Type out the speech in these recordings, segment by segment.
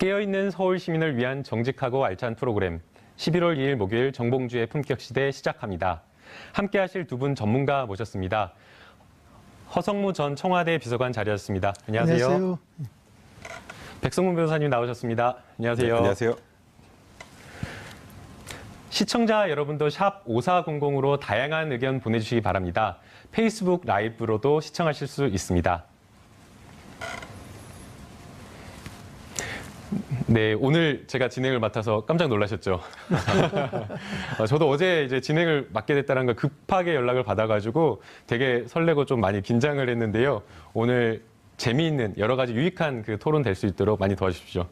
깨어있는 서울 시민을 위한 정직하고 알찬 프로그램 11월 2일 목요일 정봉주의 품격시대 시작합니다. 함께하실 두 분 전문가 모셨습니다. 허성무 전 청와대 비서관 자리하셨습니다. 안녕하세요. 안녕하세요. 백성문 변호사님 나오셨습니다. 안녕하세요. 네, 안녕하세요. 시청자 여러분도 샵 5400으로 다양한 의견 보내주시기 바랍니다. 페이스북 라이브로도 시청하실 수 있습니다. 네, 오늘 제가 진행을 맡아서 깜짝 놀라셨죠? 저도 어제 이제 진행을 맡게 됐다는 걸 급하게 연락을 받아가지고 되게 설레고 좀 많이 긴장을 했는데요. 오늘 재미있는 여러 가지 유익한 그 토론 될 수 있도록 많이 도와주십시오.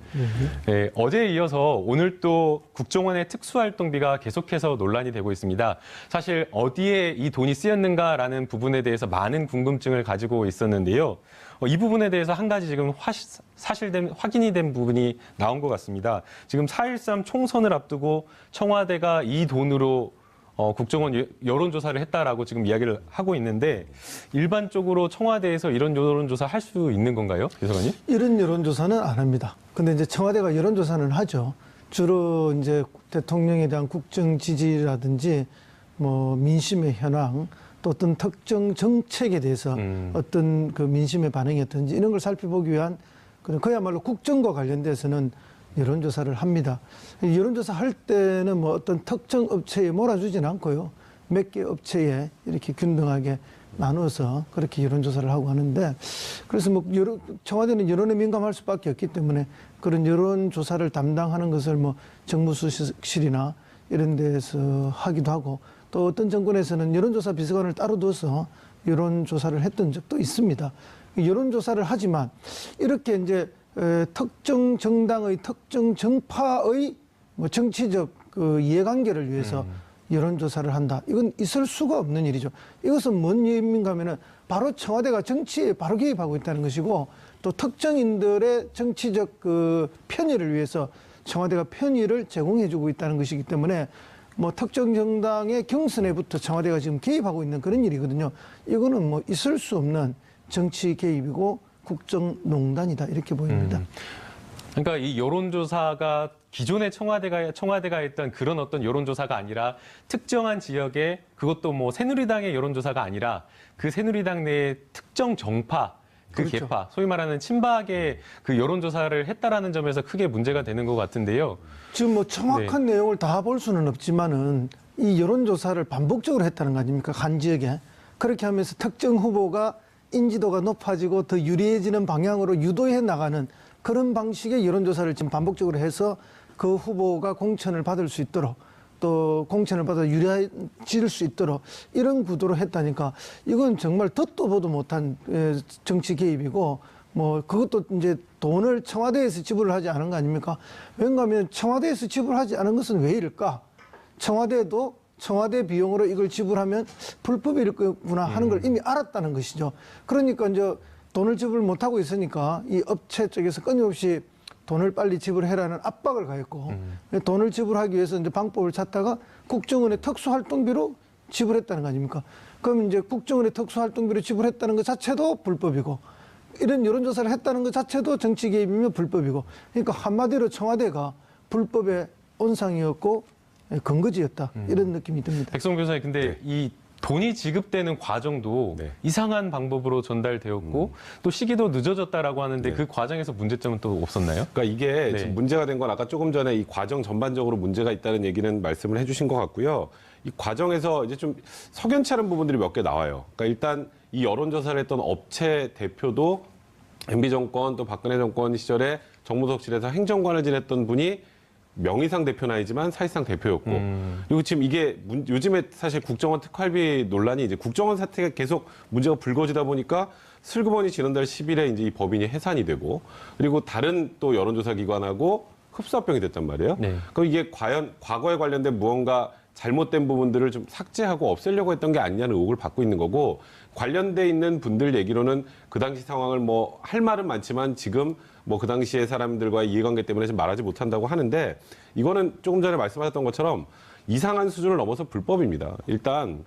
네, 어제에 이어서 오늘 또 국정원의 특수활동비가 계속해서 논란이 되고 있습니다. 사실 어디에 이 돈이 쓰였는가라는 부분에 대해서 많은 궁금증을 가지고 있었는데요. 이 부분에 대해서 한 가지 지금 확인이 된 부분이 나온 것 같습니다. 지금 4.13 총선을 앞두고 청와대가 이 돈으로 국정원 여론조사를 했다라고 지금 이야기를 하고 있는데 일반적으로 청와대에서 이런 여론조사 할 수 있는 건가요, 비서관님? 이런 여론조사는 안 합니다. 근데 이제 청와대가 여론조사는 하죠. 주로 이제 대통령에 대한 국정 지지라든지 뭐 민심의 현황 또 어떤 특정 정책에 대해서 어떤 그 민심의 반응이었든지 이런 걸 살펴보기 위한 그런 그야말로 국정과 관련돼서는 여론조사를 합니다. 여론조사 할 때는 뭐 어떤 특정 업체에 몰아주지는 않고요. 몇 개 업체에 이렇게 균등하게 나눠서 그렇게 여론조사를 하고 하는데 그래서 뭐 청와대는 여론에 민감할 수밖에 없기 때문에 그런 여론조사를 담당하는 것을 뭐 정무수석실이나 이런 데서 하기도 하고 또 어떤 정권에서는 여론조사 비서관을 따로 둬서 여론조사를 했던 적도 있습니다. 여론조사를 하지만 이렇게 이제 특정 정당의 특정 정파의 뭐 정치적 그 이해관계를 위해서 여론조사를 한다. 이건 있을 수가 없는 일이죠. 이것은 뭔 의미인가 하면은 바로 청와대가 정치에 바로 개입하고 있다는 것이고 또 특정인들의 정치적 그 편의를 위해서 청와대가 편의를 제공해주고 있다는 것이기 때문에 뭐 특정 정당의 경선에부터 청와대가 지금 개입하고 있는 그런 일이거든요. 이거는 뭐 있을 수 없는 정치 개입이고 국정농단이다 이렇게 보입니다. 그러니까 이 여론조사가 기존의 청와대가 했던 그런 어떤 여론조사가 아니라 특정한 지역에 그것도 뭐 새누리당의 여론조사가 아니라 그 새누리당 내의 특정 정파 그 그렇죠. 계파 소위 말하는 친박의 그 여론조사를 했다라는 점에서 크게 문제가 되는 것 같은데요. 지금 뭐 정확한 내용을 다 볼 수는 없지만은 이 여론조사를 반복적으로 했다는 거 아닙니까? 한 지역에. 그렇게 하면서 특정 후보가 인지도가 높아지고 더 유리해지는 방향으로 유도해 나가는 그런 방식의 여론조사를 지금 반복적으로 해서 그 후보가 공천을 받을 수 있도록 또 공천을 받아 유리해질 수 있도록 이런 구도로 했다니까 이건 정말 듣도 보도 못한 정치 개입이고 뭐 그것도 이제 돈을 청와대에서 지불을 하지 않은 거 아닙니까? 왜냐하면 청와대에서 지불하지 않은 것은 왜 이럴까? 청와대도 청와대 비용으로 이걸 지불하면 불법일 거구나 하는 걸 이미 알았다는 것이죠. 그러니까 이제 돈을 지불 못하고 있으니까 이 업체 쪽에서 끊임없이 돈을 빨리 지불해라는 압박을 가했고 돈을 지불하기 위해서 이제 방법을 찾다가 국정원의 특수활동비로 지불했다는 거 아닙니까? 그럼 이제 국정원의 특수활동비로 지불했다는 것 자체도 불법이고 이런 여론조사를 했다는 것 자체도 정치 개입이면 불법이고 그러니까 한마디로 청와대가 불법의 온상이었고 근거지였다 이런 느낌이 듭니다. 백성 변호사님, 근데 이 돈이 지급되는 과정도 이상한 방법으로 전달되었고 또 시기도 늦어졌다라고 하는데 그 과정에서 문제점은 또 없었나요? 그러니까 이게 지금 문제가 된 건 아까 조금 전에 이 과정 전반적으로 문제가 있다는 얘기는 말씀을 해주신 것 같고요. 이 과정에서 이제 좀 석연치 않은 부분들이 몇 개 나와요. 그러니까 일단 이 여론조사를 했던 업체 대표도 MB 정권 또 박근혜 정권 시절에 정무수석실에서 행정관을 지냈던 분이 명의상 대표는 아니지만 사실상 대표였고 그리고 지금 이게 요즘에 사실 국정원 특활비 논란이 이제 국정원 사태가 계속 문제가 불거지다 보니까 슬그머니 지난달 10일에 이제 이 법인이 해산이 되고 그리고 다른 또 여론조사 기관하고 흡수합병이 됐단 말이에요. 그럼 이게 과연 과거에 관련된 무언가 잘못된 부분들을 좀 삭제하고 없애려고 했던 게 아니냐는 의혹을 받고 있는 거고 관련돼 있는 분들 얘기로는 그 당시 상황을 뭐 할 말은 많지만 지금 뭐 그 당시의 사람들과의 이해관계 때문에 지금 말하지 못한다고 하는데 이거는 조금 전에 말씀하셨던 것처럼 이상한 수준을 넘어서 불법입니다. 일단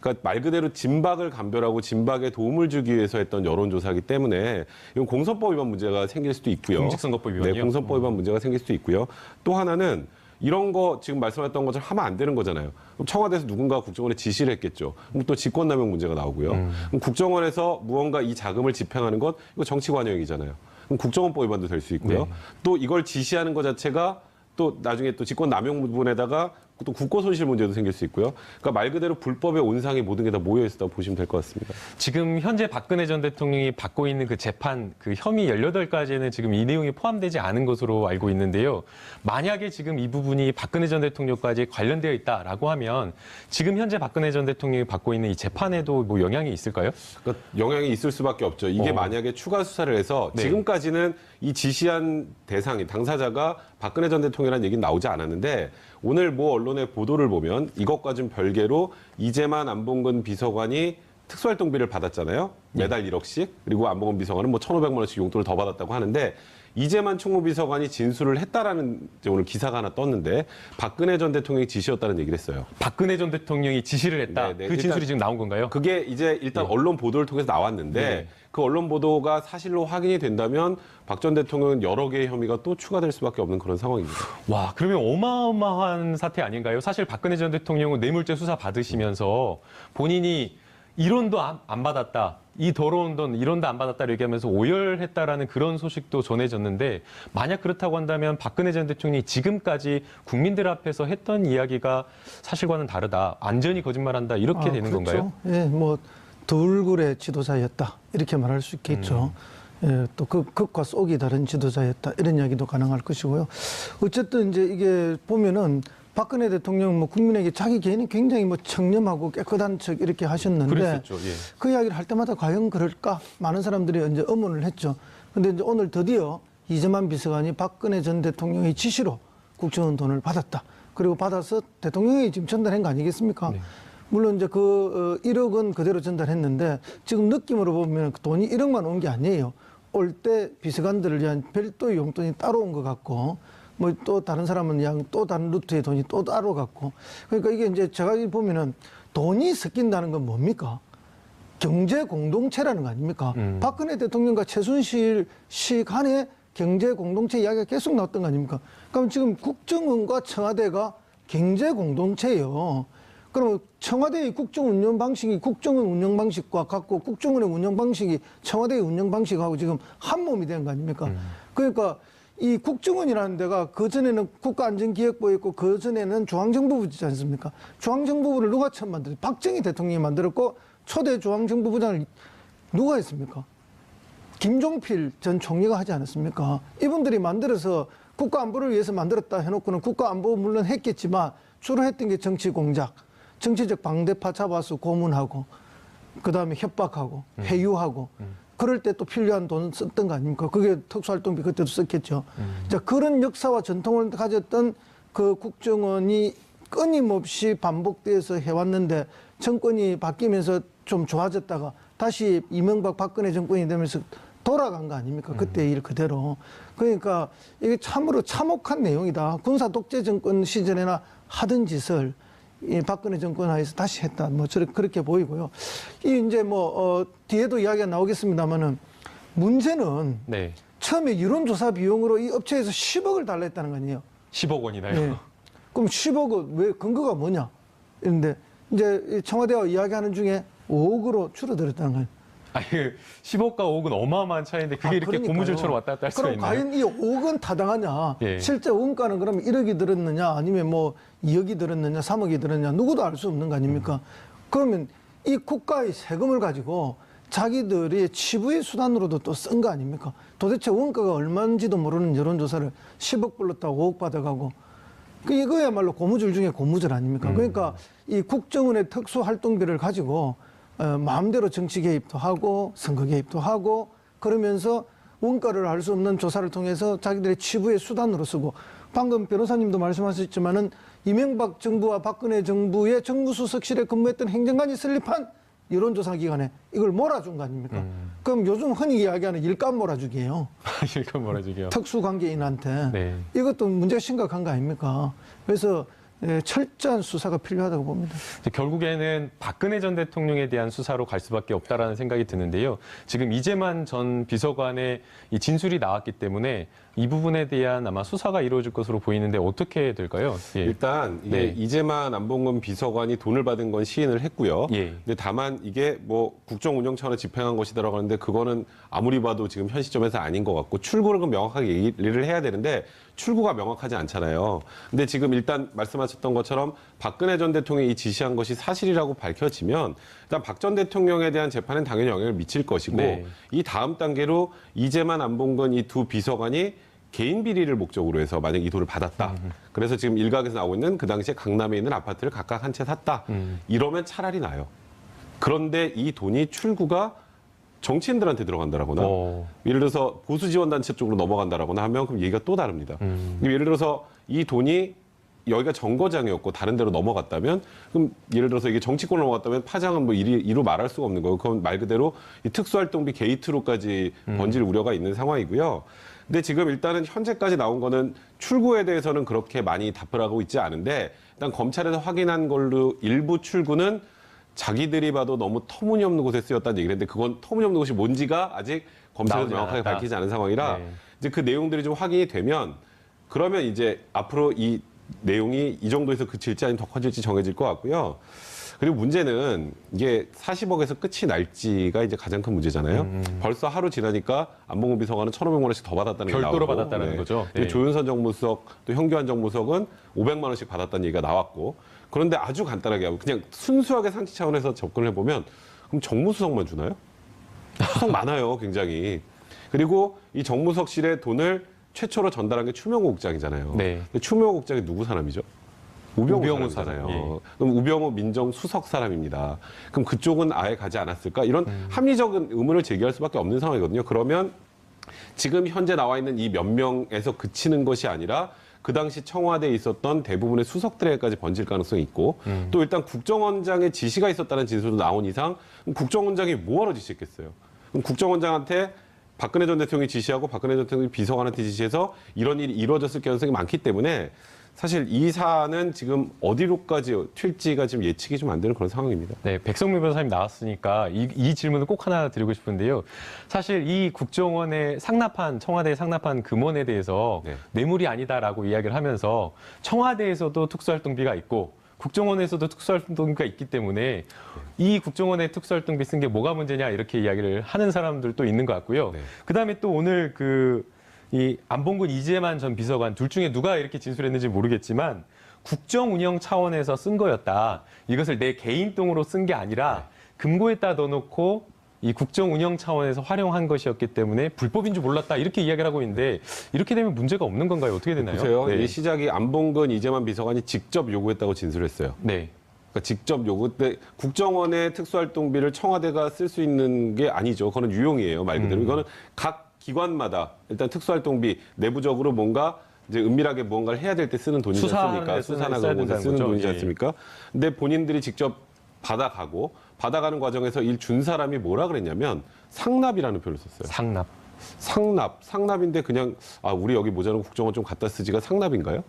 그러니까 말 그대로 진박을 감별하고 진박에 도움을 주기 위해서 했던 여론조사이기 때문에 이건 공선법 위반 문제가 생길 수도 있고요. 공직선거법 위반이요? 네, 공선법 위반 문제가 생길 수도 있고요. 또 하나는 이런 거 지금 말씀하셨던 것처럼 하면 안 되는 거잖아요. 그럼 청와대에서 누군가 국정원에 지시를 했겠죠. 그럼 또 직권남용 문제가 나오고요. 그럼 국정원에서 무언가 이 자금을 집행하는 것 이거 정치관여행위잖아요. 그럼 국정원법 위반도 될 수 있고요. 네. 또 이걸 지시하는 것 자체가 또 나중에 또 직권남용 부분에다가 또 국고손실 문제도 생길 수 있고요. 그러니까 말 그대로 불법의 온상이 모든 게 다 모여 있었다고 보시면 될 것 같습니다. 지금 현재 박근혜 전 대통령이 받고 있는 그 재판, 그 혐의 18가지에는 지금 이 내용이 포함되지 않은 것으로 알고 있는데요. 만약에 지금 이 부분이 박근혜 전 대통령까지 관련되어 있다라고 하면 지금 현재 박근혜 전 대통령이 받고 있는 이 재판에도 뭐 영향이 있을까요? 그러니까 영향이 있을 수밖에 없죠. 이게 만약에 추가 수사를 해서 네. 지금까지는 이 지시한 대상이 당사자가 박근혜 전 대통령이라는 얘기는 나오지 않았는데 오늘 뭐 언론의 보도를 보면 이것과 좀 별개로 이재만 안봉근 비서관이 특수활동비를 받았잖아요. 매달 1억씩. 그리고 안봉근 비서관은 뭐 1,500만 원씩 용돈을 더 받았다고 하는데 이재만 총무비서관이 진술을 했다라는 이제 오늘 기사가 하나 떴는데 박근혜 전 대통령이 지시였다는 얘기를 했어요. 박근혜 전 대통령이 지시를 했다. 네, 네. 그 진술이 일단 지금 나온 건가요? 그게 이제 일단 언론 보도를 통해서 나왔는데 네. 그 언론 보도가 사실로 확인이 된다면 박 전 대통령은 여러 개의 혐의가 또 추가될 수밖에 없는 그런 상황입니다. 와, 그러면 어마어마한 사태 아닌가요? 사실 박근혜 전 대통령은 뇌물죄 수사 받으시면서 본인이 1원도 안 받았다. 이 더러운 돈 1원도 안 받았다 얘기하면서 오열했다라는 그런 소식도 전해졌는데 만약 그렇다고 한다면 박근혜 전 대통령이 지금까지 국민들 앞에서 했던 이야기가 사실과는 다르다. 완전히 거짓말한다. 이렇게 되는 그렇죠. 건가요? 예, 뭐 돌굴의 지도자였다 이렇게 말할 수 있겠죠. 예, 또 그 극과 속이 다른 지도자였다 이런 이야기도 가능할 것이고요. 어쨌든 이제 이게 보면은 박근혜 대통령 뭐 국민에게 자기 개인이 굉장히 뭐 청렴하고 깨끗한 척 이렇게 하셨는데 그랬었죠. 예. 그 이야기를 할 때마다 과연 그럴까 많은 사람들이 이제 의문을 했죠. 근데 이제 오늘 드디어 이재만 비서관이 박근혜 전 대통령의 지시로 국정원 돈을 받았다. 그리고 받아서 대통령이 지금 전달한 거 아니겠습니까? 네. 물론 이제 그 1억은 그대로 전달했는데 지금 느낌으로 보면 그 돈이 1억만 온 게 아니에요. 올 때 비서관들을 위한 별도의 용돈이 따로 온 것 같고 뭐 또 다른 사람은 그냥 또 다른 루트의 돈이 또 따로 갔고 그러니까 이게 이제 제가 보면은 돈이 섞인다는 건 뭡니까? 경제 공동체라는 거 아닙니까? 박근혜 대통령과 최순실 씨 간에 경제 공동체 이야기가 계속 나왔던 거 아닙니까? 그럼 지금 국정원과 청와대가 경제 공동체예요. 그럼 청와대의 국정 운영 방식이 국정원 운영 방식과 같고 국정원의 운영 방식이 청와대의 운영 방식하고 지금 한 몸이 된 거 아닙니까? 그러니까 이 국정원이라는 데가 그전에는 국가안전기획부였고 그전에는 중앙정보부지 않습니까? 중앙정보부를 누가 처음 만들었어요? 박정희 대통령이 만들었고 초대 중앙정보부장을 누가 했습니까? 김종필 전 총리가 하지 않았습니까? 이분들이 만들어서 국가안보를 위해서 만들었다 해놓고는 국가안보 물론 했겠지만 주로 했던 게 정치 공작, 정치적 방대파 잡아서 고문하고 그다음에 협박하고 회유하고 그럴 때 또 필요한 돈 썼던 거 아닙니까? 그게 특수활동비 그때도 썼겠죠. 자, 그런 역사와 전통을 가졌던 그 국정원이 끊임없이 반복돼서 해왔는데 정권이 바뀌면서 좀 좋아졌다가 다시 이명박 박근혜 정권이 되면서 돌아간 거 아닙니까? 그때 일 그대로. 그러니까 이게 참으로 참혹한 내용이다. 군사 독재 정권 시절에나 하던 짓을 이 박근혜 정권 하에서 다시 했다. 뭐 그렇게 보이고요. 이 이제 뭐 뒤에도 이야기가 나오겠습니다만은 문제는 네. 처음에 여론조사 비용으로 이 업체에서 10억을 달라 했다는 거 아니에요. 10억 원이나요? 네. 그럼 10억은 왜 근거가 뭐냐? 이런데 이제 청와대와 이야기하는 중에 5억으로 줄어들었다는 거예요. 아니, 10억과 5억은 어마어마한 차이인데 그게 이렇게 그러니까요. 고무줄처럼 왔다 갔다 할 수가 그럼 있나요? 과연 이 5억은 타당하냐? 예. 실제 원가는 그러면 1억이 들었느냐? 아니면 뭐 2억이 들었느냐? 3억이 들었느냐? 누구도 알 수 없는 거 아닙니까? 그러면 이 국가의 세금을 가지고 자기들이 치부의 수단으로도 또 쓴 거 아닙니까? 도대체 원가가 얼마인지도 모르는 여론조사를 10억 불렀다고 5억 받아가고 이거야말로 고무줄 중에 고무줄 아닙니까? 그러니까 이 국정원의 특수활동비를 가지고 마음대로 정치 개입도 하고 선거 개입도 하고 그러면서 원가를 알 수 없는 조사를 통해서 자기들의 치부의 수단으로 쓰고 방금 변호사님도 말씀하셨지만은 이명박 정부와 박근혜 정부의 정무수석실에 근무했던 행정관이 설립한 여론조사 기관에 이걸 몰아준 거 아닙니까? 그럼 요즘 흔히 이야기하는 일감 몰아주기예요. 이거 뭐라지게요? 특수관계인한테. 네. 이것도 문제가 심각한 거 아닙니까? 그래서 철저한 수사가 필요하다고 봅니다. 결국에는 박근혜 전 대통령에 대한 수사로 갈 수밖에 없다라는 생각이 드는데요. 지금 이재만 전 비서관의 이 진술이 나왔기 때문에 이 부분에 대한 아마 수사가 이루어질 것으로 보이는데 어떻게 될까요? 예. 일단 이게 네. 이재만 안봉근 비서관이 돈을 받은 건 시인을 했고요. 예. 근데 다만 이게 뭐 국정 운영 차원에 집행한 것이라고 하는데 그거는 아무리 봐도 지금 현 시점에서 아닌 것 같고 출구를 그럼 명확하게 얘기를 해야 되는데 출구가 명확하지 않잖아요. 근데 지금 일단 말씀하셨던 것처럼 박근혜 전 대통령이 이 지시한 것이 사실이라고 밝혀지면 일단 박 전 대통령에 대한 재판은 당연히 영향을 미칠 것이고 네. 이 다음 단계로 이재만 안봉근 이 두 비서관이 개인 비리를 목적으로 해서 만약 이 돈을 받았다. 그래서 지금 일각에서 나오고 있는 그 당시에 강남에 있는 아파트를 각각 한 채 샀다. 이러면 차라리 나요. 그런데 이 돈이 출구가 정치인들한테 들어간다라거나 예를 들어서 보수 지원단체 쪽으로 넘어간다라거나 하면 그럼 얘기가 또 다릅니다. 예를 들어서 이 돈이 여기가 정거장이었고 다른 데로 넘어갔다면 그럼 예를 들어서 이게 정치권으로 넘어갔다면 파장은 뭐 이루 말할 수가 없는 거고 그건 말 그대로 이 특수활동비 게이트로까지 번질 우려가 있는 상황이고요. 근데 지금 일단은 현재까지 나온 거는 출구에 대해서는 그렇게 많이 답을 하고 있지 않은데 일단 검찰에서 확인한 걸로 일부 출구는 자기들이 봐도 너무 터무니없는 곳에 쓰였다는 얘기를 했는데 그건 터무니없는 곳이 뭔지가 아직 검찰에서 나오지 명확하게 않았다. 밝히지 않은 상황이라 네. 이제 그 내용들이 좀 확인이 되면 그러면 이제 앞으로 이 내용이 이 정도에서 그칠지 아니면 더 커질지 정해질 것 같고요. 그리고 문제는 이게 40억에서 끝이 날지가 이제 가장 큰 문제잖아요. 벌써 하루 지나니까 안봉근 비서관은 1,500만 원씩 더 받았다는 게 나오고 별도로 받았다는 거죠. 그리고 네. 조윤선 정무수석 또 현교안 정무수석은 500만 원씩 받았다는 얘기가 나왔고 그런데 아주 간단하게 하고 그냥 순수하게 상식 차원에서 접근을 해보면 그럼 정무수석만 주나요? 수석 많아요, 굉장히. 그리고 이 정무석실에 돈을 최초로 전달한 게 추명호 국장이잖아요. 네. 근데 추명호 국장이 누구 사람이죠? 우병우 우병우 사람이잖아요. 사람, 예. 그럼 우병우 민정수석 사람입니다. 그럼 그쪽은 아예 가지 않았을까? 이런 합리적인 의문을 제기할 수밖에 없는 상황이거든요. 그러면 지금 현재 나와 있는 이 몇 명에서 그치는 것이 아니라 그 당시 청와대에 있었던 대부분의 수석들에게까지 번질 가능성이 있고 또 일단 국정원장의 지시가 있었다는 진술도 나온 이상 그럼 국정원장이 뭐하러 지시했겠어요? 그럼 국정원장한테 박근혜 전 대통령이 지시하고 박근혜 전 대통령이 비서관한테 지시해서 이런 일이 이루어졌을 가능성이 많기 때문에 사실 이 사안은 지금 어디로까지 튈지가 지금 예측이 좀 안 되는 그런 상황입니다. 네, 백성민 변호사님 나왔으니까 이 질문을 꼭 하나 드리고 싶은데요. 사실 이 국정원에 상납한 청와대에 상납한 금원에 대해서 네. 뇌물이 아니다라고 이야기를 하면서 청와대에서도 특수활동비가 있고 국정원에서도 특수활동비가 있기 때문에 이 국정원에 특수활동비 쓴 게 뭐가 문제냐 이렇게 이야기를 하는 사람들도 있는 것 같고요. 네. 그다음에 또 오늘 이 안봉근 이재만 전 비서관 둘 중에 누가 이렇게 진술했는지 모르겠지만 국정 운영 차원에서 쓴 거였다. 이것을 내 개인 돈으로 쓴 게 아니라 금고에다 넣어놓고 이 국정 운영 차원에서 활용한 것이었기 때문에 불법인 줄 몰랐다. 이렇게 이야기를 하고 있는데 이렇게 되면 문제가 없는 건가요? 어떻게 되나요? 보세요. 네. 이 시작이 안봉근 이재만 비서관이 직접 요구했다고 진술했어요. 네. 그러니까 직접 요구 때 국정원의 특수활동비를 청와대가 쓸 수 있는 게 아니죠. 그거는 유용이에요. 말 그대로. 이거는 각 기관마다 일단 특수활동비 내부적으로 뭔가 이제 은밀하게 무언가를 해야 될 때 쓰는 돈이지 않습니까? 수사나 그런 곳에 쓰는 돈이지 않습니까? 근데 본인들이 직접 받아가고 받아가는 과정에서 일 준 사람이 뭐라 그랬냐면 상납이라는 표현을 썼어요. 상납인데 그냥 우리 여기 모자란 국정원 좀 갖다 쓰지가 상납인가요?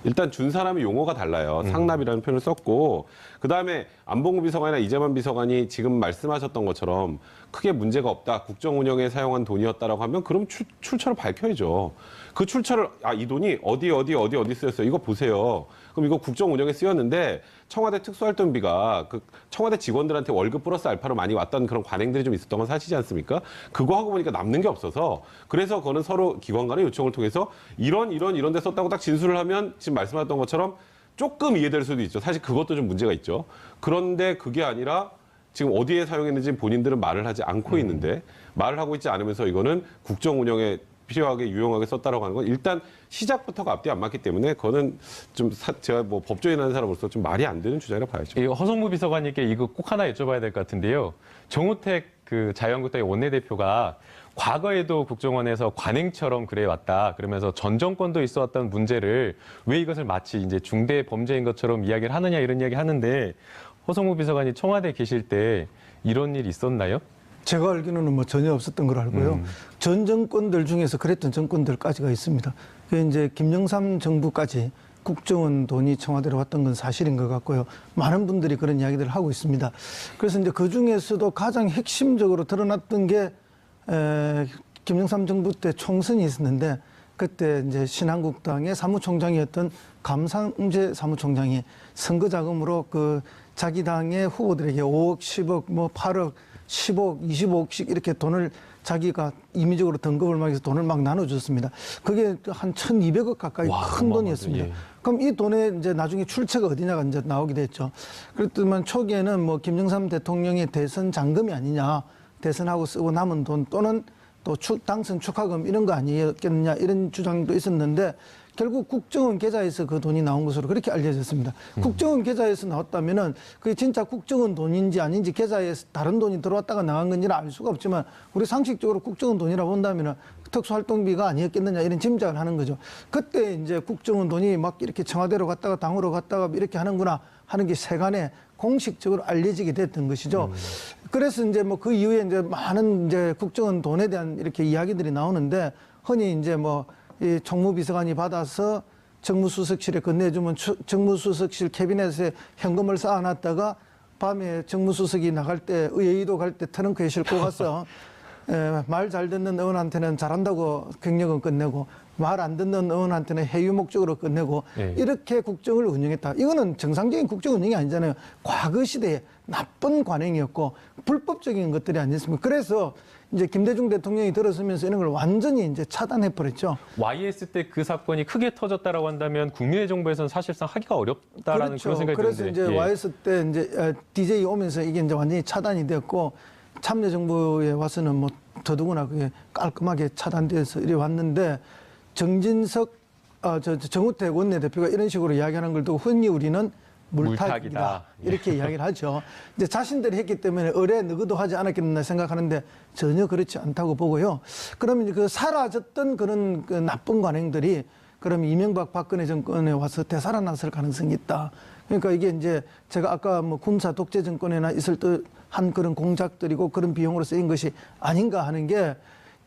일단 준 사람의 용어가 달라요. 상납이라는 표현을 썼고 그다음에 안봉근 비서관이나 이재만 비서관이 지금 말씀하셨던 것처럼 크게 문제가 없다. 국정 운영에 사용한 돈이었다라고 하면 그럼 출처를 밝혀야죠. 그 출처를 이 돈이 어디 쓰였어요. 이거 보세요. 그럼 이거 국정 운영에 쓰였는데 청와대 특수활동비가 그 청와대 직원들한테 월급 플러스 알파로 많이 왔던 그런 관행들이 좀 있었던 건 사실이지 않습니까? 그거 하고 보니까 남는 게 없어서 그래서 그거는 서로 기관 간의 요청을 통해서 이런 데 썼다고 딱 진술을 하면 지금 말씀하셨던 것처럼 조금 이해될 수도 있죠. 사실 그것도 좀 문제가 있죠. 그런데 그게 아니라 지금 어디에 사용했는지 본인들은 말을 하지 않고 있는데 말을 하고 있지 않으면서 이거는 국정 운영에 필요하게 유용하게 썼다라고 하는 건 일단 시작부터가 앞뒤 안 맞기 때문에 그거는 좀 제가 뭐 법조인하는 사람으로서 좀 말이 안 되는 주장이라고 봐야죠. 이 허성무 비서관님께 이거 꼭 하나 여쭤봐야 될 것 같은데요. 정우택 그 자유한국당의 원내대표가 과거에도 국정원에서 관행처럼 그래왔다. 그러면서 전 정권도 있어왔던 문제를 왜 이것을 마치 이제 중대 범죄인 것처럼 이야기를 하느냐 이런 이야기 하는데 허성무 비서관이 청와대에 계실 때 이런 일이 있었나요? 제가 알기로는 뭐 전혀 없었던 걸 알고요. 전 정권들 중에서 그랬던 정권들까지가 있습니다. 그게 이제 김영삼 정부까지 국정원 돈이 청와대로 갔던 건 사실인 것 같고요. 많은 분들이 그런 이야기들을 하고 있습니다. 그래서 이제 그 중에서도 가장 핵심적으로 드러났던 게 김영삼 정부 때 총선이 있었는데 그때 이제 신한국당의 사무총장이었던 감상제 사무총장이 선거 자금으로 그 자기 당의 후보들에게 5억, 10억, 뭐 8억, 10억, 25억씩 이렇게 돈을 자기가 임의적으로 등급을 막 해서 돈을 막 나눠줬습니다. 그게 한 1,200억 가까이 와, 큰 돈이었습니다. 예. 그럼 이 돈에 이제 나중에 출처가 어디냐가 이제 나오게 됐죠. 그랬더니 초기에는 뭐 김영삼 대통령의 대선 잔금이 아니냐, 대선하고 쓰고 남은 돈 또는 또 당선 축하금 이런 거 아니었겠느냐 이런 주장도 있었는데 결국 국정원 계좌에서 그 돈이 나온 것으로 그렇게 알려졌습니다. 국정원 계좌에서 나왔다면은 그게 진짜 국정원 돈인지 아닌지 계좌에 다른 돈이 들어왔다가 나간 건지는 알 수가 없지만 우리 상식적으로 국정원 돈이라고 본다면은 특수활동비가 아니었겠느냐 이런 짐작을 하는 거죠. 그때 이제 국정원 돈이 막 이렇게 청와대로 갔다가 당으로 갔다가 이렇게 하는구나 하는 게 세간에 공식적으로 알려지게 됐던 것이죠. 그래서 이제 뭐 그 이후에 이제 많은 이제 국정원 돈에 대한 이렇게 이야기들이 나오는데 흔히 이제 뭐 이 총무비서관이 받아서 정무수석실에 건네주면 정무수석실 캐비넷에 현금을 쌓아놨다가 밤에 정무수석이 나갈 때 의회의도 갈 때 트렁크에 싣고 가서 말 잘 듣는 의원한테는 잘한다고 경력은 끝내고 말 안 듣는 의원한테는 해유 목적으로 끝내고 네. 이렇게 국정을 운영했다. 이거는 정상적인 국정 운영이 아니잖아요. 과거 시대에 나쁜 관행이었고 불법적인 것들이 아니었습니까? 그래서 이제 김대중 대통령이 들어서면서 이런 걸 완전히 이제 차단해 버렸죠. YS 때 그 사건이 크게 터졌다라고 한다면 국민의 정부에서는 사실상 하기가 어렵다라는 그렇죠. 그런 생각이 그래서 드는데. 이제 예. YS 때 이제 DJ 오면서 이게 이제 완전히 차단이 됐고 참여정부에 와서는 뭐 더더구나 그게 깔끔하게 차단돼서 이래 왔는데 정진석 정우택 원내대표가 이런 식으로 이야기하는 걸 두고 흔히 우리는 물타기다 물타기다. 이렇게 이야기를 하죠. 이제 자신들이 했기 때문에 의뢰 누구도 하지 않았겠나 생각하는데 전혀 그렇지 않다고 보고요. 그러면 이제 그 사라졌던 그런 그 나쁜 관행들이 그럼 이명박 박근혜 정권에 와서 되살아났을 가능성이 있다. 그러니까 이게 이제 제가 아까 뭐 군사 독재 정권에나 있을 듯한 그런 공작들이고 그런 비용으로 쓰인 것이 아닌가 하는 게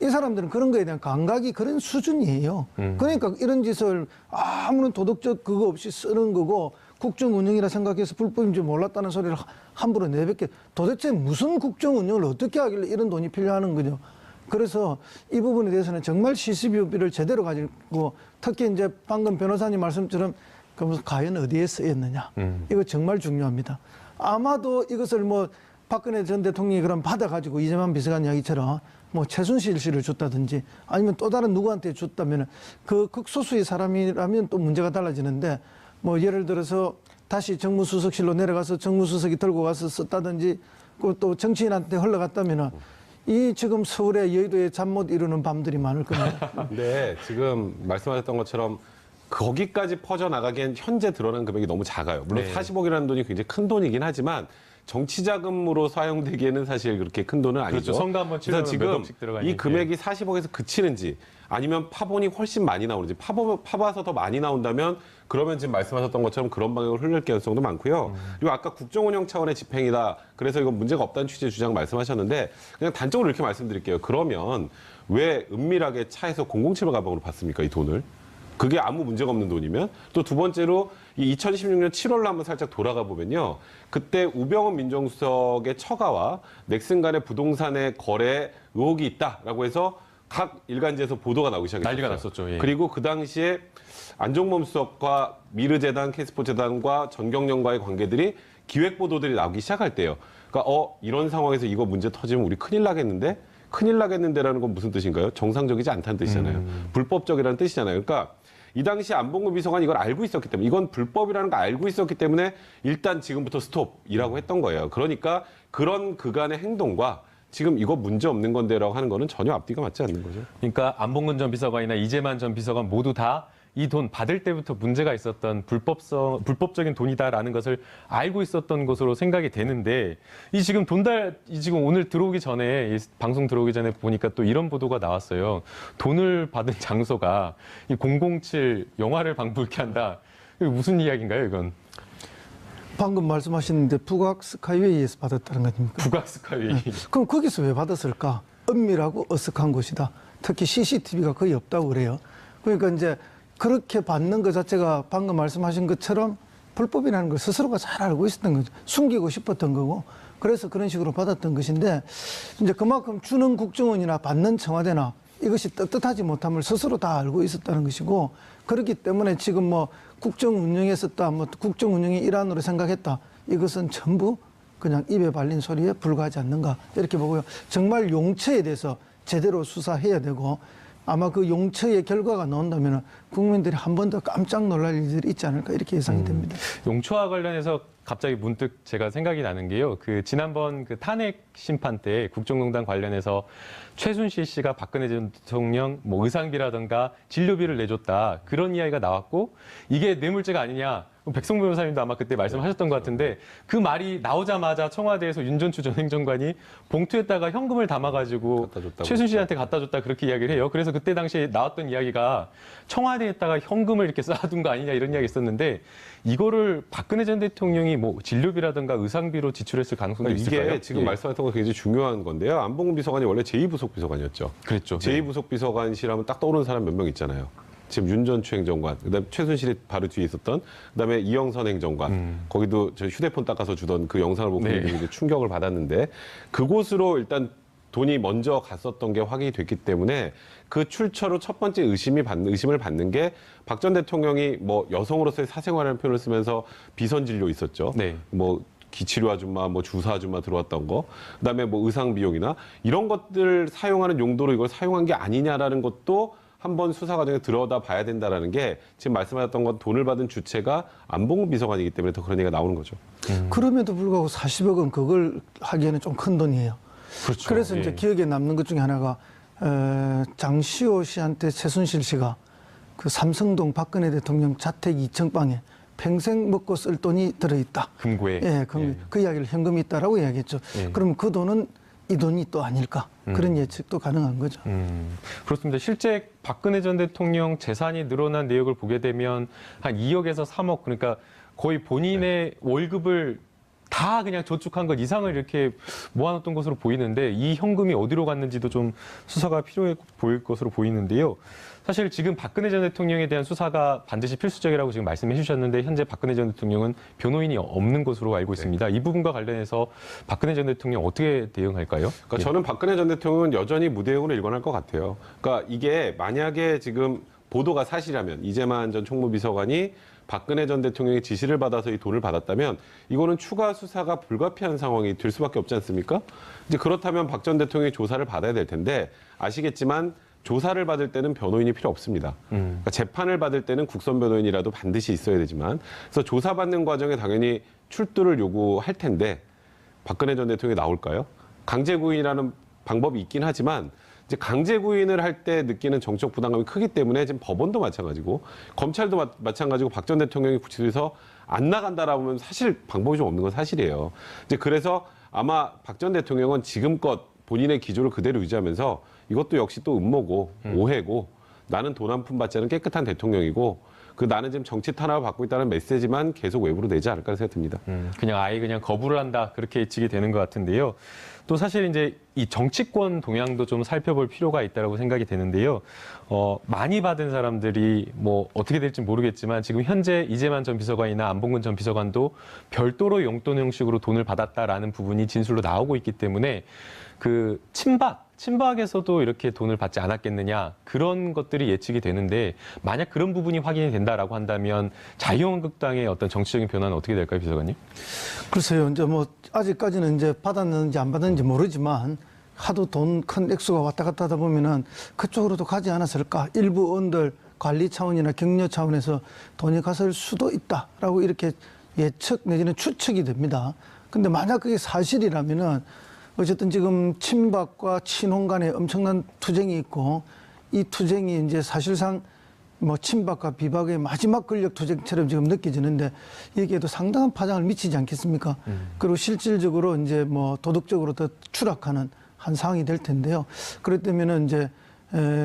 이 사람들은 그런 거에 대한 감각이 그런 수준이에요. 그러니까 이런 짓을 아무런 도덕적 그거 없이 쓰는 거고 국정 운영이라 생각해서 불법인지 몰랐다는 소리를 함부로 내뱉게 도대체 무슨 국정 운영을 어떻게 하길래 이런 돈이 필요하는 거죠. 그래서 이 부분에 대해서는 정말 시시비비를 제대로 가지고 특히 이제 방금 변호사님 말씀처럼 그러면서 과연 어디에 쓰였느냐. 이거 정말 중요합니다. 아마도 이것을 뭐 박근혜 전 대통령이 그럼 받아가지고 이재만 비서관 이야기처럼 뭐 최순실 씨를 줬다든지 아니면 또 다른 누구한테 줬다면 그 극소수의 사람이라면 또 문제가 달라지는데 뭐 예를 들어서 다시 정무수석실로 내려가서 정무수석이 들고 가서 썼다든지 또 정치인한테 흘러갔다면 이 지금 서울의 여의도에 잠 못 이루는 밤들이 많을 겁니다. 근데 지금 말씀하셨던 것처럼 거기까지 퍼져나가기엔 현재 드러난 금액이 너무 작아요. 물론 네. 40억이라는 돈이 굉장히 큰 돈이긴 하지만 정치자금으로 사용되기에는 사실 그렇게 큰 돈은 아니죠. 그렇죠. 선거 한번 그래서 치르면 몇 억씩 들어가 이 있는 금액이 40억에서 그치는지 아니면 파본이 훨씬 많이 나오는지 파봐서 더 많이 나온다면 그러면 지금 말씀하셨던 것처럼 그런 방향으로 흘릴 가능성도 많고요. 그리고 아까 국정운영 차원의 집행이다. 그래서 이건 문제가 없다는 취지의 주장 말씀하셨는데 그냥 단적으로 이렇게 말씀드릴게요. 그러면 왜 은밀하게 차에서 007 가방으로 받습니까? 이 돈을. 그게 아무 문제가 없는 돈이면 또 두 번째로 이 2016년 7월로 한번 살짝 돌아가 보면요. 그때 우병우 민정수석의 처가와 넥슨 간의 부동산의 거래 의혹이 있다라고 해서 각 일간지에서 보도가 나오기 시작했어요. 난리가 났었죠. 예. 그리고 그 당시에 안종범 수석과 미르재단, K스포츠재단과 전경련과의 관계들이 기획 보도들이 나오기 시작할 때예요. 그러니까 이런 상황에서 이거 문제 터지면 우리 큰일 나겠는데? 큰일 나겠는데라는 건 무슨 뜻인가요? 정상적이지 않다는 뜻이잖아요. 불법적이라는 뜻이잖아요. 그러니까 이 당시 안봉근 비서관이 이걸 알고 있었기 때문에 이건 불법이라는 걸 알고 있었기 때문에 일단 지금부터 스톱이라고 했던 거예요. 그러니까 그런 그간의 행동과 지금 이거 문제 없는 건데라고 하는 거는 전혀 앞뒤가 맞지 않는 거죠. 그러니까 안봉근 전 비서관이나 이재만 전 비서관 모두 다 이 돈 받을 때부터 문제가 있었던 불법적인 돈이다라는 것을 알고 있었던 것으로 생각이 되는데 이 지금 지금 오늘 들어오기 전에 이 방송 들어오기 전에 보니까 또 이런 보도가 나왔어요. 돈을 받은 장소가 이 007 영화를 방불케 한다. 이게 무슨 이야기인가요, 이건? 방금 말씀하셨는데 북악 스카이웨이에서 받았다는 거 아닙니까? 북악 스카이웨이. 그럼 거기서 왜 받았을까? 은밀하고 어색한 곳이다. 특히 CCTV가 거의 없다고 그래요. 그러니까 이제 그렇게 받는 것 자체가 방금 말씀하신 것처럼 불법이라는 걸 스스로가 잘 알고 있었던 거죠. 숨기고 싶었던 거고 그래서 그런 식으로 받았던 것인데 이제 그만큼 주는 국정원이나 받는 청와대나 이것이 떳떳하지 못함을 스스로 다 알고 있었다는 것이고 그렇기 때문에 지금 뭐 국정 운영에 썼다, 뭐 국정 운영의 일환으로 생각했다 이것은 전부 그냥 입에 발린 소리에 불과하지 않는가 이렇게 보고요. 정말 용처에 대해서 제대로 수사해야 되고 아마 그 용처의 결과가 나온다면 국민들이 한 번 더 깜짝 놀랄 일들이 있지 않을까 이렇게 예상이 됩니다. 용처와 관련해서 갑자기 문득 제가 생각이 나는 게요. 그 지난번 그 탄핵 심판 때 국정농단 관련해서 최순실 씨가 박근혜 전 대통령 뭐 의상비라든가 진료비를 내줬다 그런 이야기가 나왔고 이게 뇌물죄가 아니냐. 백승 변호사님도 아마 그때 말씀하셨던 것 같은데 그 말이 나오자마자 청와대에서 윤전추 전 행정관이 봉투에다가 현금을 담아가지고 갖다 줬다고 최순실한테 갖다 줬다 그렇게 이야기를 해요. 그래서 그때 당시에 나왔던 이야기가 청와대에다가 현금을 이렇게 쌓아둔 거 아니냐 이런 이야기 있었는데 이거를 박근혜 전 대통령이 뭐 진료비라든가 의상비로 지출했을 가능성도 있을까요? 이게 지금 예. 말씀하셨던 거 굉장히 중요한 건데요. 안봉근 비서관이 원래 제2부속 비서관이었죠. 그랬죠. 네. 제2부속 비서관이라면 딱 떠오르는 사람 몇 명 있잖아요. 지금 윤전추 행정관, 그다음에 최순실이 바로 뒤에 있었던, 그다음에 이영선 행정관, 거기도 저 휴대폰 닦아서 주던 그 영상을 보고 네. 굉장히 충격을 받았는데 그곳으로 일단 돈이 먼저 갔었던 게 확인이 됐기 때문에 그 출처로 첫 번째 의심을 받는 게 박 전 대통령이 뭐 여성으로서의 사생활이라는 표현을 쓰면서 비선 진료 있었죠. 네. 뭐 기치료 아줌마, 뭐 주사 아줌마 들어왔던 거, 그다음에 뭐 의상 비용이나 이런 것들 사용하는 용도로 이걸 사용한 게 아니냐라는 것도 한번 수사 과정에 들여다 봐야 된다라는 게 지금 말씀하셨던 건 돈을 받은 주체가 안봉근 비서관이기 때문에 더 그런 얘기가 나오는 거죠. 그럼에도 불구하고 40억 원 그걸 하기에는 좀 큰 돈이에요. 그렇죠. 그래서 예. 이제 기억에 남는 것 중에 하나가 장시호 씨한테 최순실 씨가 그 삼성동 박근혜 대통령 자택 2층 방에 평생 먹고 쓸 돈이 들어있다. 금고에. 예, 그 이야기를 현금이 있다라고 이야기했죠. 예. 그러면 그 돈은 이 돈이 또 아닐까 그런 예측도 가능한 거죠. 그렇습니다. 실제 박근혜 전 대통령 재산이 늘어난 내역을 보게 되면 한 2억에서 3억 그러니까 거의 본인의 월급을 다 그냥 저축한 것 이상을 이렇게 모아놨던 것으로 보이는데 이 현금이 어디로 갔는지도 좀 수사가 필요해 보일 것으로 보이는데요. 사실 지금 박근혜 전 대통령에 대한 수사가 반드시 필수적이라고 지금 말씀해 주셨는데 현재 박근혜 전 대통령은 변호인이 없는 것으로 알고 있습니다. 이 부분과 관련해서 박근혜 전 대통령 어떻게 대응할까요? 그러니까 저는 박근혜 전 대통령은 여전히 무대응으로 일관할 것 같아요. 그러니까 이게 만약에 지금 보도가 사실이라면 이재만 전 총무비서관이 박근혜 전 대통령의 지시를 받아서 이 돈을 받았다면 이거는 추가 수사가 불가피한 상황이 될 수밖에 없지 않습니까? 이제 그렇다면 박 전 대통령이 조사를 받아야 될 텐데 아시겠지만 조사를 받을 때는 변호인이 필요 없습니다. 그러니까 재판을 받을 때는 국선 변호인이라도 반드시 있어야 되지만 그래서 조사받는 과정에 당연히 출두를 요구할 텐데 박근혜 전 대통령이 나올까요? 강제구인이라는 방법이 있긴 하지만 이제 강제구인을 할 때 느끼는 정적 부담감이 크기 때문에 지금 법원도 마찬가지고 검찰도 마찬가지고 박 전 대통령이 구치소에서 안 나간다라고 하면 사실 방법이 좀 없는 건 사실이에요. 이제 그래서 아마 박 전 대통령은 지금껏 본인의 기조를 그대로 유지하면서 이것도 역시 또 음모고 오해고 나는 돈 한 푼 받지 않은 깨끗한 대통령이고 그 나는 지금 정치 탄압을 받고 있다는 메시지만 계속 외부로 내지 않을까 생각이 듭니다. 그냥 아예 그냥 거부를 한다 그렇게 예측이 되는 것 같은데요. 또 사실 이제 이 정치권 동향도 좀 살펴볼 필요가 있다고 생각이 되는데요. 많이 받은 사람들이 뭐 어떻게 될지 모르겠지만 지금 현재 이재만 전 비서관이나 안봉근 전 비서관도 별도로 용돈 형식으로 돈을 받았다라는 부분이 진술로 나오고 있기 때문에 그 친박에서도 이렇게 돈을 받지 않았겠느냐 그런 것들이 예측이 되는데 만약 그런 부분이 확인이 된다라고 한다면 자유한국당의 어떤 정치적인 변화는 어떻게 될까요, 비서관님? 글쎄요, 이제 뭐 아직까지는 이제 받았는지 안 받았는지 모르지만 하도 돈 큰 액수가 왔다 갔다 하다 보면은 그쪽으로도 가지 않았을까? 일부 의원들 관리 차원이나 격려 차원에서 돈이 갔을 수도 있다라고 이렇게 예측 내지는 추측이 됩니다. 근데 만약 그게 사실이라면은 어쨌든 지금 친박과 친홍 간에 엄청난 투쟁이 있고 이 투쟁이 이제 사실상 뭐 친박과 비박의 마지막 권력 투쟁처럼 지금 느껴지는데 여기에도 상당한 파장을 미치지 않겠습니까? 그리고 실질적으로 이제 뭐 도덕적으로 더 추락하는 한 상황이 될 텐데요. 그렇다면은 이제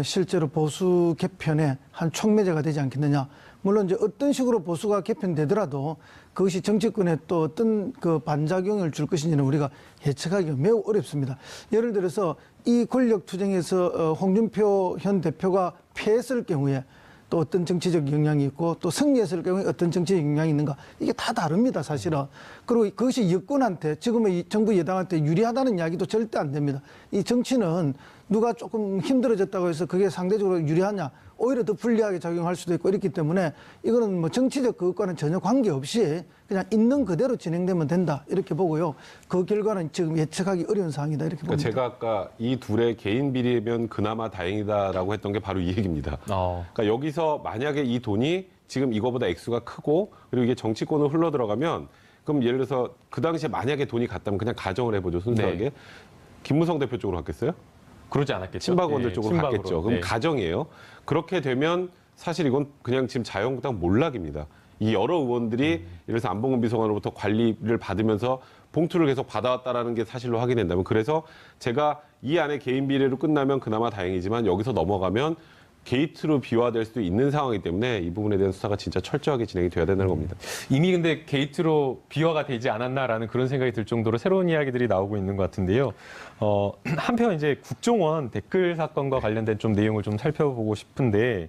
실제로 보수 개편의 한 촉매제가 되지 않겠느냐. 물론 이제 어떤 식으로 보수가 개편되더라도 그것이 정치권에 또 어떤 그 반작용을 줄 것인지는 우리가 예측하기가 매우 어렵습니다. 예를 들어서 이 권력 투쟁에서 홍준표 현 대표가 패했을 경우에 또 어떤 정치적 영향이 있고 또 승리했을 경우에 어떤 정치적 영향이 있는가 이게 다 다릅니다 사실은. 그리고 그것이 여권한테 지금의 이 정부 여당한테 유리하다는 이야기도 절대 안 됩니다. 이 정치는 누가 조금 힘들어졌다고 해서 그게 상대적으로 유리하냐 오히려 더 불리하게 작용할 수도 있고 이렇기 때문에 이거는 뭐 정치적 그것과는 전혀 관계없이 그냥 있는 그대로 진행되면 된다 이렇게 보고요. 그 결과는 지금 예측하기 어려운 사항이다 이렇게 그러니까 봅니다. 제가 아까 이 둘의 개인 비리면 그나마 다행이다라고 했던 게 바로 이 얘기입니다. 그러니까 여기서 만약에 이 돈이 지금 이거보다 액수가 크고 그리고 이게 정치권으로 흘러 들어가면 그럼 예를 들어서 그 당시에 만약에 돈이 갔다면 그냥 가정을 해보죠 순수하게 네. 김무성 대표 쪽으로 갔겠어요? 그러지 않았겠죠. 친박원들 예, 쪽으로 친박으로. 갔겠죠. 그럼 네. 가정이에요. 그렇게 되면 사실 이건 그냥 지금 자유한국당 몰락입니다. 이 여러 의원들이 예를 들어서 안봉근 비서관으로부터 관리를 받으면서 봉투를 계속 받아왔다라는 게 사실로 확인된다면 그래서 제가 이 안에 개인 비리로 끝나면 그나마 다행이지만 여기서 넘어가면 게이트로 비화될 수도 있는 상황이기 때문에 이 부분에 대한 수사가 진짜 철저하게 진행이 돼야 된다는 겁니다. 이미 근데 게이트로 비화가 되지 않았나라는 그런 생각이 들 정도로 새로운 이야기들이 나오고 있는 것 같은데요. 한편 이제 국정원 댓글 사건과 관련된 좀 내용을 좀 살펴보고 싶은데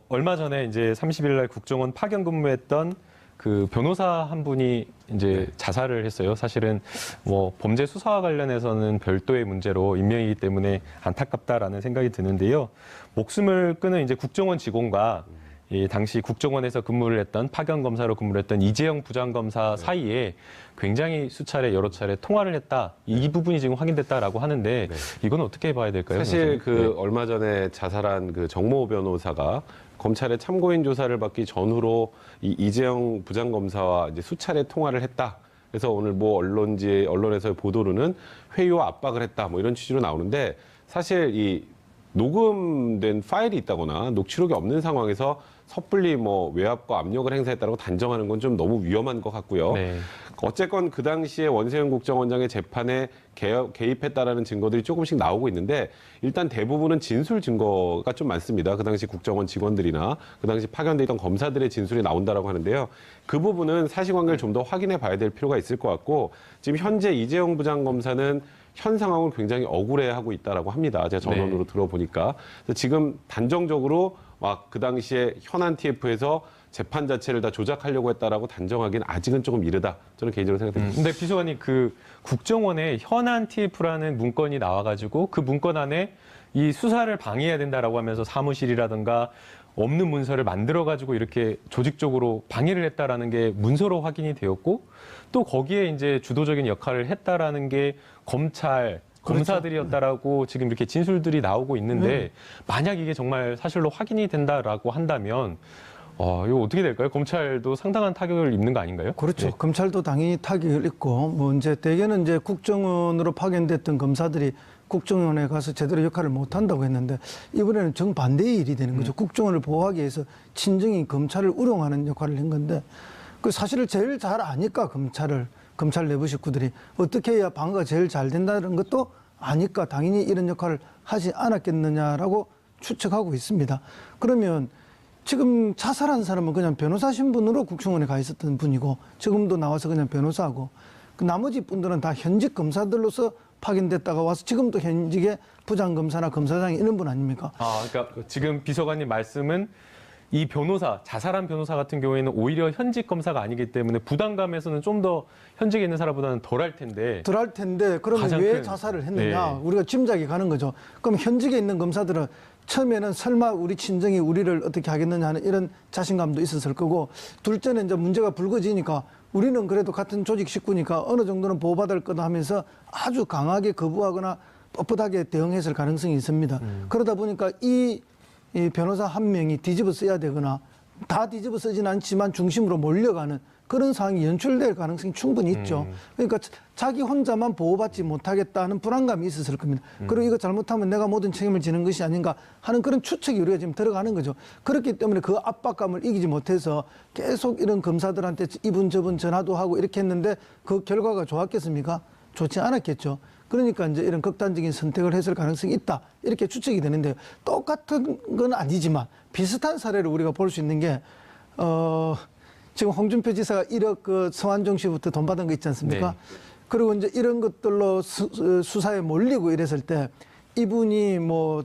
얼마 전에 이제 30일 날 국정원 파견 근무했던 그 변호사 한 분이 이제 자살을 했어요. 사실은 뭐 범죄 수사와 관련해서는 별도의 문제로 임명이기 때문에 안타깝다라는 생각이 드는데요. 목숨을 끊은 이제 국정원 직원과 이 당시 국정원에서 근무를 했던 파견 검사로 근무를 했던 이재영 부장검사 사이에 굉장히 수차례 여러 차례 통화를 했다. 이 부분이 지금 확인됐다라고 하는데 이건 어떻게 봐야 될까요? 사실 변호사님? 얼마 전에 자살한 그 정모 변호사가 검찰의 참고인 조사를 받기 전후로 이 이재영 부장검사와 이제 수차례 통화를 했다. 그래서 오늘 뭐 언론에서의 보도로는 회유와 압박을 했다. 뭐 이런 취지로 나오는데 사실 이 녹음된 파일이 있다거나 녹취록이 없는 상황에서 섣불리 뭐 외압과 압력을 행사했다고 단정하는 건 좀 너무 위험한 것 같고요. 네. 어쨌건 그 당시에 원세훈 국정원장의 재판에 개입했다라는 증거들이 조금씩 나오고 있는데 일단 대부분은 진술 증거가 좀 많습니다. 그 당시 국정원 직원들이나 그 당시 파견돼 있던 검사들의 진술이 나온다라고 하는데요. 그 부분은 사실관계를 좀 더 확인해 봐야 될 필요가 있을 것 같고 지금 현재 이재용 부장검사는 현 상황을 굉장히 억울해하고 있다라고 합니다. 제가 전원으로 들어보니까. 그래서 지금 단정적으로 막 그 당시에 현안 TF에서 재판 자체를 다 조작하려고 했다라고 단정하기는 아직은 조금 이르다. 저는 개인적으로 생각됩니다. 근데 비서관님 그 국정원에 현안 TF라는 문건이 나와가지고 그 문건 안에 이 수사를 방해해야 된다라고 하면서 사무실이라든가 없는 문서를 만들어가지고 이렇게 조직적으로 방해를 했다라는 게 문서로 확인이 되었고 또 거기에 이제 주도적인 역할을 했다라는 게 검찰 검사들이었다라고 지금 이렇게 진술들이 나오고 있는데 만약 이게 정말 사실로 확인이 된다라고 한다면 이거 어떻게 될까요? 검찰도 상당한 타격을 입는 거 아닌가요? 그렇죠. 네. 검찰도 당연히 타격을 입고 뭐 이제 대개는 이제 국정원으로 파견됐던 검사들이 국정원에 가서 제대로 역할을 못 한다고 했는데 이번에는 정반대의 일이 되는 거죠. 국정원을 보호하기 위해서 친정이 검찰을 우롱하는 역할을 한 건데 그 사실을 제일 잘 아니까 검찰 내부 식구들이 어떻게 해야 방어가 제일 잘 된다는 것도 아니까 당연히 이런 역할을 하지 않았겠느냐라고 추측하고 있습니다. 그러면 지금 자살한 사람은 그냥 변호사 신분으로 국정원에 가 있었던 분이고 지금도 나와서 그냥 변호사고 그 나머지 분들은 다 현직 검사들로서 파견됐다가 와서 지금도 현직의 부장검사나 검사장이 이런 분 아닙니까? 그러니까 지금 비서관님 말씀은 이 변호사, 자살한 변호사 같은 경우에는 오히려 현직 검사가 아니기 때문에 부담감에서는 좀 더 현직에 있는 사람보다는 덜할 텐데. 덜할 텐데 그러면 가장 왜 큰- 자살을 했느냐? 네. 우리가 짐작이 가는 거죠. 그럼 현직에 있는 검사들은 처음에는 설마 우리 친정이 우리를 어떻게 하겠느냐 하는 이런 자신감도 있었을 거고 둘째는 이제 문제가 불거지니까 우리는 그래도 같은 조직 식구니까 어느 정도는 보호받을 거다 하면서 아주 강하게 거부하거나 뻣뻣하게 대응했을 가능성이 있습니다. 그러다 보니까 이 변호사 한 명이 뒤집어 써야 되거나 다 뒤집어 쓰진 않지만 중심으로 몰려가는 그런 상황이 연출될 가능성이 충분히 있죠. 그러니까 자기 혼자만 보호받지 못하겠다는 불안감이 있었을 겁니다. 그리고 이거 잘못하면 내가 모든 책임을 지는 것이 아닌가 하는 그런 추측이 우리가 지금 들어가는 거죠. 그렇기 때문에 그 압박감을 이기지 못해서 계속 이런 검사들한테 이분 저분 전화도 하고 이렇게 했는데 그 결과가 좋았겠습니까? 좋지 않았겠죠. 그러니까 이제 이런 극단적인 선택을 했을 가능성이 있다. 이렇게 추측이 되는데 똑같은 건 아니지만 비슷한 사례를 우리가 볼 수 있는 게, 지금 홍준표 지사가 1억 그 성완종 씨부터 돈 받은 거 있지 않습니까? 네. 그리고 이제 이런 것들로 수사에 몰리고 이랬을 때 이분이 뭐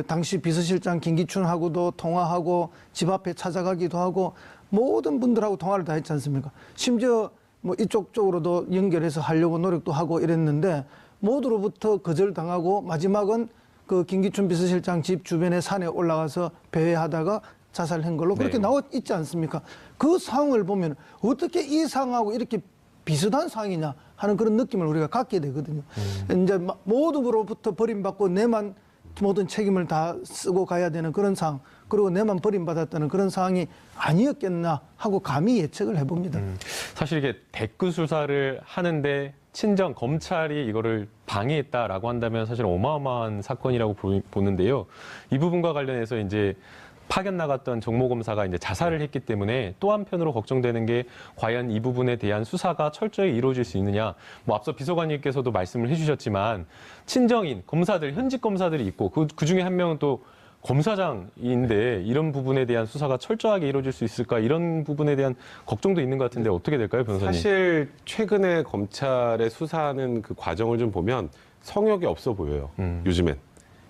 당시 비서실장 김기춘하고도 통화하고 집 앞에 찾아가기도 하고 모든 분들하고 통화를 다 했지 않습니까? 심지어 뭐 이쪽 쪽으로도 연결해서 하려고 노력도 하고 이랬는데 모두로부터 거절당하고 마지막은 그 김기춘 비서실장 집 주변의 산에 올라가서 배회하다가 자살한 걸로 그렇게 네. 나와 있지 않습니까? 그 상황을 보면 어떻게 이 상황하고 이렇게 비슷한 상황이냐 하는 그런 느낌을 우리가 갖게 되거든요. 이제 모두로부터 버림받고 내만 모든 책임을 다 쓰고 가야 되는 그런 상황, 그리고 내만 버림받았다는 그런 상황이 아니었겠나 하고 감히 예측을 해봅니다. 사실 이게 댓글 수사를 하는데 친정 검찰이 이거를 방해했다라고 한다면 사실 어마어마한 사건이라고 보는데요. 이 부분과 관련해서 이제 파견 나갔던 정모 검사가 이제 자살을 했기 때문에 또 한편으로 걱정되는 게 과연 이 부분에 대한 수사가 철저히 이루어질 수 있느냐. 뭐 앞서 비서관님께서도 말씀을 해주셨지만 친정인 검사들, 현직 검사들이 있고 그 중에 한 명은 또 검사장인데 이런 부분에 대한 수사가 철저하게 이루어질 수 있을까 이런 부분에 대한 걱정도 있는 것 같은데 어떻게 될까요, 변호사님? 사실 최근에 검찰의 수사하는 그 과정을 좀 보면 성역이 없어 보여요. 요즘엔.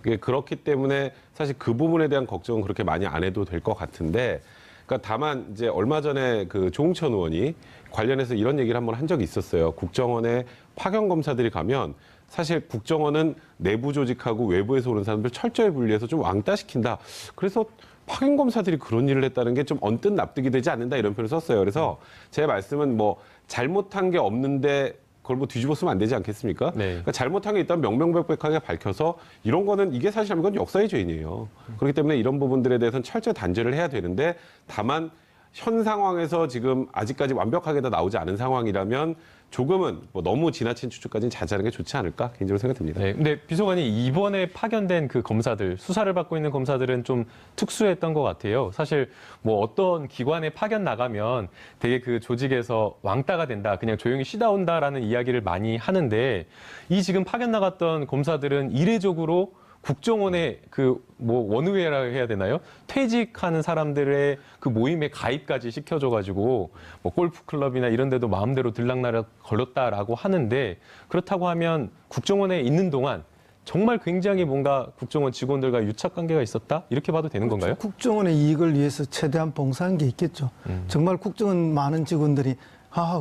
이게 그렇기 때문에 사실 그 부분에 대한 걱정은 그렇게 많이 안 해도 될 것 같은데, 그러니까 다만 이제 얼마 전에 그 조응천 의원이 관련해서 이런 얘기를 한번 한 적이 있었어요. 국정원에 파견 검사들이 가면 사실 국정원은 내부 조직하고 외부에서 오는 사람들 철저히 분리해서 좀 왕따시킨다. 그래서 파견 검사들이 그런 일을 했다는 게 좀 언뜻 납득이 되지 않는다 이런 표현을 썼어요. 그래서 제 말씀은 뭐 잘못한 게 없는데 그걸 뭐 뒤집어 쓰면 안 되지 않겠습니까? 네. 그러니까 잘못한 게 있다면 명명백백하게 밝혀서 이런 거는 이게 사실 이건 역사의 죄인이에요. 그렇기 때문에 이런 부분들에 대해서는 철저히 단죄를 해야 되는데 다만 현 상황에서 지금 아직까지 완벽하게 다 나오지 않은 상황이라면 조금은 뭐 너무 지나친 추측까지는 자제하는 게 좋지 않을까 개인적으로 생각됩니다. 네, 근데 비서관이 이번에 파견된 그 검사들, 수사를 받고 있는 검사들은 좀 특수했던 것 같아요. 사실 뭐 어떤 기관에 파견 나가면 되게 그 조직에서 왕따가 된다, 그냥 조용히 쉬다 온다라는 이야기를 많이 하는데 이 지금 파견 나갔던 검사들은 이례적으로 국정원의 그 뭐 원의회라 해야 되나요? 퇴직하는 사람들의 그 모임에 가입까지 시켜줘가지고 뭐 골프 클럽이나 이런 데도 마음대로 들락날락 걸렸다라고 하는데 그렇다고 하면 국정원에 있는 동안 정말 굉장히 뭔가 국정원 직원들과 유착 관계가 있었다? 이렇게 봐도 되는 건가요? 국정원의 이익을 위해서 최대한 봉사한 게 있겠죠. 정말 국정원 많은 직원들이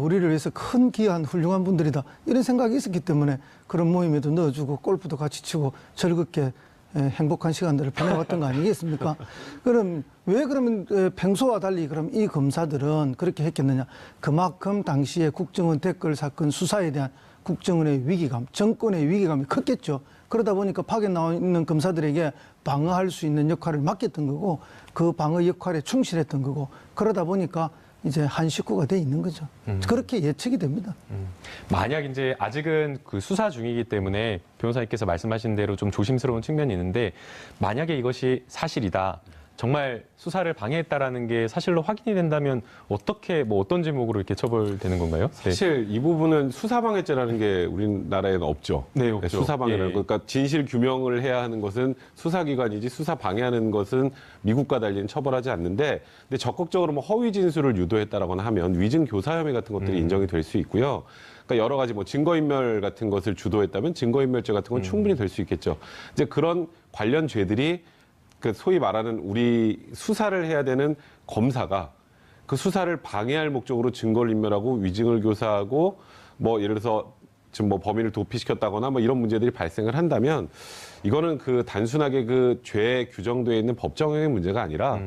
우리를 위해서 큰 귀한 훌륭한 분들이다. 이런 생각이 있었기 때문에 그런 모임에도 넣어주고 골프도 같이 치고 즐겁게 행복한 시간들을 보내왔던 거 아니겠습니까? 그럼 왜 그러면 평소와 달리 그럼 이 검사들은 그렇게 했겠느냐? 그만큼 당시에 국정원 댓글 사건 수사에 대한 국정원의 위기감, 정권의 위기감이 컸겠죠. 그러다 보니까 파견 나와 있는 검사들에게 방어할 수 있는 역할을 맡겼던 거고 그 방어 역할에 충실했던 거고 그러다 보니까 이제 한 식구가 돼 있는 거죠. 그렇게 예측이 됩니다. 만약 이제 아직은 그 수사 중이기 때문에 변호사님께서 말씀하신 대로 좀 조심스러운 측면이 있는데 만약에 이것이 사실이다. 정말 수사를 방해했다라는 게 사실로 확인이 된다면 어떻게 뭐 어떤 제목으로 이렇게 처벌되는 건가요? 사실 이 부분은 수사방해죄라는 게 우리나라에는 없죠. 네, 없죠. 수사방해라는 예. 거. 그러니까 진실 규명을 해야 하는 것은 수사기관이지 수사 방해하는 것은 미국과 달리는 처벌하지 않는데, 근데 적극적으로 뭐 허위 진술을 유도했다라거나 하면 위증 교사 혐의 같은 것들이 인정이 될 수 있고요. 그러니까 여러 가지 뭐 증거인멸 같은 것을 주도했다면 증거인멸죄 같은 건 충분히 될 수 있겠죠. 이제 그런 관련 죄들이 그 소위 말하는 우리 수사를 해야 되는 검사가 그 수사를 방해할 목적으로 증거를 인멸하고 위증을 교사하고 뭐 예를 들어서 지금 뭐 범인을 도피시켰다거나 뭐 이런 문제들이 발생을 한다면 이거는 그 단순하게 그 죄에 규정되어 있는 법정형의 문제가 아니라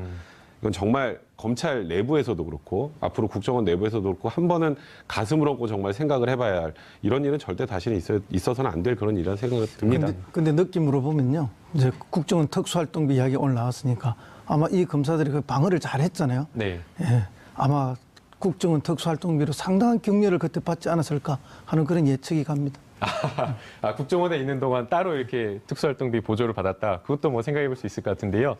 이건 정말 검찰 내부에서도 그렇고 앞으로 국정원 내부에서도 그렇고 한 번은 가슴을 얹고 정말 생각을 해봐야 할 이런 일은 절대 다시는 있어서는 안 될 그런 일이라는 생각이 듭니다. 근데 느낌으로 보면요. 이제 국정원 특수활동비 이야기 오늘 나왔으니까 아마 이 검사들이 그 방어를 잘 했잖아요. 네. 예, 아마 국정원 특수활동비로 상당한 격려를 그때 받지 않았을까 하는 그런 예측이 갑니다. 국정원에 있는 동안 따로 이렇게 특수활동비 보조를 받았다. 그것도 뭐 생각해 볼 수 있을 것 같은데요.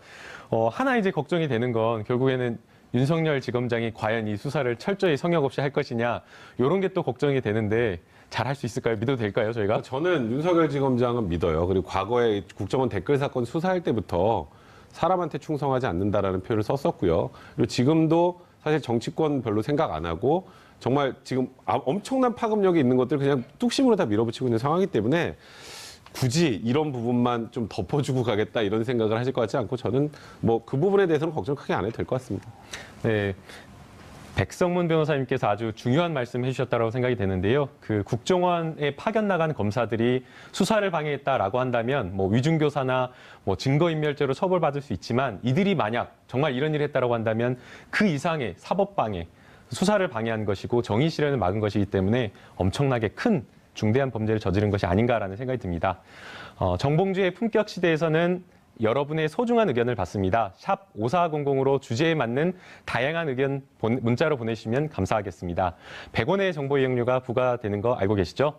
하나 이제 걱정이 되는 건 결국에는 윤석열 지검장이 과연 이 수사를 철저히 성역 없이 할 것이냐. 이런 게 또 걱정이 되는데 잘 할 수 있을까요? 믿어도 될까요, 저희가? 저는 윤석열 지검장은 믿어요. 그리고 과거에 국정원 댓글 사건 수사할 때부터 사람한테 충성하지 않는다라는 표현을 썼었고요. 그리고 지금도 사실 정치권 별로 생각 안 하고 정말 지금 엄청난 파급력이 있는 것들 그냥 뚝심으로 다 밀어붙이고 있는 상황이기 때문에 굳이 이런 부분만 좀 덮어주고 가겠다 이런 생각을 하실 것 같지 않고 저는 뭐 그 부분에 대해서는 걱정 크게 안 해도 될 것 같습니다. 네. 백성문 변호사님께서 아주 중요한 말씀 해주셨다고 생각이 되는데요. 그 국정원에 파견 나간 검사들이 수사를 방해했다라고 한다면 뭐 위중교사나 뭐 증거인멸죄로 처벌받을 수 있지만 이들이 만약 정말 이런 일을 했다라고 한다면 그 이상의 사법방해, 수사를 방해한 것이고 정의 실현을 막은 것이기 때문에 엄청나게 큰 중대한 범죄를 저지른 것이 아닌가라는 생각이 듭니다. 정봉주의 품격 시대에서는 여러분의 소중한 의견을 받습니다. 샵 5400으로 주제에 맞는 다양한 의견 문자로 보내주시면 감사하겠습니다. 100원의 정보 이용료가 부과되는 거 알고 계시죠?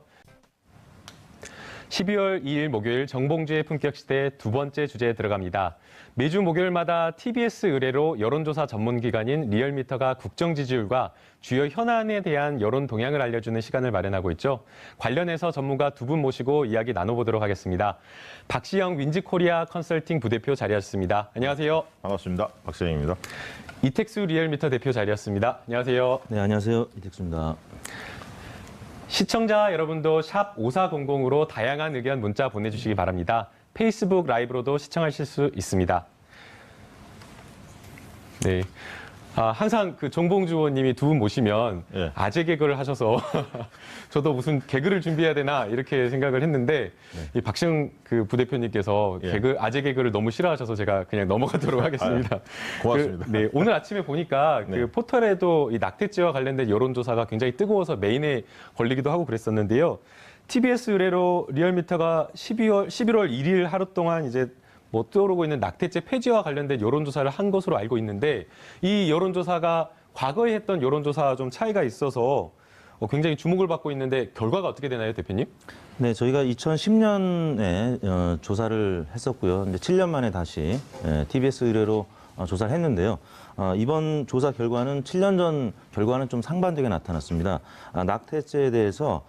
12월 2일 목요일 정봉주의 품격시대 두 번째 주제에 들어갑니다. 매주 목요일마다 TBS 의뢰로 여론조사 전문기관인 리얼미터가 국정 지지율과 주요 현안에 대한 여론 동향을 알려주는 시간을 마련하고 있죠. 관련해서 전문가 두 분 모시고 이야기 나눠보도록 하겠습니다. 박시영 윈지코리아 컨설팅 부대표 자리하셨습니다. 안녕하세요. 반갑습니다. 박세영입니다. 이택수 리얼미터 대표 자리하셨습니다. 안녕하세요. 네, 안녕하세요. 이택수입니다. 시청자 여러분도 샵 5400으로 다양한 의견 문자 보내주시기 바랍니다. 페이스북 라이브로도 시청하실 수 있습니다. 네. 항상 그 정봉주 의원님이 두 분 모시면 예. 아재 개그를 하셔서 저도 무슨 개그를 준비해야 되나 이렇게 생각을 했는데 이 박시영 그 부대표님께서 예. 아재 개그를 너무 싫어하셔서 제가 그냥 넘어가도록 하겠습니다. 고맙습니다. 네, 오늘 아침에 보니까 네. 그 포털에도 이 낙태죄와 관련된 여론조사가 굉장히 뜨거워서 메인에 걸리기도 하고 그랬었는데요. TBS 의뢰로 리얼미터가 11월 1일 하루 동안 이제 뭐 떠오르고 있는 낙태죄 폐지와 관련된 여론조사를 한 것으로 알고 있는데 이 여론조사가 과거에 했던 여론조사와 좀 차이가 있어서 굉장히 주목을 받고 있는데 결과가 어떻게 되나요, 대표님? 네, 저희가 2010년에 조사를 했었고요. 이제 7년 만에 다시 TBS 의뢰로 조사를 했는데요. 이번 조사 결과는 7년 전 결과는 좀 상반되게 나타났습니다. 낙태죄에 대해서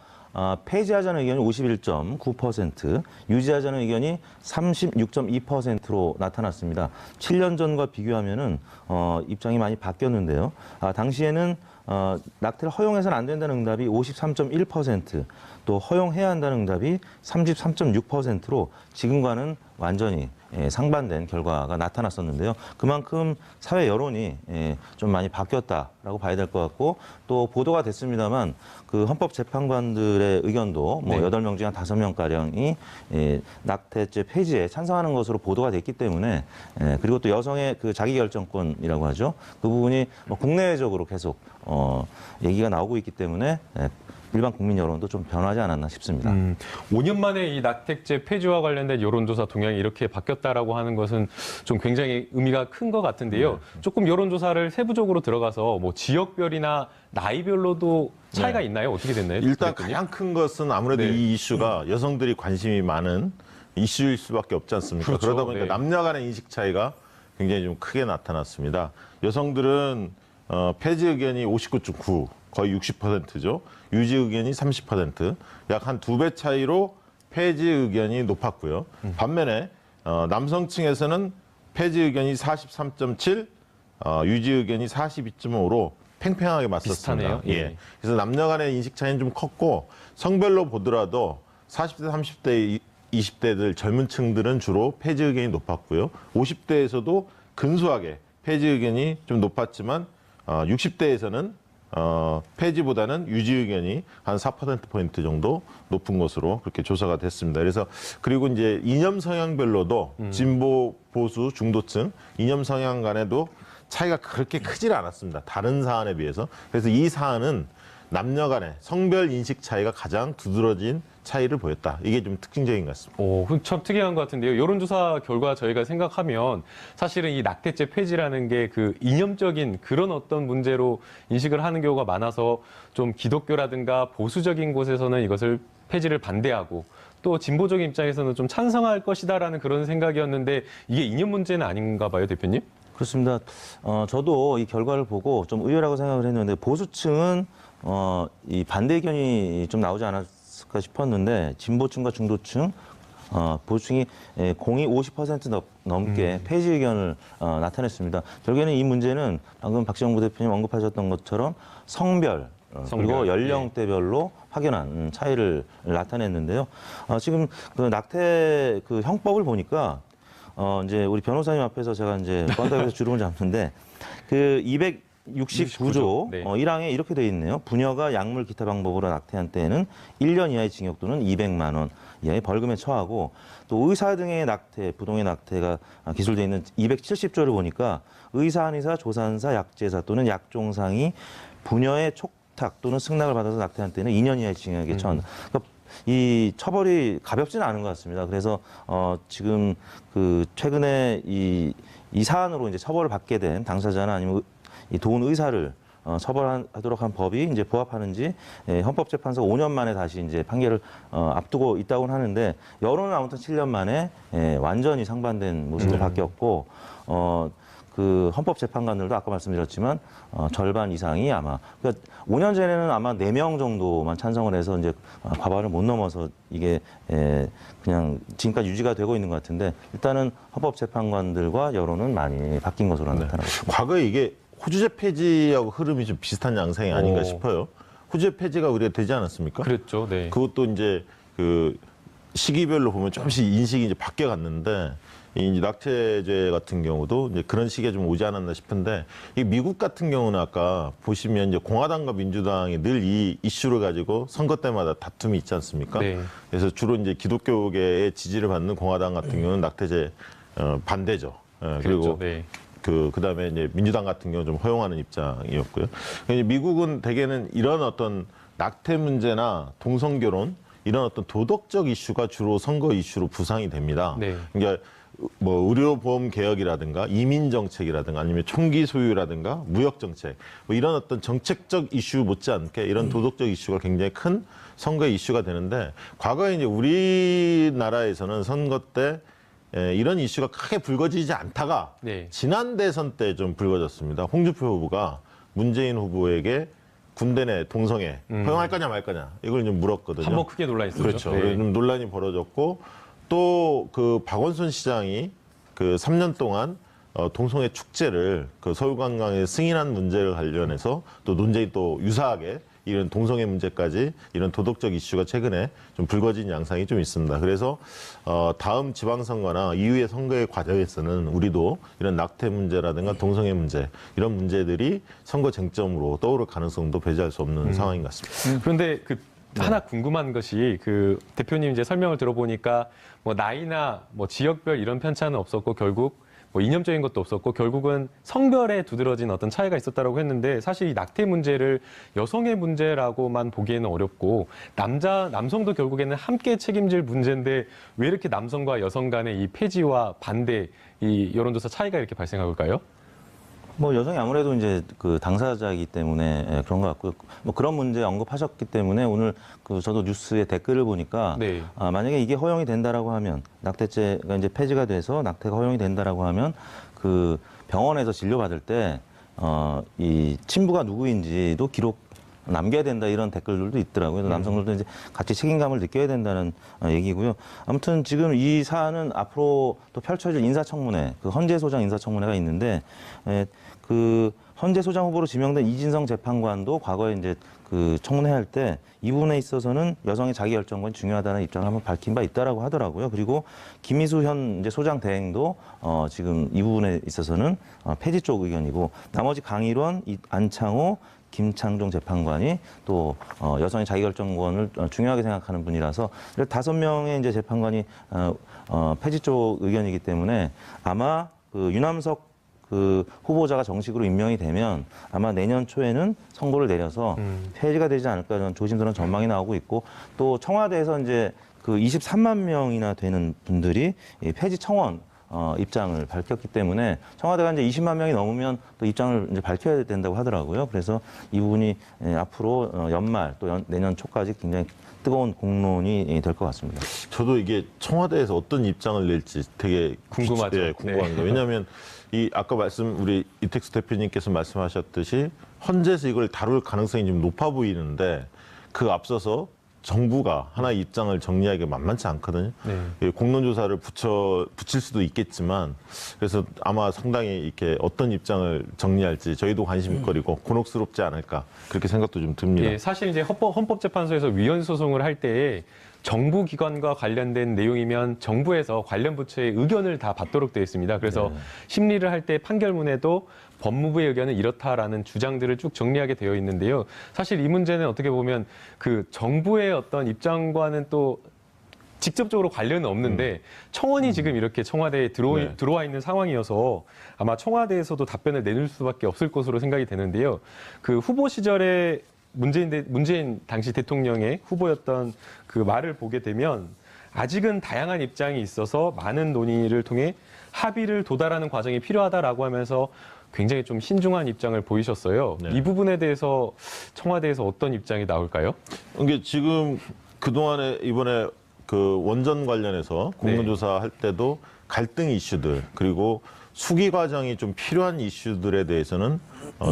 폐지하자는 의견이 51.9%, 유지하자는 의견이 36.2%로 나타났습니다. 7년 전과 비교하면은 입장이 많이 바뀌었는데요. 당시에는 낙태를 허용해서는 안 된다는 응답이 53.1%, 또 허용해야 한다는 응답이 33.6%로 지금과는 완전히 상반된 결과가 나타났었는데요. 그만큼 사회 여론이 좀 많이 바뀌었다라고 봐야 될 것 같고, 또 보도가 됐습니다만 그 헌법재판관들의 의견도 뭐 네. 8명 중에 한 5명가량이 낙태죄 폐지에 찬성하는 것으로 보도가 됐기 때문에, 그리고 또 여성의 그 자기결정권이라고 하죠. 그 부분이 뭐 국내외적으로 계속 얘기가 나오고 있기 때문에 일반 국민 여론도 좀 변하지 않았나 싶습니다. 5년 만에 이 낙태죄 폐지와 관련된 여론조사 동향이 이렇게 바뀌었다라고 하는 것은 좀 굉장히 의미가 큰 것 같은데요. 조금 여론조사를 세부적으로 들어가서 뭐 지역별이나 나이별로도 차이가 네. 있나요? 어떻게 됐나요? 일단 대표님? 가장 큰 것은 아무래도 네. 이 이슈가 여성들이 관심이 많은 이슈일 수밖에 없지 않습니까? 그렇죠. 그러다 보니까 네. 남녀 간의 인식 차이가 굉장히 좀 크게 나타났습니다. 여성들은 폐지 의견이 59.9, 거의 60%죠. 유지 의견이 30%, 약 한 2배 차이로 폐지 의견이 높았고요. 반면에 남성층에서는 폐지 의견이 43.7, 유지 의견이 42.5로 팽팽하게 맞섰습니다. 비슷하네요. 예. 예. 그래서 남녀 간의 인식 차이는 좀 컸고, 성별로 보더라도 40대, 30대, 20대들 젊은 층들은 주로 폐지 의견이 높았고요. 50대에서도 근소하게 폐지 의견이 좀 높았지만 60대에서는 폐지보다는 유지 의견이 한 4%포인트 정도 높은 것으로 그렇게 조사가 됐습니다. 그래서 그리고 이제 이념 성향별로도 진보, 보수, 중도층 이념 성향 간에도 차이가 그렇게 크질 않았습니다. 다른 사안에 비해서. 그래서 이 사안은 남녀 간의 성별 인식 차이가 가장 두드러진 차이를 보였다. 이게 좀 특징적인 것 같습니다. 참 특이한 것 같은데요. 여론조사 결과 저희가 생각하면 사실은 이 낙태죄 폐지라는 게 그 이념적인 그런 어떤 문제로 인식을 하는 경우가 많아서 좀 기독교라든가 보수적인 곳에서는 이것을 폐지를 반대하고 또 진보적인 입장에서는 좀 찬성할 것이다라는 그런 생각이었는데 이게 이념 문제는 아닌가 봐요, 대표님? 그렇습니다. 저도 이 결과를 보고 좀 의외라고 생각을 했는데, 보수층은 이 반대 의견이 좀 나오지 않았을까 싶었는데, 진보층과 중도층, 보수층이 공이 50% 넘게 폐지 의견을 나타냈습니다. 결국에는 이 문제는 방금 박시영 부대표님 언급하셨던 것처럼 성별, 그리고 연령대별로 확연한 차이를 나타냈는데요. 지금 그 낙태 그 형법을 보니까 이제 우리 변호사님 앞에서 제가 이제 건답에서 주름을 잡는데 그 269조 네. 1항에 이렇게 돼 있네요. 부녀가 약물 기타 방법으로 낙태한 때에는 1년 이하의 징역 또는 200만 원 이하의 벌금에 처하고 또 의사 등의 낙태, 부동의 낙태가 기술되어 있는 270조를 보니까 의사, 한의사, 조산사, 약제사 또는 약종상이 부녀의 촉탁 또는 승낙을 받아서 낙태한 때는 2년 이하의 징역에 처한다. 그러니까 이 처벌이 가볍지는 않은 것 같습니다. 그래서 지금 그 최근에 이 사안으로 이제 처벌을 받게 된 당사자나 아니면 이 도운 의사를 처벌하도록 한 법이 이제 부합하는지 헌법재판소가 5년 만에 다시 이제 판결을 앞두고 있다고는 하는데 여론은 아무튼 7년 만에 완전히 상반된 모습으로 바뀌었고 그 헌법재판관들도 아까 말씀드렸지만 절반 이상이 아마 그러니까 5년 전에는 아마 4명 정도만 찬성을 해서 이제 과반을 못 넘어서 이게 그냥 지금까지 유지가 되고 있는 것 같은데 일단은 헌법재판관들과 여론은 많이 바뀐 것으로 나타나고 있습니다. 과거에 이게 호주제 폐지하고 흐름이 좀 비슷한 양상이 아닌가 싶어요. 호주제 폐지가 우리가 되지 않았습니까? 그랬죠. 네. 그것도 이제 그 시기별로 보면 조금씩 인식이 이제 바뀌어 갔는데 이 낙태죄 같은 경우도 이제 그런 시기에 좀 오지 않았나 싶은데 이 미국 같은 경우는 아까 보시면 이제 공화당과 민주당이 늘 이 이슈를 가지고 선거 때마다 다툼이 있지 않습니까? 네. 그래서 주로 이제 기독교계의 지지를 받는 공화당 같은 경우는 낙태죄 반대죠. 그리고 그랬죠. 네. 그다음에 이제 민주당 같은 경우는 좀 허용하는 입장이었고요. 이제 미국은 대개는 이런 어떤 낙태 문제나 동성결혼 이런 어떤 도덕적 이슈가 주로 선거 이슈로 부상이 됩니다. 네. 그러니까 뭐 의료보험 개혁이라든가 이민 정책이라든가 아니면 총기 소유라든가 무역 정책 뭐 이런 어떤 정책적 이슈 못지않게 이런 도덕적 이슈가 굉장히 큰 선거 이슈가 되는데 과거에 이제 우리나라에서는 선거 때 이런 이슈가 크게 불거지지 않다가 네. 지난 대선 때 좀 불거졌습니다. 홍준표 후보가 문재인 후보에게 군대 내 동성애 허용할 거냐 말 거냐 이걸 좀 물었거든요. 한번 크게 논란이 있었죠. 그렇죠. 네. 좀 논란이 벌어졌고 또 그 박원순 시장이 그 3년 동안 동성애 축제를 그 서울관광에 승인한 문제를 관련해서 또 논쟁이 또 유사하게 이런 동성애 문제까지 이런 도덕적 이슈가 최근에 좀 불거진 양상이 좀 있습니다. 그래서 다음 지방선거나 이후의 선거의 과정에서는 우리도 이런 낙태 문제라든가 동성애 문제 이런 문제들이 선거 쟁점으로 떠오를 가능성도 배제할 수 없는 상황인 것 같습니다. 그런데 그 네. 하나 궁금한 것이 그 대표님 이제 설명을 들어보니까 뭐 나이나 뭐 지역별 이런 편차는 없었고 결국 뭐 이념적인 것도 없었고 결국은 성별에 두드러진 어떤 차이가 있었다라고 했는데 사실 이 낙태 문제를 여성의 문제라고만 보기에는 어렵고 남성도 결국에는 함께 책임질 문제인데 왜 이렇게 남성과 여성 간의 이 폐지와 반대 이 여론조사 차이가 이렇게 발생한 걸까요? 뭐 여성이 아무래도 이제 그 당사자이기 때문에 그런 것 같고요. 뭐 그런 문제 언급하셨기 때문에 오늘 그 저도 뉴스에 댓글을 보니까 네. 만약에 이게 허용이 된다라고 하면 낙태죄가 이제 폐지가 돼서 낙태가 허용이 된다라고 하면 그 병원에서 진료받을 때 이 친부가 누구인지도 기록 남겨야 된다 이런 댓글들도 있더라고요. 남성들도 이제 같이 책임감을 느껴야 된다는 얘기고요. 아무튼 지금 이 사안은 앞으로 또 펼쳐질 인사청문회, 그 헌재 소장 인사청문회가 있는데 그 헌재 소장 후보로 지명된 이진성 재판관도 과거에 이제 그 청문회 할 때 이 부분에 있어서는 여성의 자기결정권이 중요하다는 입장을 한번 밝힌 바 있다라고 하더라고요. 그리고 김희수 현 이제 소장 대행도 지금 이 부분에 있어서는 폐지 쪽 의견이고 나머지 강일원, 안창호, 김창종 재판관이 또 여성의 자기결정권을 중요하게 생각하는 분이라서 5명의 이제 재판관이 폐지 쪽 의견이기 때문에 아마 그 유남석 그 후보자가 정식으로 임명이 되면 아마 내년 초에는 선고를 내려서 폐지가 되지 않을까 이런 조심스러운 전망이 나오고 있고 또 청와대에서 이제 그 23만 명이나 되는 분들이 이 폐지 청원 입장을 밝혔기 때문에 청와대가 이제 20만 명이 넘으면 또 입장을 이제 밝혀야 된다고 하더라고요. 그래서 이 부분이 앞으로 연말 또 내년 초까지 굉장히 뜨거운 공론이 될 것 같습니다. 저도 이게 청와대에서 어떤 입장을 낼지 되게 궁금하죠. 네, 궁금합니다. 왜냐하면 이 아까 우리 이택수 대표님께서 말씀하셨듯이 헌재에서 이걸 다룰 가능성이 좀 높아 보이는데 그 앞서서 정부가 하나의 입장을 정리하기가 만만치 않거든요. 네. 공론조사를 붙일 수도 있겠지만 그래서 아마 상당히 이렇게 어떤 입장을 정리할지 저희도 관심거리고 곤혹스럽지 않을까 그렇게 생각도 좀 듭니다. 예, 사실 이제 헌법재판소에서 위헌 소송을 할 때에 정부 기관과 관련된 내용이면 정부에서 관련 부처의 의견을 다 받도록 되어 있습니다. 그래서 심리를 할 때 판결문에도 법무부의 의견은 이렇다라는 주장들을 쭉 정리하게 되어 있는데요. 사실 이 문제는 어떻게 보면 그 정부의 어떤 입장과는 또 직접적으로 관련은 없는데 청원이 지금 이렇게 청와대에 네. 들어와 있는 상황이어서 아마 청와대에서도 답변을 내릴 수밖에 없을 것으로 생각이 되는데요. 그 후보 시절에 문재인 당시 대통령의 후보였던 그 말을 보게 되면 아직은 다양한 입장이 있어서 많은 논의를 통해 합의를 도달하는 과정이 필요하다라고 하면서 굉장히 좀 신중한 입장을 보이셨어요. 네. 이 부분에 대해서 청와대에서 어떤 입장이 나올까요? 이게 지금 그동안에 이번에 그 원전 관련해서 공론조사 할 때도 갈등 이슈들 그리고 수기 과정이 좀 필요한 이슈들에 대해서는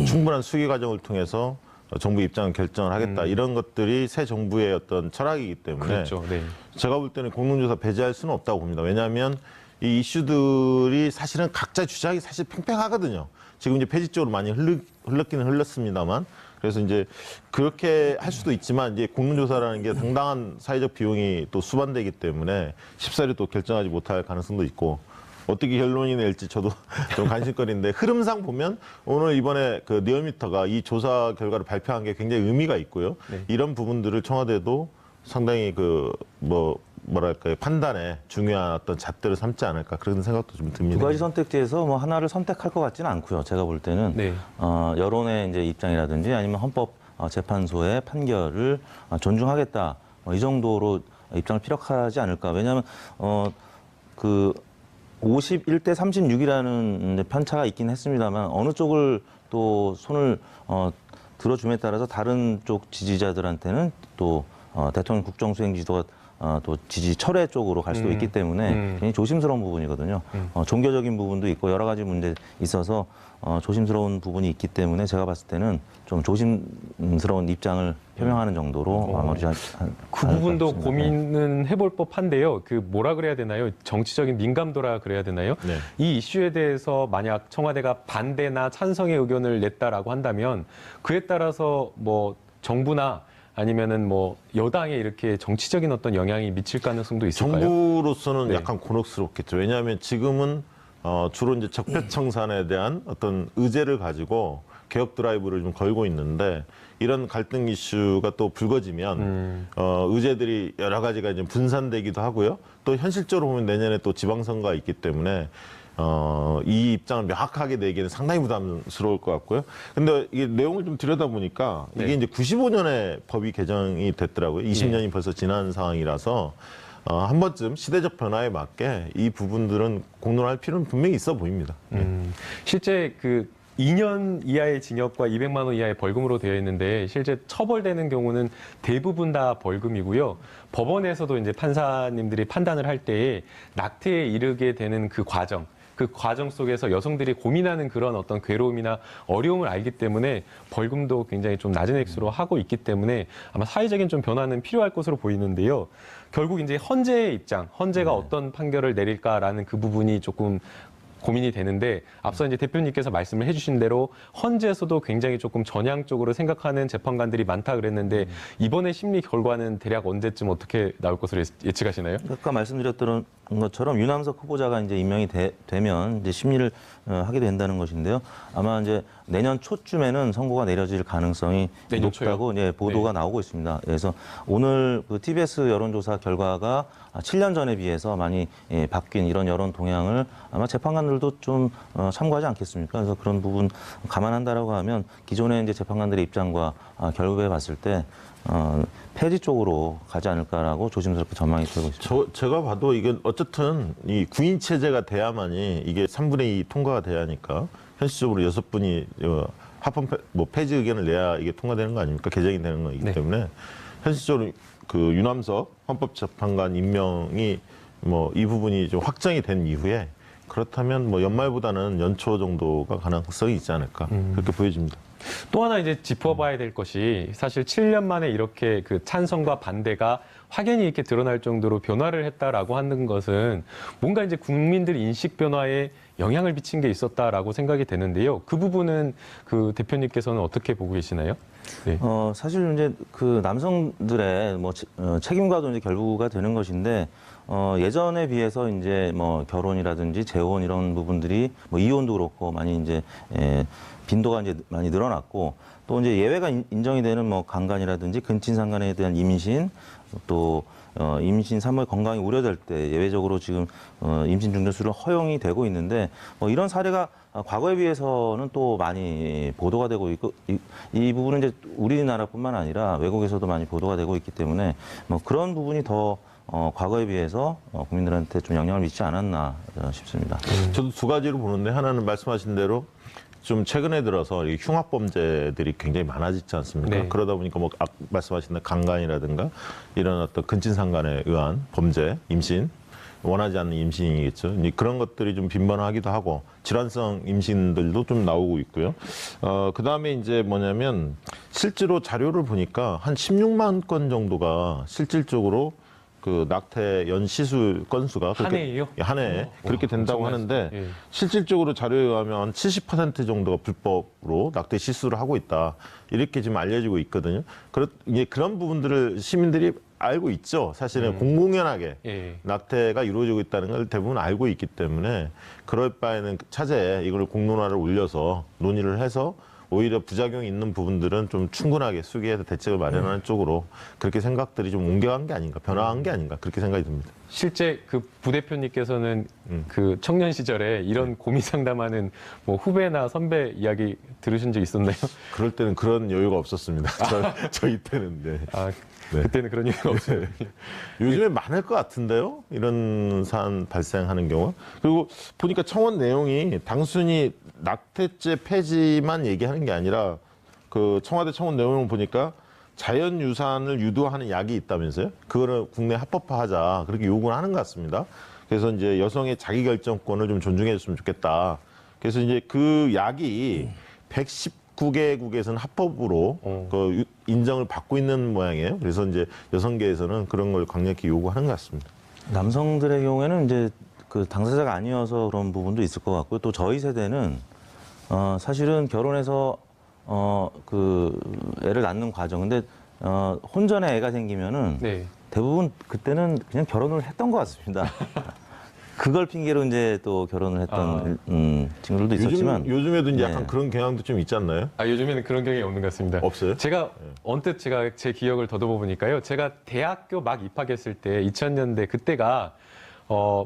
충분한 수기 과정을 통해서 정부 입장을 결정을 하겠다 이런 것들이 새 정부의 어떤 철학이기 때문에 그렇죠. 네. 제가 볼 때는 공론조사 배제할 수는 없다고 봅니다. 왜냐하면 이 이슈들이 사실은 각자 주장이 사실 팽팽하거든요. 지금 이제 폐지 쪽으로 많이 흘렀기는 흘렀습니다만 그래서 이제 그렇게 할 수도 있지만 이제 공론조사라는 게 상당한 사회적 비용이 또 수반되기 때문에 쉽사리 또 결정하지 못할 가능성도 있고 어떻게 결론이 낼지 저도 좀 관심거리인데 흐름상 보면 오늘 이번에 그 리얼미터가 이 조사 결과를 발표한 게 굉장히 의미가 있고요. 네. 이런 부분들을 청와대도 상당히 그 뭐랄까요 판단에 중요한 어떤 잣대를 삼지 않을까 그런 생각도 좀 듭니다. 두 가지 선택지에서 뭐 하나를 선택할 것 같지는 않고요. 제가 볼 때는 네. 여론의 이제 입장이라든지 아니면 헌법 재판소의 판결을 존중하겠다 이 정도로 입장을 피력하지 않을까. 왜냐하면 그 51대 36이라는 편차가 있긴 했습니다만 어느 쪽을 또 손을 들어줌에 따라서 다른 쪽 지지자들한테는 또 대통령 국정수행 지도가 또 지지 철회 쪽으로 갈 수도 있기 때문에 굉장히 조심스러운 부분이거든요. 종교적인 부분도 있고 여러 가지 문제 있어서 조심스러운 부분이 있기 때문에 제가 봤을 때는 좀 조심스러운 입장을 표명하는 정도로 마무리할 그 부분도 고민은 해볼 법한데요. 그 뭐라 그래야 되나요? 정치적인 민감도라 그래야 되나요? 네. 이 이슈에 대해서 만약 청와대가 반대나 찬성의 의견을 냈다라고 한다면 그에 따라서 뭐 정부나 아니면은 뭐 여당에 이렇게 정치적인 어떤 영향이 미칠 가능성도 있을까요? 정부로서는 네. 약간 곤혹스럽겠죠. 왜냐하면 지금은 주로 이제 적폐청산에 대한 어떤 의제를 가지고 개혁 드라이브를 좀 걸고 있는데 이런 갈등 이슈가 또 불거지면 의제들이 여러 가지가 이제 분산되기도 하고요. 또 현실적으로 보면 내년에 또 지방선거가 있기 때문에 이 입장을 명확하게 내기는 상당히 부담스러울 것 같고요. 근데 이게 내용을 좀 들여다보니까 이게 네. 이제 95년에 법이 개정이 됐더라고요. 20년이 벌써 지난 상황이라서 한 번쯤 시대적 변화에 맞게 이 부분들은 공론할 필요는 분명히 있어 보입니다. 실제 그 2년 이하의 징역과 200만 원 이하의 벌금으로 되어 있는데 실제 처벌되는 경우는 대부분 다 벌금이고요. 법원에서도 이제 판사님들이 판단을 할 때에 낙태에 이르게 되는 그 과정 속에서 여성들이 고민하는 그런 어떤 괴로움이나 어려움을 알기 때문에 벌금도 굉장히 좀 낮은 액수로 하고 있기 때문에 아마 사회적인 좀 변화는 필요할 것으로 보이는데요. 결국 이제 헌재의 입장, 헌재가 어떤 판결을 내릴까라는 그 부분이 조금 고민이 되는데 앞서 이제 대표님께서 말씀을 해주신 대로 헌재에서도 굉장히 조금 전향적으로 생각하는 재판관들이 많다 그랬는데 이번에 심리 결과는 대략 언제쯤 어떻게 나올 것으로 예측하시나요? 아까 말씀드렸던 것처럼 유남석 후보자가 이제 임명이 되면 이제 심리를 하게 된다는 것인데요. 아마 이제 내년 초쯤에는 선고가 내려질 가능성이 내년 높다고 초요? 보도가 네. 나오고 있습니다. 그래서 오늘 그 TBS 여론조사 결과가 7년 전에 비해서 많이 바뀐 이런 여론 동향을 아마 재판관들도 좀 참고하지 않겠습니까? 그래서 그런 부분 감안한다라고 하면 기존의 이제 재판관들의 입장과 결부해 봤을 때 폐지 쪽으로 가지 않을까라고 조심스럽게 전망이 되고 있습니다. 제가 봐도 이게 어쨌든 이 구인 체제가 돼야만이 이게 3분의 2 통과가 돼야 하니까 현실적으로 6분이 합헌 폐지 의견을 내야 이게 통과되는 거 아닙니까? 개정이 되는 거이기 네. 때문에 현실적으로 그 유남석 헌법재판관 임명이 이 부분이 좀 확정이 된 이후에 그렇다면 뭐 연말보다는 연초 정도가 가능성이 있지 않을까 그렇게 보여집니다. 또 하나 이제 짚어봐야 될 것이 사실 7년 만에 이렇게 그 찬성과 반대가 확연히 이렇게 드러날 정도로 변화를 했다라고 하는 것은 뭔가 이제 국민들 인식 변화에 영향을 미친 게 있었다라고 생각이 되는데요. 그 부분은 그 대표님께서는 어떻게 보고 계시나요? 네. 사실 이제 그 남성들의 뭐 책임과도 이제 결부가 되는 것인데 예전에 비해서 이제 뭐 결혼이라든지 재혼 이런 부분들이 뭐 이혼도 그렇고 많이 이제 빈도가 이제 많이 늘어났고 또 이제 예외가 인정이 되는 뭐 강간이라든지 근친상간에 대한 임신 또 임신 산모의 건강이 우려될 때 예외적으로 지금 임신 중전수를 허용이 되고 있는데 이런 사례가 과거에 비해서는 또 많이 보도가 되고 있고 이 부분은 이제 우리나라뿐만 아니라 외국에서도 많이 보도가 되고 있기 때문에 뭐 그런 부분이 더 과거에 비해서 국민들한테 좀 영향을 미치지 않았나 싶습니다. 저도 두 가지로 보는데 하나는 말씀하신 대로 좀 최근에 들어서 이 흉악범죄들이 굉장히 많아지지 않습니까? 네. 그러다 보니까 뭐 말씀하신 대로 강간이라든가 이런 어떤 근친상간에 의한 범죄, 임신, 원하지 않는 임신이겠죠. 이제 그런 것들이 좀 빈번하기도 하고 질환성 임신들도 좀 나오고 있고요. 그 다음에 이제 뭐냐면 실제로 자료를 보니까 한 16만 건 정도가 실질적으로 그 낙태 연시술 건수가 한 해예요? 한 해에 그렇게 된다고 엄청나죠. 하는데 예. 실질적으로 자료에 의하면 70% 정도가 불법으로 낙태 시술을 하고 있다 이렇게 지금 알려지고 있거든요. 그런 부분들을 시민들이 알고 있죠. 사실은 공공연하게 예. 낙태가 이루어지고 있다는 걸 대부분 알고 있기 때문에 그럴 바에는 차제에 이걸 공론화를 올려서 논의를 해서 오히려 부작용이 있는 부분들은 좀 충분하게 수기해서 대책을 마련하는 쪽으로 그렇게 생각들이 좀 옮겨간 게 아닌가, 변화한 게 아닌가 그렇게 생각이 듭니다. 실제 그 부대표님께서는 그 청년 시절에 이런 고민 상담하는 뭐 후배나 선배 이야기 들으신 적 있었나요? 그럴 때는 그런 여유가 없었습니다. 저희 때는. 네. 아, 네. 그때는 그런 이유가 없어요. 요즘에 많을 것 같은데요. 이런 사안 발생하는 경우. 그리고 보니까 청원 내용이 단순히 낙태죄 폐지만 얘기하는 게 아니라 그 청와대 청원 내용을 보니까 자연유산을 유도하는 약이 있다면서요. 그거를 국내 합법화하자 그렇게 요구를 하는 것 같습니다. 그래서 이제 여성의 자기결정권을 좀 존중해 줬으면 좋겠다. 그래서 이제 그 약이 119개국에서는 합법으로 그 인정을 받고 있는 모양이에요. 그래서 이제 여성계에서는 그런 걸 강력히 요구하는 것 같습니다. 남성들의 경우에는 이제 그 당사자가 아니어서 그런 부분도 있을 것 같고요. 또 저희 세대는 사실은 결혼해서 그 애를 낳는 과정. 근데 혼전에 애가 생기면은 네. 대부분 그때는 그냥 결혼을 했던 것 같습니다. 그걸 핑계로 이제 또 결혼을 했던 친구들도 있었지만 요즘에도 이제 네. 약간 그런 경향도 좀 있지 않나요? 아, 요즘에는 그런 경향이 없는 것 같습니다. 없어요? 제가 언뜻 제가 제 기억을 더듬어 보니까요. 제가 대학교 막 입학했을 때 2000년대 그때가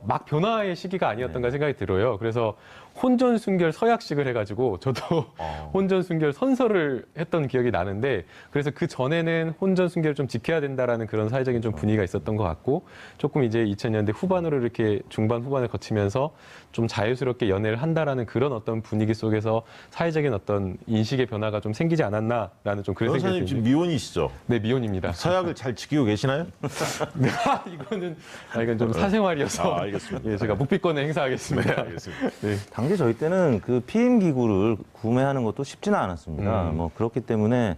막 변화의 시기가 아니었던가 생각이 들어요. 그래서 혼전 순결 서약식을 해가지고 저도 혼전 순결 선서를 했던 기억이 나는데 그래서 그 전에는 혼전 순결을 좀 지켜야 된다라는 그런 사회적인 좀 분위기가 있었던 것 같고 조금 이제 2000년대 후반으로 이렇게 중반 후반을 거치면서 좀 자유스럽게 연애를 한다라는 그런 어떤 분위기 속에서 사회적인 어떤 인식의 변화가 좀 생기지 않았나라는 좀 그런 생각이 변호사님 지금 듭니다. 미혼이시죠? 네, 미혼입니다. 서약을 잘 지키고 계시나요? 이건 좀 사생활이어서 알겠습니다. 예, 제가 묵비권을 행사하겠습니다. 알겠습니다. 네. 당시 저희 때는 그 피임 기구를 구매하는 것도 쉽지는 않았습니다. 뭐 그렇기 때문에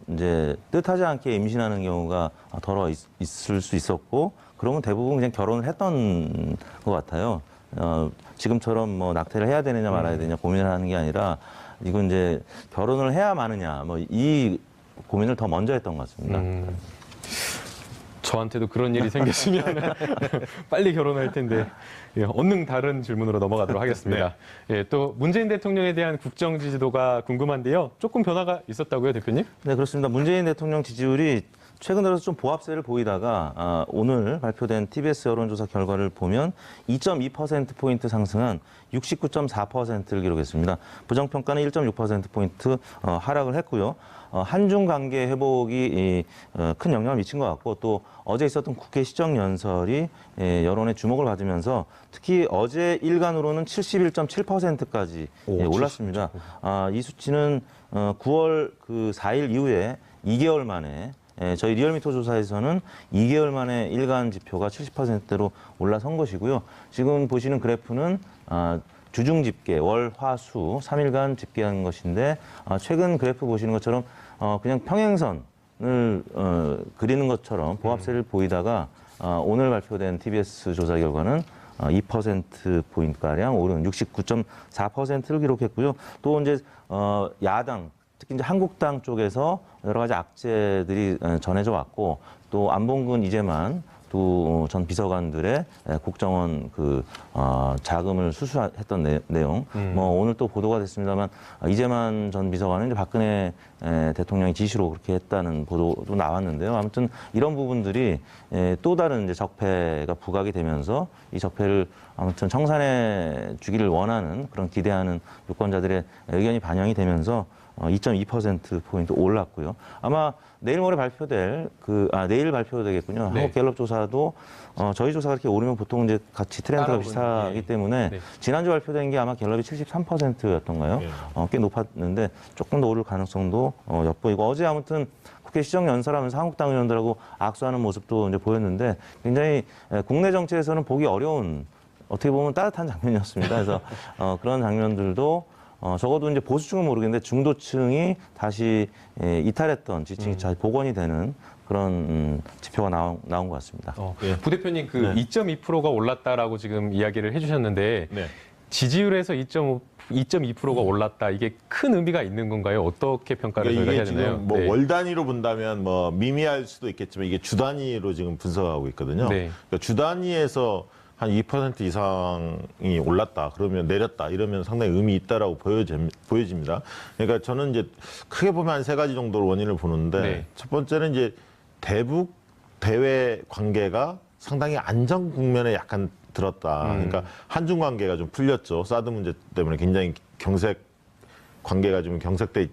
이제 뜻하지 않게 임신하는 경우가 덜어 있을 수 있었고 그러면 대부분 그냥 결혼을 했던 것 같아요. 지금처럼 뭐 낙태를 해야 되느냐 말아야 되느냐 고민을 하는 게 아니라 이건 이제 결혼을 해야 마느냐 뭐 이 고민을 더 먼저 했던 것 같습니다. 저한테도 그런 일이 생겼으면 빨리 결혼할 텐데 예, 얼른 다른 질문으로 넘어가도록 하겠습니다. 예, 또 문재인 대통령에 대한 국정 지지도가 궁금한데요. 조금 변화가 있었다고요, 대표님? 네, 그렇습니다. 문재인 대통령 지지율이 최근 들어서 좀 보합세를 보이다가 오늘 발표된 TBS 여론조사 결과를 보면 2.2%포인트 상승한 69.4%를 기록했습니다. 부정평가는 1.6%포인트 하락을 했고요. 한중 관계 회복이 큰 영향을 미친 것 같고 또 어제 있었던 국회 시정연설이 여론의 주목을 받으면서 특히 어제 일간으로는 71.7%까지 올랐습니다. 이 수치는 9월 그 4일 이후에 2개월 만에 저희 리얼미터 조사에서는 2개월 만에 일간 지표가 70%대로 올라선 것이고요. 지금 보시는 그래프는 주중 집계, 월, 화, 수 3일간 집계한 것인데 최근 그래프 보시는 것처럼 그냥 평행선을 그리는 것처럼 보합세를 보이다가 오늘 발표된 TBS 조사 결과는 2%포인트가량 오른 69.4%를 기록했고요. 또 이제 야당, 특히 이제 한국당 쪽에서 여러 가지 악재들이 전해져 왔고 또 안봉근, 이재만 두 전 비서관들의 국정원 자금을 수수했던 내용. 뭐 오늘 또 보도가 됐습니다만 이재만 전 비서관은 이제 박근혜 대통령의 지시로 그렇게 했다는 보도도 나왔는데요. 아무튼 이런 부분들이 또 다른 이제 적폐가 부각이 되면서 이 적폐를 아무튼 청산해 주기를 원하는 그런 기대하는 유권자들의 의견이 반영이 되면서 2.2%포인트 올랐고요. 아마 내일 모레 발표될 내일 발표되겠군요. 네. 한국갤럽 조사도 저희 조사가 이렇게 오르면 보통 이제 같이 트렌드가 따라오는, 비슷하기 네. 때문에 네. 지난주 발표된 게 아마 갤럽이 73%였던가요? 네. 꽤 높았는데 조금 더 오를 가능성도 엿보이고 어제 아무튼 국회 시정연설하면서 한국당 의원들하고 악수하는 모습도 이제 보였는데 굉장히 국내 정치에서는 보기 어려운 어떻게 보면 따뜻한 장면이었습니다. 그래서 그런 장면들도 적어도 이제 보수층은 모르겠는데 중도층이 다시 이탈했던 지층이 잘 복원이 되는 그런 지표가 나온 것 같습니다. 예. 부대표님 그 네. 2.2%가 올랐다라고 지금 이야기를 해주셨는데 네. 지지율에서 2.2%가 올랐다. 이게 큰 의미가 있는 건가요? 어떻게 평가를 그러니까 저희가 해야 이게 되나요? 지금 뭐 네. 월 단위로 본다면 뭐 미미할 수도 있겠지만 이게 주 단위로 지금 분석하고 있거든요. 네. 그러니까 주 단위에서 한 2% 이상이 올랐다, 그러면 내렸다, 이러면 상당히 의미 있다라고 보여집니다. 그러니까 저는 이제 크게 보면 한 세 가지 정도로 원인을 보는데 네. 첫 번째는 이제 대북 대외 관계가 상당히 안정 국면에 약간 들었다. 그러니까 한중 관계가 좀 풀렸죠. 사드 문제 때문에 굉장히 관계가 좀 경색돼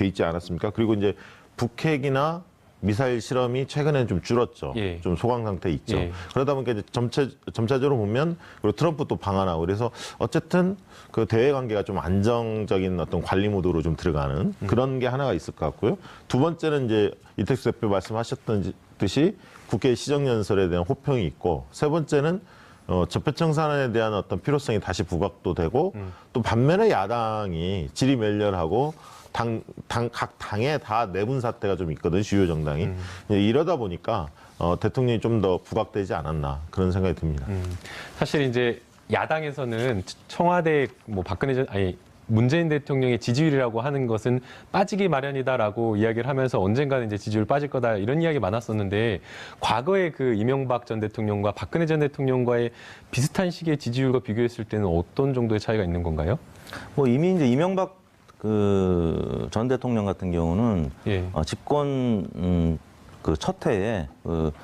있지 않았습니까? 그리고 이제 북핵이나 미사일 실험이 최근에는 좀 줄었죠. 예. 좀 소강 상태에 있죠. 예. 그러다 보니까 이제 점차적으로 보면 그리고 트럼프 또 방한하고 그래서 어쨌든 그 대외 관계가 좀 안정적인 어떤 관리 모드로 좀 들어가는 그런 게 하나가 있을 것 같고요. 두 번째는 이제 이택수 대표 말씀하셨듯이 국회 시정연설에 대한 호평이 있고 세 번째는 적폐청산에 대한 어떤 필요성이 다시 부각도 되고 또 반면에 야당이 질의멸렬하고 각 당에 다 내분 사태가 좀 있거든, 주요 정당이. 이러다 보니까 대통령이 좀 더 부각되지 않았나 그런 생각이 듭니다. 사실 이제 야당에서는 청와대 문재인 대통령의 지지율이라고 하는 것은 빠지기 마련이다라고 이야기를 하면서 언젠가는 이제 지지율 빠질 거다 이런 이야기 많았었는데 과거에 그 이명박 전 대통령과 박근혜 전 대통령과의 비슷한 시기의 지지율과 비교했을 때는 어떤 정도의 차이가 있는 건가요? 뭐 이미 이제 이명박 전 대통령 같은 경우는 예. 집권 첫 해에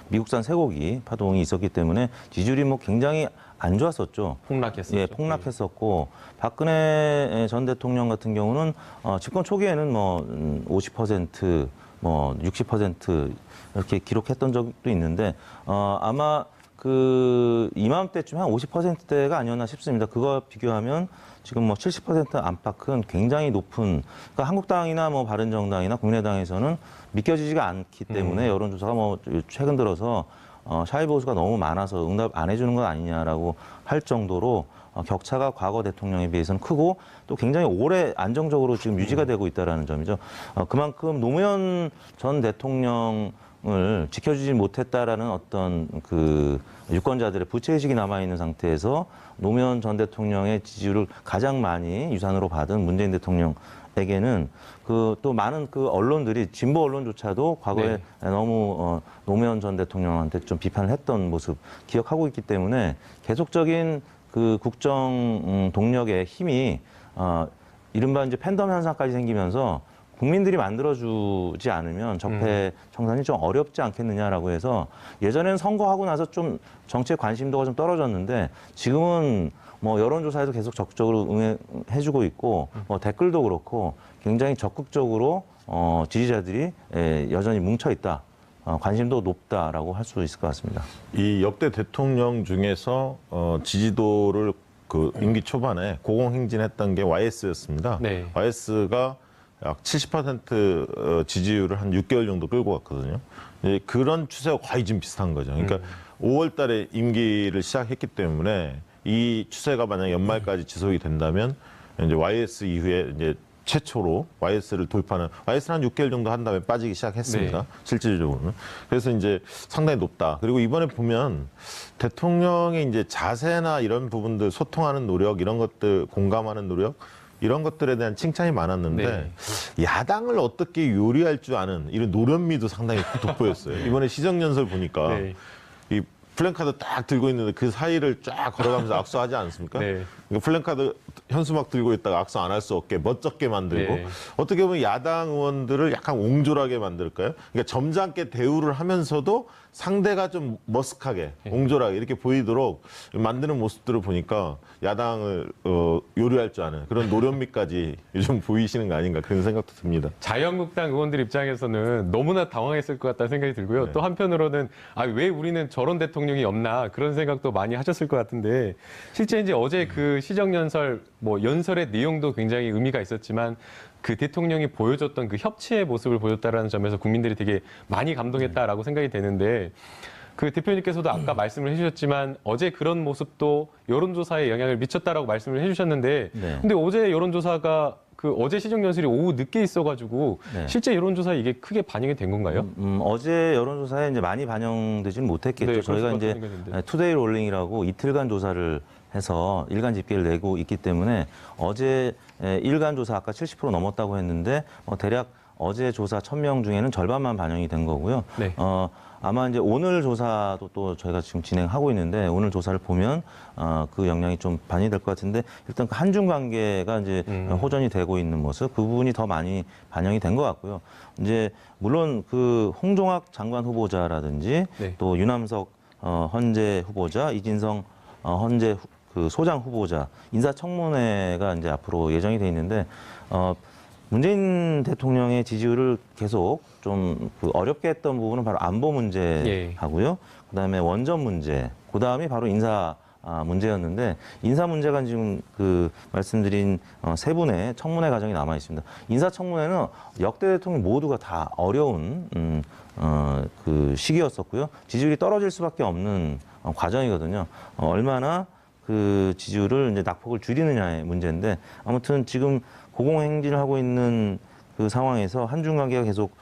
미국산 쇠고기 파동이 있었기 때문에 지지율이 뭐 굉장히 안 좋았었죠. 폭락했었죠. 예, 폭락했었고 박근혜 전 대통령 같은 경우는 집권 초기에는 뭐 50%, 뭐 60% 이렇게 기록했던 적도 있는데 아마 이맘때쯤 한 50%대가 아니었나 싶습니다. 그거 비교하면 지금 뭐 70% 안팎은 굉장히 높은, 그러니까 한국당이나 뭐 바른정당이나 국민의당에서는 믿겨지지가 않기 때문에 여론조사가 뭐 최근 들어서 샤이 보수가 너무 많아서 응답 안 해주는 것 아니냐라고 할 정도로 격차가 과거 대통령에 비해서는 크고 또 굉장히 오래 안정적으로 지금 유지가 되고 있다는 점이죠. 그만큼 노무현 전 대통령을 지켜주지 못했다라는 어떤 유권자들의 부채의식이 남아있는 상태에서 노무현 전 대통령의 지지율을 가장 많이 유산으로 받은 문재인 대통령에게는 또 많은 언론들이 진보 언론조차도 과거에 너무 노무현 전 대통령한테 좀 비판을 했던 모습 기억하고 있기 때문에 계속적인 국정 동력의 힘이 이른바 이제 팬덤 현상까지 생기면서 국민들이 만들어주지 않으면 적폐 청산이 좀 어렵지 않겠느냐라고 해서 예전에는 선거하고 나서 좀 정치에 관심도가 좀 떨어졌는데 지금은 뭐 여론조사에도 계속 적극적으로 응해주고 있고 뭐 댓글도 그렇고 굉장히 적극적으로 지지자들이 여전히 뭉쳐 있다. 관심도 높다라고 할 수 있을 것 같습니다. 이 역대 대통령 중에서 지지도를 임기 초반에 고공행진했던 게 YS였습니다. 네. YS가 약 70% 지지율을 한 6개월 정도 끌고 갔거든요. 그런 추세와 거의 지금 비슷한 거죠. 그러니까 5월 달에 임기를 시작했기 때문에 이 추세가 만약 연말까지 지속이 된다면 이제 YS 이후에 이제 최초로 YS를 돌파하는, YS는 한 6개월 정도 한 다음에 빠지기 시작했습니다. 네. 실질적으로는. 그래서 이제 상당히 높다. 그리고 이번에 보면 대통령의 이제 자세나 이런 부분들, 소통하는 노력, 이런 것들, 공감하는 노력, 이런 것들에 대한 칭찬이 많았는데 야당을 어떻게 요리할 줄 아는 이런 노련미도 상당히 돋보였어요. 이번에 시정연설 보니까 네. 이 플랜카드 딱 들고 있는데 그 사이를 쫙 걸어가면서 악수하지 않습니까? 네. 그러니까 플랜카드 현수막 들고 있다가 악수 안 할 수 없게 멋쩍게 만들고 네. 어떻게 보면 야당 의원들을 약간 옹졸하게 만들까요? 그러니까 점잖게 대우를 하면서도 상대가 좀 머쓱하게 옹졸하게 이렇게 보이도록 만드는 모습들을 보니까 야당을 요리할 줄 아는 그런 노련미까지 좀 보이시는 거 아닌가 그런 생각도 듭니다. 자유한국당 의원들 입장에서는 너무나 당황했을 것 같다는 생각이 들고요. 또 한편으로는 왜 우리는 저런 대통령이 없나 그런 생각도 많이 하셨을 것 같은데 실제 이제 어제 그 시정연설 뭐 연설의 내용도 굉장히 의미가 있었지만 그 대통령이 보여줬던 그 협치의 모습을 보였다라는 점에서 국민들이 되게 많이 감동했다라고 생각이 되는데 그 대표님께서도 아까 말씀을 해주셨지만 어제 그런 모습도 여론조사에 영향을 미쳤다라고 말씀을 해주셨는데 네. 근데 어제 여론조사가 그 어제 시정연설이 오후 늦게 있어가지고 네. 실제 여론조사에 이게 크게 반영이 된 건가요? 어제 여론조사에 이제 많이 반영되지는 못했겠죠. 네, 저희가 그럴 것 이제 같은 생각이 드는데. 투데이 롤링이라고 이틀간 조사를 해서 일간 집계를 내고 있기 때문에 어제 일간 조사 아까 70% 넘었다고 했는데 대략 어제 조사 1,000명 중에는 절반만 반영이 된 거고요. 네. 아마 이제 오늘 조사도 또 저희가 지금 진행하고 있는데 오늘 조사를 보면 그 영향이 좀 반영이 될 것 같은데 일단 그 한중 관계가 이제 호전이 되고 있는 모습 그 부분이 더 많이 반영이 된 것 같고요. 이제 물론 그 홍종학 장관 후보자라든지 네. 또 유남석 헌재 후보자, 이진성 헌재 그 소장 후보자 인사청문회가 이제 앞으로 예정이 돼 있는데 문재인 대통령의 지지율을 계속 좀 그 어렵게 했던 부분은 바로 안보 문제하고요. 그다음에 원전 문제, 그다음이 바로 인사 문제였는데 인사 문제가 지금 그 말씀드린 세 분의 청문회 과정이 남아 있습니다. 인사 청문회는 역대 대통령 모두가 다 어려운 그 시기였었고요. 지지율이 떨어질 수밖에 없는 과정이거든요. 얼마나 그 지지율을 이제 낙폭을 줄이느냐의 문제인데 아무튼 지금 고공행진을 하고 있는 그 상황에서 한중 관계가 계속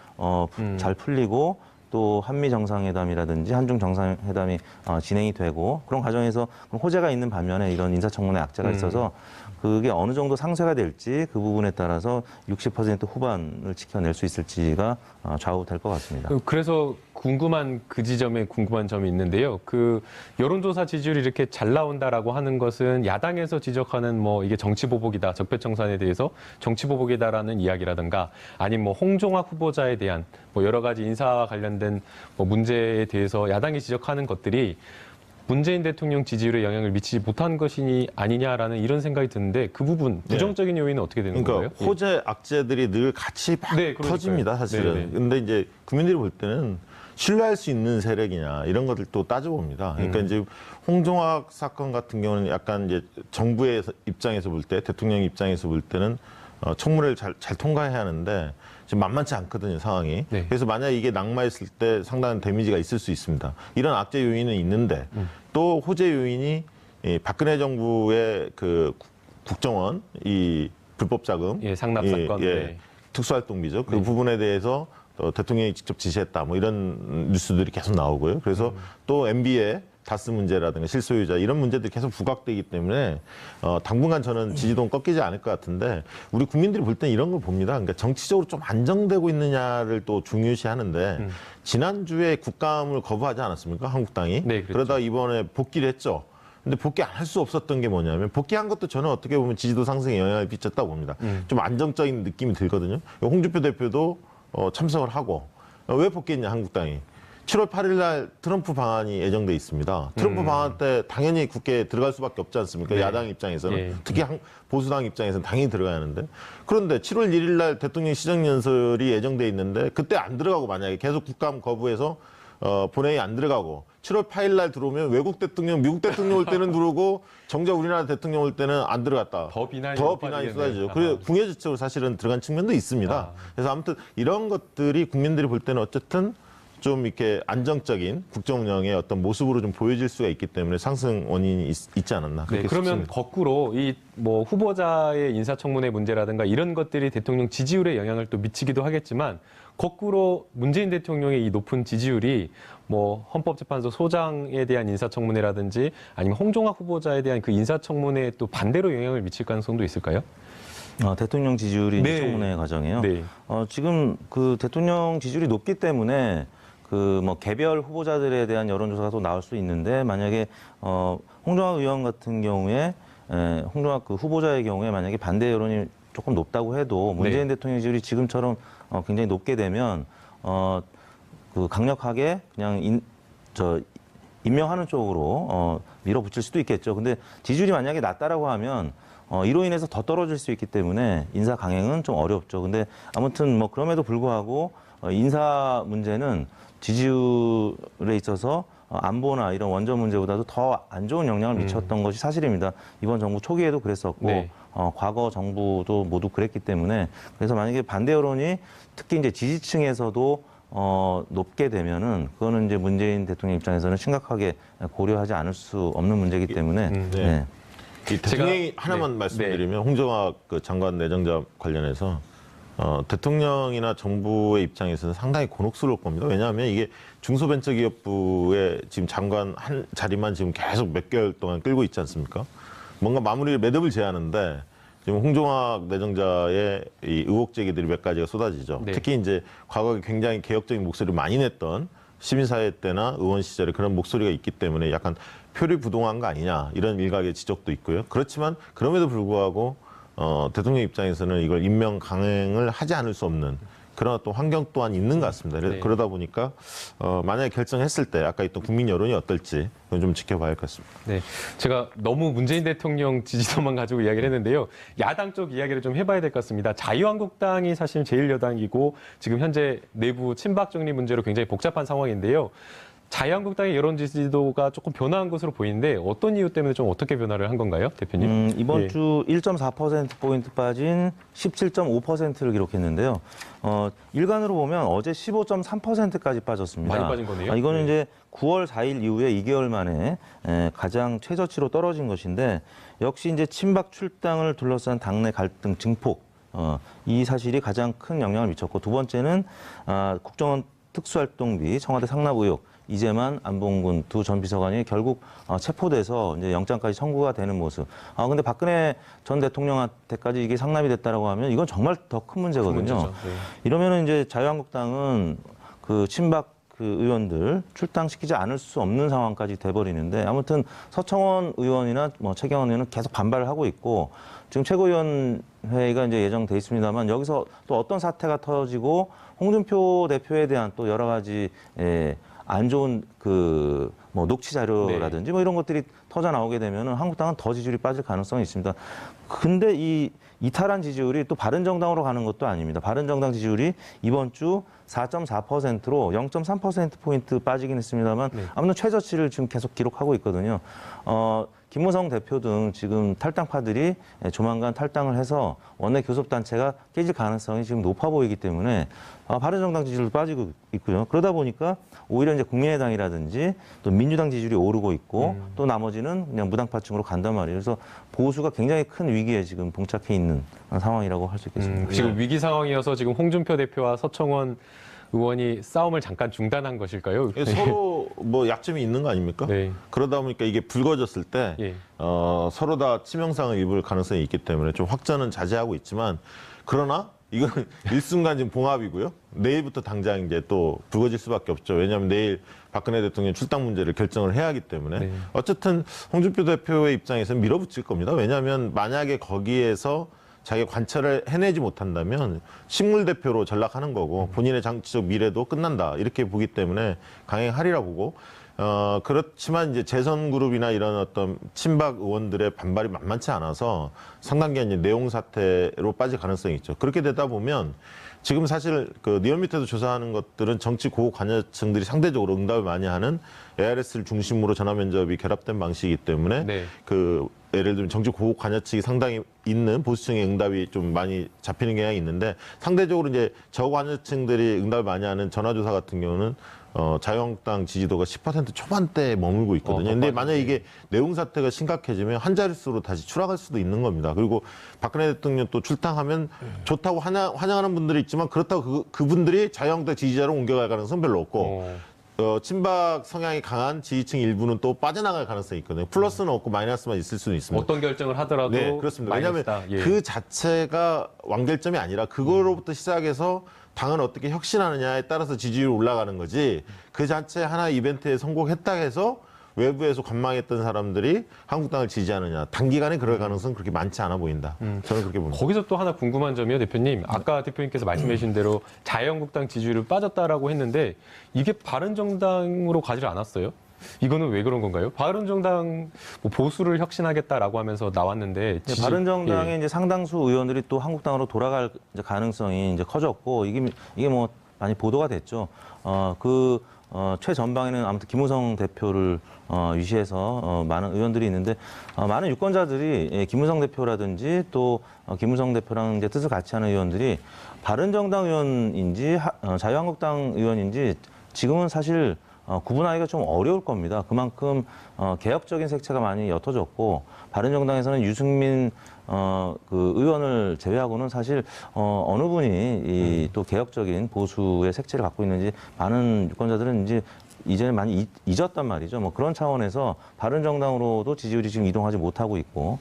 잘 풀리고 또 한미 정상회담이라든지 한중 정상회담이 진행이 되고 그런 과정에서 호재가 있는 반면에 이런 인사청문회 악재가 있어서 그게 어느 정도 상쇄가 될지 그 부분에 따라서 60% 후반을 지켜낼 수 있을지가 좌우될 것 같습니다. 그래서 궁금한 그 지점에 궁금한 점이 있는데요. 그 여론조사 지지율이 이렇게 잘 나온다라고 하는 것은 야당에서 지적하는 뭐 이게 정치보복이다, 적폐청산에 대해서 정치보복이다라는 이야기라든가 아니면 뭐 홍종학 후보자에 대한 뭐 여러 가지 인사와 관련된 뭐 문제에 대해서 야당이 지적하는 것들이 문재인 대통령 지지율에 영향을 미치지 못한 것이 아니냐라는 이런 생각이 드는데 그 부분 부정적인 요인은 어떻게 되는 그러니까 건가요? 호재 악재들이 늘 같이 막 네, 그러니까요. 터집니다, 사실은. 네, 네. 근데 이제 국민들이 볼 때는 신뢰할 수 있는 세력이냐 이런 것들 또 따져봅니다. 그러니까 이제 홍종학 사건 같은 경우는 약간 이제 정부의 입장에서 볼 때, 대통령 입장에서 볼 때는 청문회를 잘 통과해야 하는데 지금 만만치 않거든요, 상황이. 네. 그래서 만약 이게 낙마했을 때 상당한 데미지가 있을 수 있습니다. 이런 악재 요인은 있는데 또 호재 요인이 이 박근혜 정부의 그 국정원 이 불법 자금, 예, 상납 사건. 네. 특수활동비죠. 그 부분에 대해서 대통령이 직접 지시했다. 뭐 이런 뉴스들이 계속 나오고요. 그래서 또 MB의 다스 문제라든가 실소유자 이런 문제들이 계속 부각되기 때문에 당분간 저는 지지도는 꺾이지 않을 것 같은데 우리 국민들이 볼 때는 이런 걸 봅니다. 그러니까 정치적으로 좀 안정되고 있느냐를 또 중요시하는데 지난주에 국감을 거부하지 않았습니까? 한국당이. 네, 그렇죠. 그러다 이번에 복귀를 했죠. 근데 복귀 안 할 수 없었던 게 뭐냐면 복귀한 것도 저는 어떻게 보면 지지도 상승에 영향을 끼쳤다고 봅니다. 좀 안정적인 느낌이 들거든요. 홍준표 대표도 참석을 하고 왜 복귀했냐 한국당이. 7월 8일 날 트럼프 방안이 예정돼 있습니다. 트럼프 방안 때 당연히 국회에 들어갈 수밖에 없지 않습니까? 네. 야당 입장에서는. 예. 특히 보수당 입장에서는 당연히 들어가야 하는데. 그런데 7월 1일 날 대통령 시정연설이 예정돼 있는데 그때 안 들어가고 만약에 계속 국감 거부해서 본회의 안 들어가고 7월 8일 날 들어오면 외국 대통령, 미국 대통령 올 때는 들어오고 정작 우리나라 대통령 올 때는 안 들어갔다. 더 비난이 쏟아지죠. 그래서 궁예지책으로 사실은 들어간 측면도 있습니다. 그래서 아무튼 이런 것들이 국민들이 볼 때는 어쨌든 좀 이렇게 안정적인 국정 운영의 어떤 모습으로 좀 보여질 수가 있기 때문에 상승 원인이 있지 않았나. 네, 그렇게 그러면 싶습니다. 거꾸로 이 뭐 후보자의 인사청문회 문제라든가 이런 것들이 대통령 지지율에 영향을 또 미치기도 하겠지만 거꾸로 문재인 대통령의 이 높은 지지율이 뭐 헌법재판소 소장에 대한 인사청문회라든지 아니면 홍종학 후보자에 대한 그 인사청문회에 또 반대로 영향을 미칠 가능성도 있을까요? 대통령 지지율이 네. 청문회 과정이에요. 네. 지금 그 대통령 지지율이 높기 때문에 그 뭐 개별 후보자들에 대한 여론조사가 또 나올 수 있는데 만약에 홍종학 의원 같은 경우에 홍종학 그 후보자의 경우에 만약에 반대 여론이 조금 높다고 해도 문재인 네. 대통령 지지율이 지금처럼 굉장히 높게 되면 그 강력하게 그냥 임명하는 쪽으로 밀어붙일 수도 있겠죠. 근데 지지율이 만약에 낮다라고 하면 이로 인해서 더 떨어질 수 있기 때문에 인사 강행은 좀 어렵죠. 근데 아무튼 뭐 그럼에도 불구하고 인사 문제는 지지율에 있어서 안보나 이런 원전 문제보다도 더 안 좋은 영향을 미쳤던 것이 사실입니다. 이번 정부 초기에도 그랬었고 네. 과거 정부도 모두 그랬기 때문에 그래서 만약에 반대 여론이 특히 이제 지지층에서도 높게 되면은 그거는 이제 문재인 대통령 입장에서는 심각하게 고려하지 않을 수 없는 문제이기 때문에 네. 이 대통령이 제가- 하나만 네. 말씀드리면 홍종학 그 장관 내정자 관련해서 대통령이나 정부의 입장에서는 상당히 곤혹스러울 겁니다. 왜냐하면 이게 중소벤처기업부의 지금 장관 한 자리만 지금 계속 몇 개월 동안 끌고 있지 않습니까? 뭔가 마무리를 매듭을 제하는데 지금 홍종학 내정자의 이 의혹 제기들이 몇 가지가 쏟아지죠. 네. 특히 이제 과거에 굉장히 개혁적인 목소리를 많이 냈던 시민사회 때나 의원 시절에 그런 목소리가 있기 때문에 약간 표리부동한 거 아니냐 이런 일각의 지적도 있고요. 그렇지만 그럼에도 불구하고 대통령 입장에서는 이걸 임명 강행을 하지 않을 수 없는 그런 어떤 환경 또한 있는 것 같습니다. 네. 그러다 보니까 만약에 결정했을 때 아까 있던 국민 여론이 어떨지 그건 좀 지켜봐야 할 것 같습니다. 네, 제가 너무 문재인 대통령 지지도만 가지고 이야기를 했는데요. 야당 쪽 이야기를 좀 해봐야 될 것 같습니다. 자유한국당이 사실 제1여당이고 지금 현재 내부 친박 정리 문제로 굉장히 복잡한 상황인데요. 자유한국당의 여론 지지도가 조금 변화한 것으로 보이는데 어떤 이유 때문에 좀 어떻게 변화를 한 건가요, 대표님? 이번 예. 주 1.4%포인트 빠진 17.5%를 기록했는데요. 일간으로 보면 어제 15.3%까지 빠졌습니다. 많이 빠진 거네요. 이거는 네. 이제 9월 4일 이후에 2개월 만에 가장 최저치로 떨어진 것인데 역시 이제 친박 출당을 둘러싼 당내 갈등 증폭 이 사실이 가장 큰 영향을 미쳤고 두 번째는 국정원 특수활동비 청와대 상납 의혹 이재만, 안봉근 두 전 비서관이 결국 체포돼서 이제 영장까지 청구가 되는 모습. 근데 박근혜 전 대통령한테까지 이게 상납이 됐다라고 하면 이건 정말 더 큰 문제거든요. 문제죠. 네. 이러면은 이제 자유한국당은 그 친박 그 의원들 출당시키지 않을 수 없는 상황까지 돼버리는데 아무튼 서청원 의원이나 뭐 최경원 의원은 계속 반발을 하고 있고 지금 최고위원회의가 이제 예정돼 있습니다만 여기서 또 어떤 사태가 터지고 홍준표 대표에 대한 또 여러 가지 안 좋은 그 뭐 녹취 자료라든지 뭐 이런 것들이 터져 나오게 되면은 한국당은 더 지지율이 빠질 가능성이 있습니다. 근데 이 이탈한 지지율이 또 바른정당으로 가는 것도 아닙니다. 바른정당 지지율이 이번 주 4.4%로 0.3%포인트 빠지긴 했습니다만 아무튼 최저치를 지금 계속 기록하고 있거든요. 김무성 대표 등 지금 탈당파들이 조만간 탈당을 해서 원내 교섭단체가 깨질 가능성이 지금 높아 보이기 때문에 바른정당 지지율도 빠지고 있고요. 그러다 보니까 오히려 이제 국민의당이라든지 또 민주당 지지율이 오르고 있고 또 나머지는 그냥 무당파층으로 간단 말이에요. 그래서 보수가 굉장히 큰 위기에 지금 봉착해 있는 상황이라고 할 수 있겠습니다. 지금 위기 상황이어서 지금 홍준표 대표와 서청원 의원이 싸움을 잠깐 중단한 것일까요? 서로 뭐 약점이 있는 거 아닙니까? 네. 그러다 보니까 이게 불거졌을 때 예. 서로 다 치명상을 입을 가능성이 있기 때문에 좀 확전은 자제하고 있지만 그러나 이건 일순간 지금 봉합이고요. 내일부터 당장 이제 또 불거질 수밖에 없죠. 왜냐하면 내일 박근혜 대통령 출당 문제를 결정을 해야 하기 때문에 네. 어쨌든 홍준표 대표의 입장에서는 밀어붙일 겁니다. 왜냐하면 만약에 거기에서 자기 관철을 해내지 못한다면 식물 대표로 전락하는 거고 본인의 정치적 미래도 끝난다 이렇게 보기 때문에 강행하리라 보고 그렇지만 이제 재선 그룹이나 이런 어떤 친박 의원들의 반발이 만만치 않아서 상당 기간 이제 내용 사태로 빠질 가능성이 있죠. 그렇게 되다 보면 지금 사실 그 리얼미터도 조사하는 것들은 정치 고관여층들이 상대적으로 응답을 많이 하는 ARS를 중심으로 전화 면접이 결합된 방식이기 때문에 네. 그 예를 들면 정치 고관여층이 상당히 있는 보수층의 응답이 좀 많이 잡히는 경향이 있는데 상대적으로 이제 저관여층들이 응답을 많이 하는 전화조사 같은 경우는 자유한국당 지지도가 10% 초반대에 머물고 있거든요. 근데 만약에 이게 내용 사태가 심각해지면 한 자릿수로 다시 추락할 수도 있는 겁니다. 그리고 박근혜 대통령 또 출당하면 좋다고 환영하는 분들이 있지만 그렇다고 그분들이 자유한국당 지지자로 옮겨갈 가능성은 별로 없고 친박 성향이 강한 지지층 일부는 또 빠져나갈 가능성이 있거든요. 플러스는 없고 마이너스만 있을 수는 있습니다. 어떤 결정을 하더라도 네, 그렇습니다. 왜냐하면 마이너스다. 예. 그 자체가 완결점이 아니라 그거로부터 시작해서 당은 어떻게 혁신하느냐에 따라서 지지율이 올라가는 거지 그 자체 하나의 이벤트에 성공했다 해서 외부에서 관망했던 사람들이 한국당을 지지하느냐 단기간에 그럴 가능성은 그렇게 많지 않아 보인다. 저는 그렇게 봅니다. 거기서 또 하나 궁금한 점이요, 대표님. 아까 대표님께서 말씀해 주신 대로 자유한국당 지지율이 빠졌다라고 했는데 이게 바른정당으로 가지 않았어요? 이거는 왜 그런 건가요? 바른정당 뭐 보수를 혁신하겠다라고 하면서 나왔는데 네, 바른정당의 예. 이제 상당수 의원들이 또 한국당으로 돌아갈 이제 가능성이 이제 커졌고 이게 뭐 많이 보도가 됐죠. 최전방에는 아무튼 김무성 대표를 위시해서 많은 의원들이 있는데 많은 유권자들이 김무성 대표라든지 또 김무성 대표랑 이제 뜻을 같이 하는 의원들이 바른정당 의원인지 자유한국당 의원인지 지금은 사실 구분하기가 좀 어려울 겁니다. 그만큼 개혁적인 색채가 많이 옅어졌고 바른정당에서는 유승민 그 의원을 제외하고는 사실 어느 분이 또 개혁적인 보수의 색채를 갖고 있는지 많은 유권자들은 이제는 많이 잊었단 말이죠. 뭐 그런 차원에서 바른정당으로도 지지율이 지금 이동하지 못하고 있고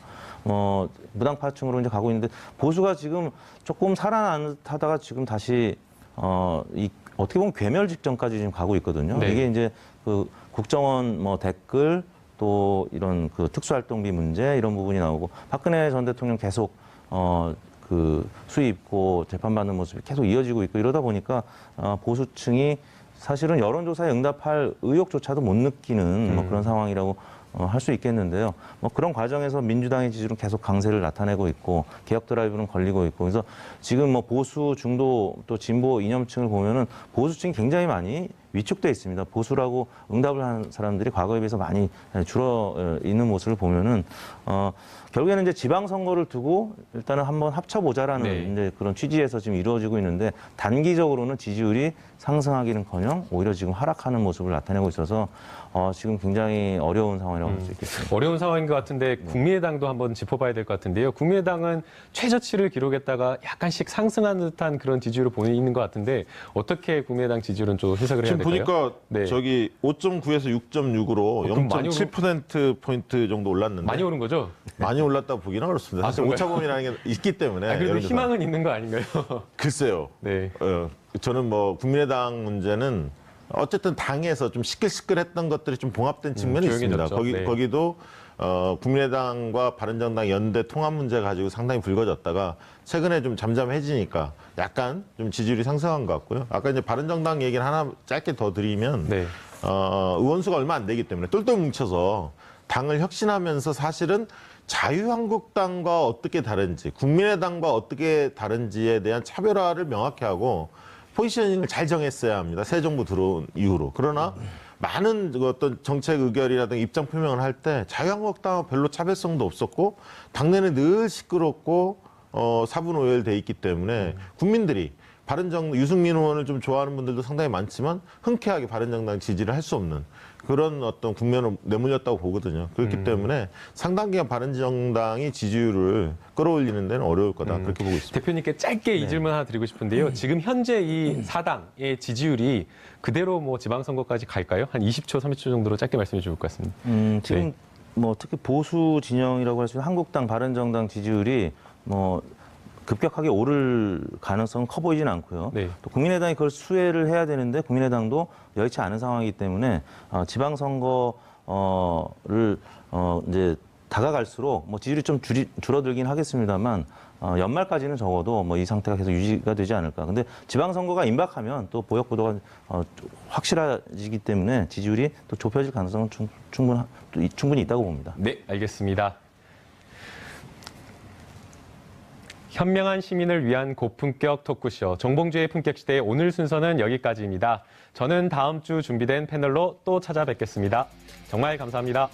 무당파층으로 이제 가고 있는데 보수가 지금 조금 살아나듯하다가 지금 다시 어떻게 보면 괴멸 직전까지 지금 가고 있거든요. 네. 이게 이제 그 국정원 뭐 댓글 또 이런 그 특수활동비 문제 이런 부분이 나오고 박근혜 전 대통령 계속 그 수입고 재판받는 모습이 계속 이어지고 있고 이러다 보니까 보수층이 사실은 여론조사에 응답할 의욕조차도 못 느끼는 뭐 그런 상황이라고 할 수 있겠는데요. 뭐 그런 과정에서 민주당의 지지율은 계속 강세를 나타내고 있고 개혁 드라이브는 걸리고 있고 그래서 지금 뭐 보수 중도 또 진보 이념층을 보면은 보수층이 굉장히 많이 위축돼 있습니다. 보수라고 응답을 하는 사람들이 과거에 비해서 많이 줄어 있는 모습을 보면은 결국에는 이제 지방선거를 두고 일단은 한번 합쳐보자라는 네. 이제 그런 취지에서 지금 이루어지고 있는데 단기적으로는 지지율이 상승하기는커녕 오히려 지금 하락하는 모습을 나타내고 있어서 지금 굉장히 어려운 상황이라고 할 수 있겠습니다. 어려운 상황인 것 같은데 국민의당도 한번 짚어봐야 될 것 같은데요. 국민의당은 최저치를 기록했다가 약간씩 상승하는 듯한 그런 지지율을 보이는 것 같은데 어떻게 국민의당 지지율은 좀 해석을 해야 지금 될까요? 보니까 네. 저기 5.9에서 6.6으로 그럼 많이 0.7%포인트 정도 올랐는데 많이 오른 거죠? 많이 올랐다고 보기는 어렵습니다. 사실 그런가요? 오차범위라는 게 있기 때문에. 그래도 여론조사. 희망은 있는 거 아닌가요? 글쎄요. 네. 저는 뭐 국민의당 문제는 어쨌든 당에서 좀 시끌시끌했던 것들이 좀 봉합된 측면이 있습니다. 조용해졌죠. 네. 거기도 국민의당과 바른정당 연대 통합 문제 가지고 상당히 불거졌다가 최근에 좀 잠잠해지니까 약간 좀 지지율이 상승한 것 같고요. 아까 이제 바른정당 얘기를 하나 짧게 더 드리면 네. 의원수가 얼마 안 되기 때문에 똘똘 뭉쳐서 당을 혁신하면서 사실은 자유한국당과 어떻게 다른지, 국민의당과 어떻게 다른지에 대한 차별화를 명확히 하고 포지셔닝을 잘 정했어야 합니다. 새 정부 들어온 이후로. 그러나 많은 어떤 정책 의결이라든가 입장 표명을 할 때 자유한국당은 별로 차별성도 없었고 당내는 늘 시끄럽고 사분오열돼 있기 때문에 국민들이 유승민 의원을 좀 좋아하는 분들도 상당히 많지만 흔쾌하게 바른정당 지지를 할 수 없는 그런 어떤 국면을 내몰렸다고 보거든요. 그렇기 때문에 상당 기간 바른정당이 지지율을 끌어올리는 데는 어려울 거다. 그렇게 보고 있습니다. 대표님께 짧게 이 질문 하나 드리고 싶은데요. 지금 현재 이 사당의 지지율이 그대로 뭐 지방선거까지 갈까요? 한 20초, 30초 정도로 짧게 말씀해 주실 것 같습니다. 지금 네. 뭐 특히 보수 진영이라고 할 수 있는 한국당, 바른정당 지지율이 뭐 급격하게 오를 가능성은 커 보이진 않고요. 네. 또 국민의당이 그걸 수혜를 해야 되는데 국민의당도 여의치 않은 상황이기 때문에 지방선거를 이제 다가갈수록 뭐 지지율이 좀 줄어들긴 하겠습니다만 연말까지는 적어도 뭐 이 상태가 계속 유지가 되지 않을까. 근데 지방선거가 임박하면 또 보역보도가 확실해지기 때문에 지지율이 또 좁혀질 가능성은 충분히 있다고 봅니다. 네, 알겠습니다. 현명한 시민을 위한 고품격 토크쇼 정봉주의 품격시대 오늘 순서는 여기까지입니다. 저는 다음 주 준비된 패널로 또 찾아뵙겠습니다. 정말 감사합니다.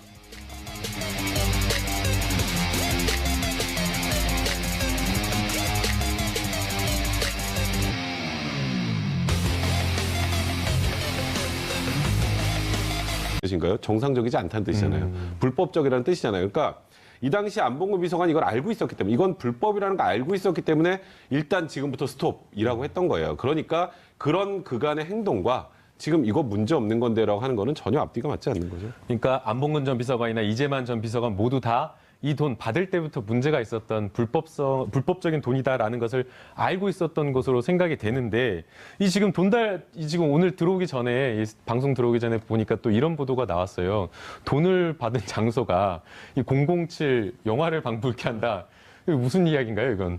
뜻인가요? 정상적이지 않다는 뜻이잖아요. 불법적이라는 뜻이잖아요. 그러니까 이 당시 안봉근 비서관이 이걸 알고 있었기 때문에 이건 불법이라는 걸 알고 있었기 때문에 일단 지금부터 스톱이라고 했던 거예요. 그러니까 그런 그간의 행동과 지금 이거 문제 없는 건데라고 하는 거는 전혀 앞뒤가 맞지 않는 거죠. 그러니까 안봉근 전 비서관이나 이재만 전 비서관 모두 다 이 돈 받을 때부터 문제가 있었던 불법적인 돈이다라는 것을 알고 있었던 것으로 생각이 되는데 이 지금 지금 오늘 들어오기 전에 이 방송 들어오기 전에 보니까 또 이런 보도가 나왔어요. 돈을 받은 장소가 이 007 영화를 방불케 한다. 이게 무슨 이야기인가요, 이건?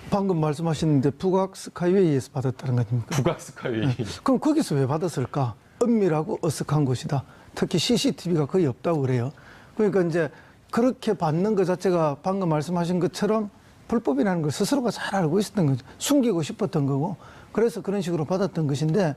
방금 말씀하셨는데 북악 스카이웨이에서 받았다는 거 아닙니까? 북악 스카이웨이. 그럼 거기서 왜 받았을까? 은밀하고 어색한 곳이다. 특히 CCTV가 거의 없다고 그래요. 그러니까 이제 그렇게 받는 것 자체가 방금 말씀하신 것처럼 불법이라는 걸 스스로가 잘 알고 있었던 거죠. 숨기고 싶었던 거고. 그래서 그런 식으로 받았던 것인데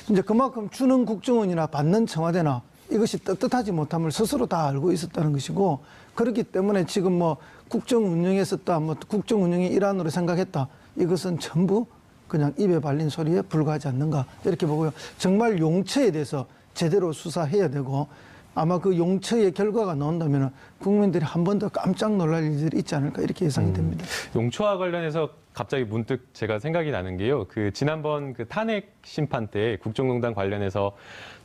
이제 그만큼 주는 국정원이나 받는 청와대나 이것이 떳떳하지 못함을 스스로 다 알고 있었다는 것이고, 그렇기 때문에 지금 뭐 국정 운영에 썼다, 뭐 국정 운영의 일환으로 생각했다, 이것은 전부 그냥 입에 발린 소리에 불과하지 않는가 이렇게 보고요. 정말 용처에 대해서 제대로 수사해야 되고, 아마 그 용처의 결과가 나온다면 국민들이 한 번 더 깜짝 놀랄 일들이 있지 않을까 이렇게 예상이 됩니다. 용처와 관련해서 갑자기 문득 제가 생각이 나는 게요. 그 지난번 그 탄핵 심판 때 국정농단 관련해서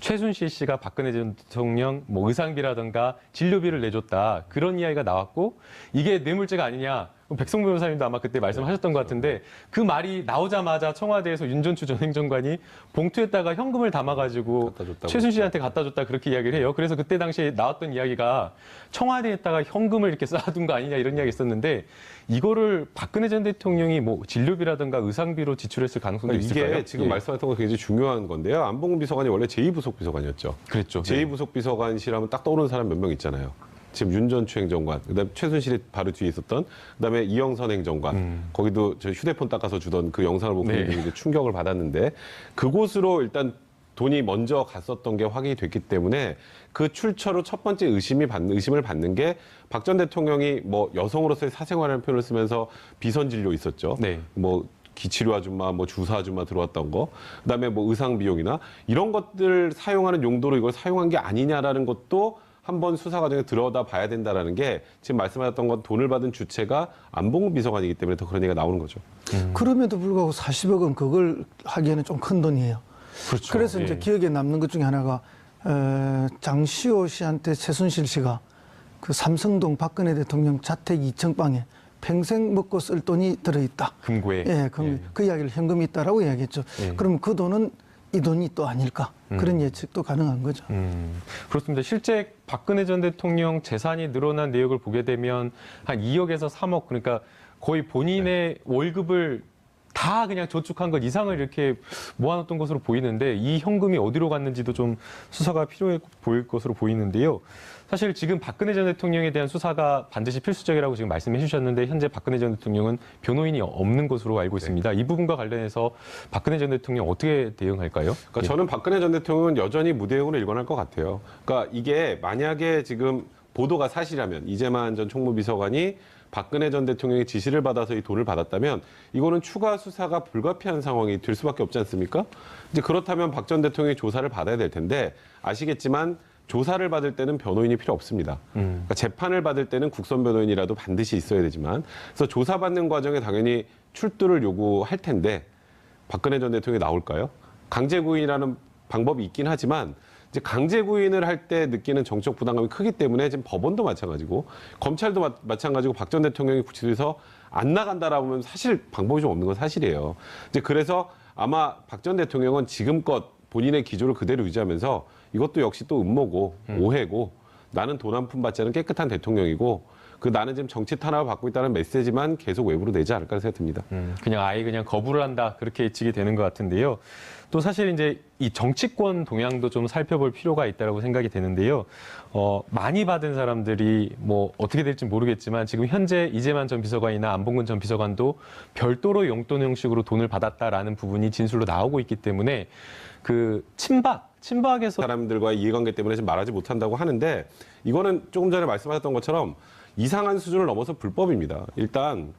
최순실 씨가 박근혜 전 대통령 뭐 의상비라든가 진료비를 내줬다, 그런 이야기가 나왔고 이게 뇌물죄가 아니냐. 백성 변호사님도 아마 그때 말씀하셨던 것 같은데 그 말이 나오자마자 청와대에서 윤전추 전 행정관이 봉투에다가 현금을 담아가지고 갖다 줬다고 최순실한테 갖다 줬다 그렇게 이야기를 해요. 그래서 그때 당시에 나왔던 이야기가 청와대에다가 현금을 이렇게 쌓아둔 거 아니냐 이런 이야기 있었는데, 이거를 박근혜 전 대통령이 뭐 진료비라든가 의상비로 지출했을 가능성도 있을까요? 이게 지금 예. 말씀하셨던 거 굉장히 중요한 건데요. 안봉근 비서관이 원래 제2부속 비서관이었죠. 그랬죠. 제2부속 비서관실하면 딱 떠오르는 사람 몇 명 있잖아요. 지금 윤 전 추행정관, 그다음에 최순실이 바로 뒤에 있었던, 그다음에 이영선 행정관, 거기도 저 휴대폰 닦아서 주던 그 영상을 보고 네. 굉장히 이제 충격을 받았는데, 그곳으로 일단 돈이 먼저 갔었던 게 확인이 됐기 때문에 그 출처로 첫 번째 의심을 받는 게 박 전 대통령이 뭐 여성으로서의 사생활이라는 표현을 쓰면서 비선 진료 있었죠. 네. 뭐 기치료 아줌마, 뭐 주사 아줌마 들어왔던 거, 그다음에 뭐 의상 비용이나 이런 것들 사용하는 용도로 이걸 사용한 게 아니냐라는 것도 한번 수사 과정에 들여다 봐야 된다라는 게, 지금 말씀하셨던 건 돈을 받은 주체가 안봉근 비서관이기 때문에 더 그런 얘기가 나오는 거죠. 그럼에도 불구하고 40억 원 그걸 하기에는 좀 큰 돈이에요. 그렇죠. 그래서 예. 이제 기억에 남는 것 중에 하나가 장시호 씨한테 최순실 씨가 그 삼성동 박근혜 대통령 자택 2층 방에 평생 먹고 쓸 돈이 들어있다. 금고에. 예, 그 이야기를 현금이 있다라고 이야기했죠. 예. 그럼 그 돈은 이 돈이 또 아닐까? 그런 예측도 가능한 거죠. 그렇습니다. 실제 박근혜 전 대통령 재산이 늘어난 내역을 보게 되면 한 2억에서 3억, 그러니까 거의 본인의 월급을 다 그냥 저축한 것 이상을 이렇게 모아놨던 것으로 보이는데, 이 현금이 어디로 갔는지도 좀 수사가 필요해 보일 것으로 보이는데요. 사실 지금 박근혜 전 대통령에 대한 수사가 반드시 필수적이라고 지금 말씀해 주셨는데, 현재 박근혜 전 대통령은 변호인이 없는 것으로 알고 있습니다. 이 부분과 관련해서 박근혜 전 대통령 어떻게 대응할까요? 그러니까 저는 박근혜 전 대통령은 여전히 무대응으로 일관할 것 같아요. 그러니까 이게 만약에 지금 보도가 사실이라면, 이재만 전 총무비서관이 박근혜 전 대통령의 지시를 받아서 이 돈을 받았다면 이거는 추가 수사가 불가피한 상황이 될 수밖에 없지 않습니까? 이제 그렇다면 박 전 대통령이 조사를 받아야 될 텐데, 아시겠지만 조사를 받을 때는 변호인이 필요 없습니다. 그러니까 재판을 받을 때는 국선 변호인이라도 반드시 있어야 되지만, 그래서 조사받는 과정에 당연히 출두를 요구할 텐데 박근혜 전 대통령이 나올까요? 강제구인이라는 방법이 있긴 하지만 이제 강제구인을 할 때 느끼는 정적 부담감이 크기 때문에 지금 법원도 마찬가지고 검찰도 마찬가지고 박 전 대통령이 구치소에서 안 나간다라고 하면 사실 방법이 좀 없는 건 사실이에요. 이제 그래서 아마 박 전 대통령은 지금껏 본인의 기조를 그대로 유지하면서 이것도 역시 또 음모고 오해고, 나는 돈 한 푼 받지 않은 깨끗한 대통령이고 그 나는 지금 정치 탄압을 받고 있다는 메시지만 계속 외부로 내지 않을까 생각이 듭니다. 그냥 아예 그냥 거부를 한다 그렇게 예측이 되는 것 같은데요. 또 사실 이제 이 정치권 동향도 좀 살펴볼 필요가 있다고 생각이 되는데요. 많이 받은 사람들이 뭐 어떻게 될지 모르겠지만 지금 현재 이재만 전 비서관이나 안봉근 전 비서관도 별도로 용돈 형식으로 돈을 받았다라는 부분이 진술로 나오고 있기 때문에 그 친박에서 사람들과의 이해관계 때문에 지금 말하지 못한다고 하는데 이거는 조금 전에 말씀하셨던 것처럼 이상한 수준을 넘어서 불법입니다. 일단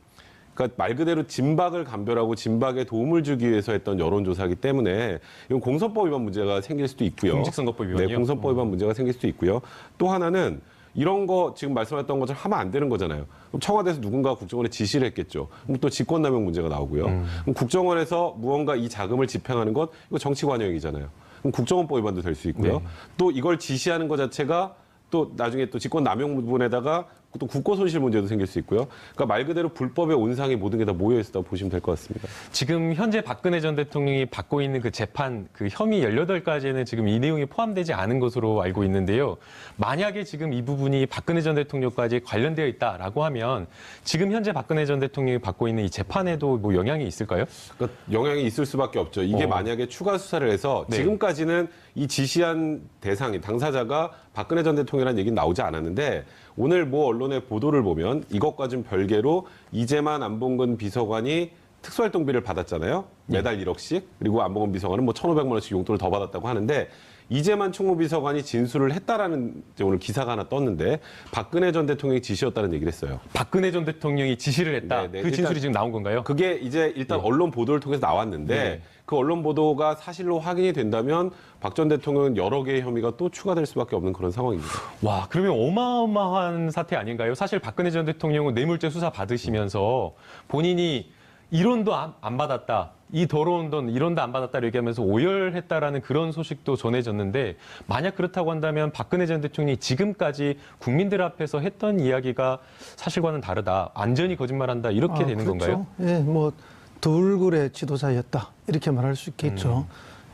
그러니까 말 그대로 진박을 감별하고 진박에 도움을 주기 위해서 했던 여론조사이기 때문에 이건 공선법 위반 문제가 생길 수도 있고요. 공직선거법 위반이요? 네, 공선법 위반 문제가 생길 수도 있고요. 또 하나는 이런 거 지금 말씀하셨던 것처럼 하면 안 되는 거잖아요. 그럼 청와대에서 누군가 국정원에 지시를 했겠죠. 그럼 또 직권남용 문제가 나오고요. 그럼 국정원에서 무언가 이 자금을 집행하는 것 이거 정치관여행위잖아요. 그럼 국정원법 위반도 될 수 있고요. 네. 또 이걸 지시하는 것 자체가 또 나중에 또 직권남용 부분에다가 또 국고손실 문제도 생길 수 있고요. 그러니까 말 그대로 불법의 온상이 모든 게 다 모여 있다고 보시면 될 것 같습니다. 지금 현재 박근혜 전 대통령이 받고 있는 그 재판, 그 혐의 18가지에는 지금 이 내용이 포함되지 않은 것으로 알고 있는데요. 만약에 지금 이 부분이 박근혜 전 대통령까지 관련되어 있다라고 하면 지금 현재 박근혜 전 대통령이 받고 있는 이 재판에도 뭐 영향이 있을까요? 그러니까 영향이 있을 수밖에 없죠. 이게 만약에 추가 수사를 해서 네. 지금까지는 이 지시한 대상이 당사자가 박근혜 전 대통령이라는 얘기는 나오지 않았는데 오늘 뭐 언론의 보도를 보면 이것과 좀 별개로 이재만 안봉근 비서관이 특수활동비를 받았잖아요. 매달 1억씩. 그리고 안봉근 비서관은 뭐 1,500만 원씩 용돈을 더 받았다고 하는데 이재만 총무비서관이 진술을 했다라는 이제 오늘 기사가 하나 떴는데 박근혜 전 대통령이 지시였다는 얘기를 했어요. 박근혜 전 대통령이 지시를 했다. 네, 네. 그 진술이 일단 지금 나온 건가요? 그게 이제 일단 언론 보도를 통해서 나왔는데 네. 그 언론 보도가 사실로 확인이 된다면 박 전 대통령은 여러 개의 혐의가 또 추가될 수밖에 없는 그런 상황입니다. 와, 그러면 어마어마한 사태 아닌가요? 사실 박근혜 전 대통령은 뇌물죄 수사 받으시면서 본인이 1원도 안 받았다. 이 더러운 돈 1원도 안 받았다를 얘기하면서 오열했다라는 그런 소식도 전해졌는데 만약 그렇다고 한다면 박근혜 전 대통령이 지금까지 국민들 앞에서 했던 이야기가 사실과는 다르다. 완전히 거짓말한다. 이렇게 되는 그렇죠. 건가요? 예, 뭐 돌굴의 지도자였다 이렇게 말할 수 있겠죠.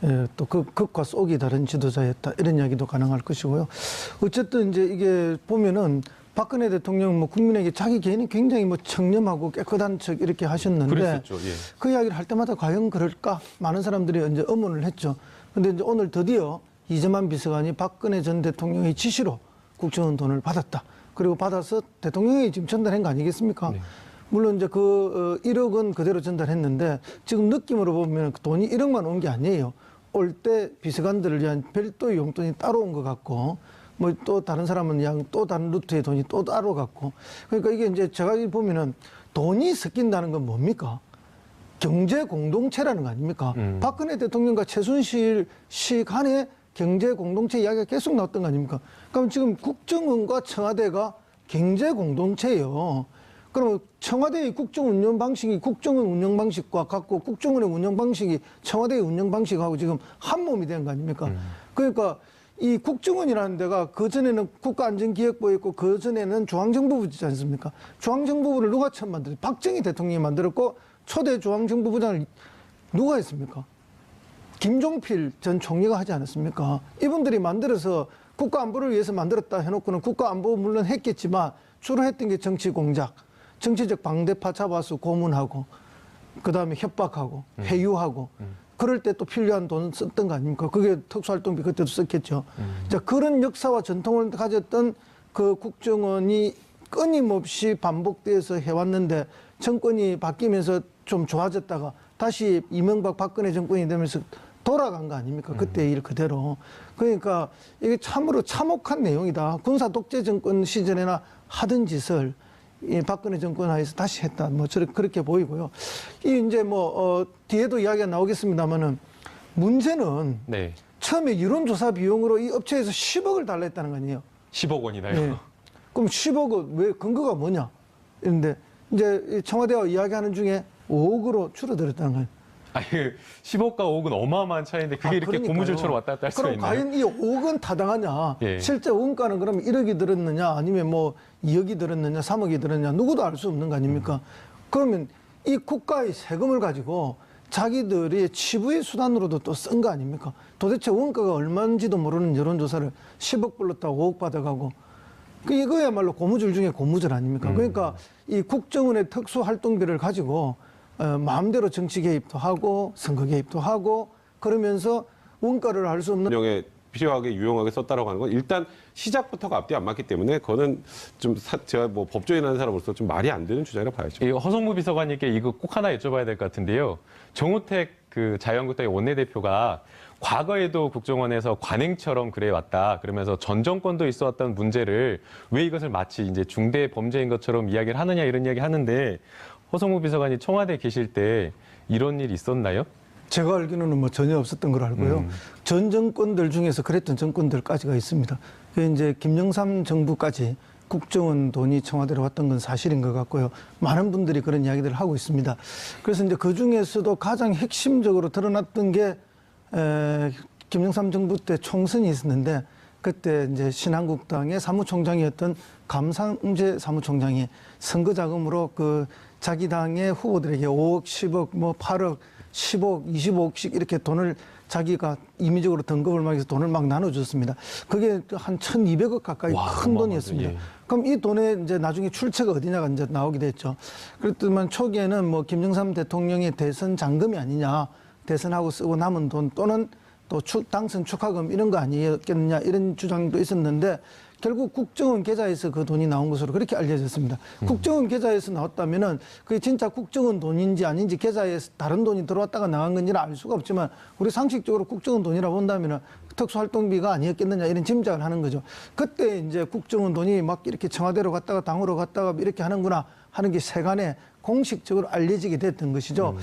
예, 또 그 극과 속이 다른 지도자였다 이런 이야기도 가능할 것이고요. 어쨌든 이제 이게 보면은 박근혜 대통령 뭐 국민에게 자기 개인이 굉장히 뭐 청렴하고 깨끗한 척 이렇게 하셨는데 그랬었죠. 예. 그 이야기를 할 때마다 과연 그럴까 많은 사람들이 이제 의문을 했죠. 근데 이제 오늘 드디어 이재만 비서관이 박근혜 전 대통령의 지시로 국정원 돈을 받았다. 그리고 받아서 대통령이 지금 전달한 거 아니겠습니까? 네. 물론 이제 그 1억 원 그대로 전달했는데 지금 느낌으로 보면 돈이 1억만 온 게 아니에요. 올 때 비서관들을 위한 별도의 용돈이 따로 온 것 같고 뭐 또 다른 사람은 그냥 또 다른 루트의 돈이 또 따로 갔고 그러니까 이게 이제 제가 보면은 돈이 섞인다는 건 뭡니까? 경제 공동체라는 거 아닙니까? 박근혜 대통령과 최순실 씨 간의 경제 공동체 이야기가 계속 나왔던 거 아닙니까? 그럼 지금 국정원과 청와대가 경제 공동체예요. 그러면 청와대의 국정 운영 방식이 국정원 운영 방식과 같고 국정원의 운영 방식이 청와대의 운영 방식하고 지금 한 몸이 된 거 아닙니까? 그러니까 이 국정원이라는 데가 그전에는 국가안전기획부였고 그전에는 중앙정보부지 않습니까? 중앙정보부를 누가 처음 만들었어요? 박정희 대통령이 만들었고 초대 중앙정보부장을 누가 했습니까? 김종필 전 총리가 하지 않았습니까? 이분들이 만들어서 국가안보를 위해서 만들었다 해놓고는 국가안보 물론 했겠지만 주로 했던 게 정치 공작, 정치적 방대파 잡아서 고문하고 그다음에 협박하고 회유하고 그럴 때 또 필요한 돈 썼던 거 아닙니까? 그게 특수활동비 그때도 썼겠죠. 자, 그런 역사와 전통을 가졌던 그 국정원이 끊임없이 반복돼서 해왔는데 정권이 바뀌면서 좀 좋아졌다가 다시 이명박 박근혜 정권이 되면서 돌아간 거 아닙니까? 그때 일 그대로. 그러니까 이게 참으로 참혹한 내용이다. 군사 독재 정권 시절에나 하던 짓을 이 박근혜 정권 하에서 다시 했다. 뭐 그렇게 보이고요. 이 이제 뭐 뒤에도 이야기가 나오겠습니다만은 문제는 네. 처음에 여론조사 비용으로 이 업체에서 10억을 달라 했다는 거 아니에요. 10억 원이나요? 네. 그럼 10억은 왜 근거가 뭐냐? 이런데 이제 청와대와 이야기하는 중에 5억으로 줄어들었다는 거예요. 아니, 10억과 5억은 어마어마한 차이인데 그게 이렇게 그러니까요. 고무줄처럼 왔다 갔다 할 수가 그럼 있나요? 과연 이 5억은 타당하냐? 예. 실제 원가는 그럼 1억이 들었느냐? 아니면 뭐 2억이 들었느냐? 3억이 들었느냐? 누구도 알 수 없는 거 아닙니까? 그러면 이 국가의 세금을 가지고 자기들의 치부의 수단으로도 또 쓴 거 아닙니까? 도대체 원가가 얼마인지도 모르는 여론조사를 10억 불렀다고 5억 받아가고 이거야말로 고무줄 중에 고무줄 아닙니까? 그러니까 이 국정원의 특수활동비를 가지고 마음대로 정치 개입도 하고 선거 개입도 하고 그러면서 원가를 알 수 없는 운영에 필요하게 유용하게 썼다라고 하는 건 일단 시작부터가 앞뒤 안 맞기 때문에 그거는 좀 제가 뭐 법조인 하는 사람으로서 좀 말이 안 되는 주장이라고 봐야죠. 이 허성무 비서관님께 이거 꼭 하나 여쭤봐야 될 것 같은데요. 정우택 그 자유한국당의 원내대표가 과거에도 국정원에서 관행처럼 그래왔다. 그러면서 전 정권도 있어왔던 문제를 왜 이것을 마치 이제 중대 범죄인 것처럼 이야기를 하느냐 이런 이야기 하는데 허성무 비서관이 청와대에 계실 때 이런 일 있었나요? 제가 알기로는 뭐 전혀 없었던 걸 알고요. 전 정권들 중에서 그랬던 정권들까지가 있습니다. 이제 김영삼 정부까지 국정원 돈이 청와대로 왔던 건 사실인 것 같고요. 많은 분들이 그런 이야기들을 하고 있습니다. 그래서 이제 그 중에서도 가장 핵심적으로 드러났던 게 김영삼 정부 때 총선이 있었는데 그때 이제 신한국당의 사무총장이었던 감상재 사무총장이 선거 자금으로 그 자기 당의 후보들에게 5억, 10억, 뭐 8억, 10억, 25억씩 이렇게 돈을 자기가 임의적으로 등급을 막 해서 돈을 막 나눠줬습니다. 그게 한 1,200억 가까이 와, 큰 돈이었습니다. 예. 그럼 이 돈에 이제 나중에 출처가 어디냐가 이제 나오게 됐죠. 그랬더만 초기에는 뭐 김영삼 대통령의 대선 잔금이 아니냐, 대선하고 쓰고 남은 돈 또는 또 당선 축하금 이런 거 아니었겠느냐 이런 주장도 있었는데 결국 국정원 계좌에서 그 돈이 나온 것으로 그렇게 알려졌습니다. 국정원 계좌에서 나왔다면은 그게 진짜 국정원 돈인지 아닌지 계좌에 다른 돈이 들어왔다가 나간 건지는 알 수가 없지만 우리 상식적으로 국정원 돈이라 본다면은 특수활동비가 아니었겠느냐 이런 짐작을 하는 거죠. 그때 이제 국정원 돈이 막 이렇게 청와대로 갔다가 당으로 갔다가 이렇게 하는구나 하는 게 세간에 공식적으로 알려지게 됐던 것이죠.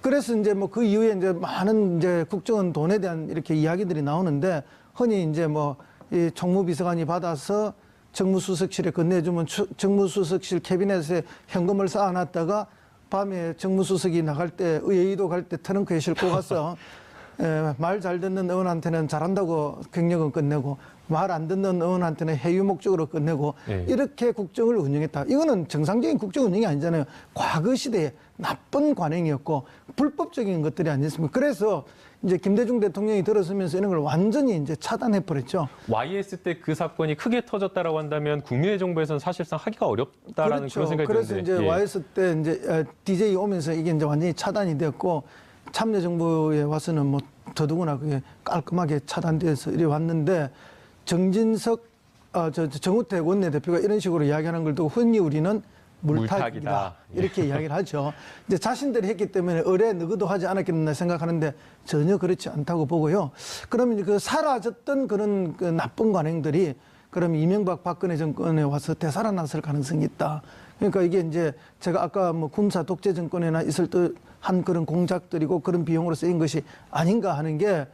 그래서 이제 뭐 그 이후에 이제 많은 이제 국정원 돈에 대한 이렇게 이야기들이 나오는데 흔히 이제 뭐 이 총무비서관이 받아서 정무수석실에 건네주면 정무수석실 캐비넷에 현금을 쌓아놨다가 밤에 정무수석이 나갈 때 의회의도 갈 때 트렁크에 싣고 가서 말 잘 듣는 의원한테는 잘한다고 경력은 끝내고 말 안 듣는 의원한테는 회유 목적으로 끝내고 이렇게 국정을 운영했다. 이거는 정상적인 국정 운영이 아니잖아요. 과거 시대에 나쁜 관행이었고 불법적인 것들이 아니었습니까? 그래서 이제 김대중 대통령이 들어서면서 이런 걸 완전히 이제 차단해 버렸죠. YS 때 그 사건이 크게 터졌다라고 한다면 국민의 정부에서는 사실상 하기가 어렵다라는 그렇죠. 그런 생각이 그래서 드는데. 이제 예. YS 때 이제 DJ 오면서 이게 이제 완전히 차단이 됐고 참여정부에 와서는 뭐 더더구나 그게 깔끔하게 차단돼서 이래 왔는데 정진석 정우택 원내대표가 이런 식으로 이야기하는 걸 두고 흔히 우리는 물타기다. 물타기다. 이렇게 이야기를 하죠. 이제 자신들이 했기 때문에 의뢰 누구도 하지 않았겠나 생각하는데 전혀 그렇지 않다고 보고요. 그러면 그 사라졌던 그런 그 나쁜 관행들이 그럼 이명박 박근혜 정권에 와서 되살아났을 가능성이 있다. 그러니까 이게 이제 제가 아까 뭐 군사 독재 정권에나 있을 듯한 그런 공작들이고 그런 비용으로 쓰인 것이 아닌가 하는 게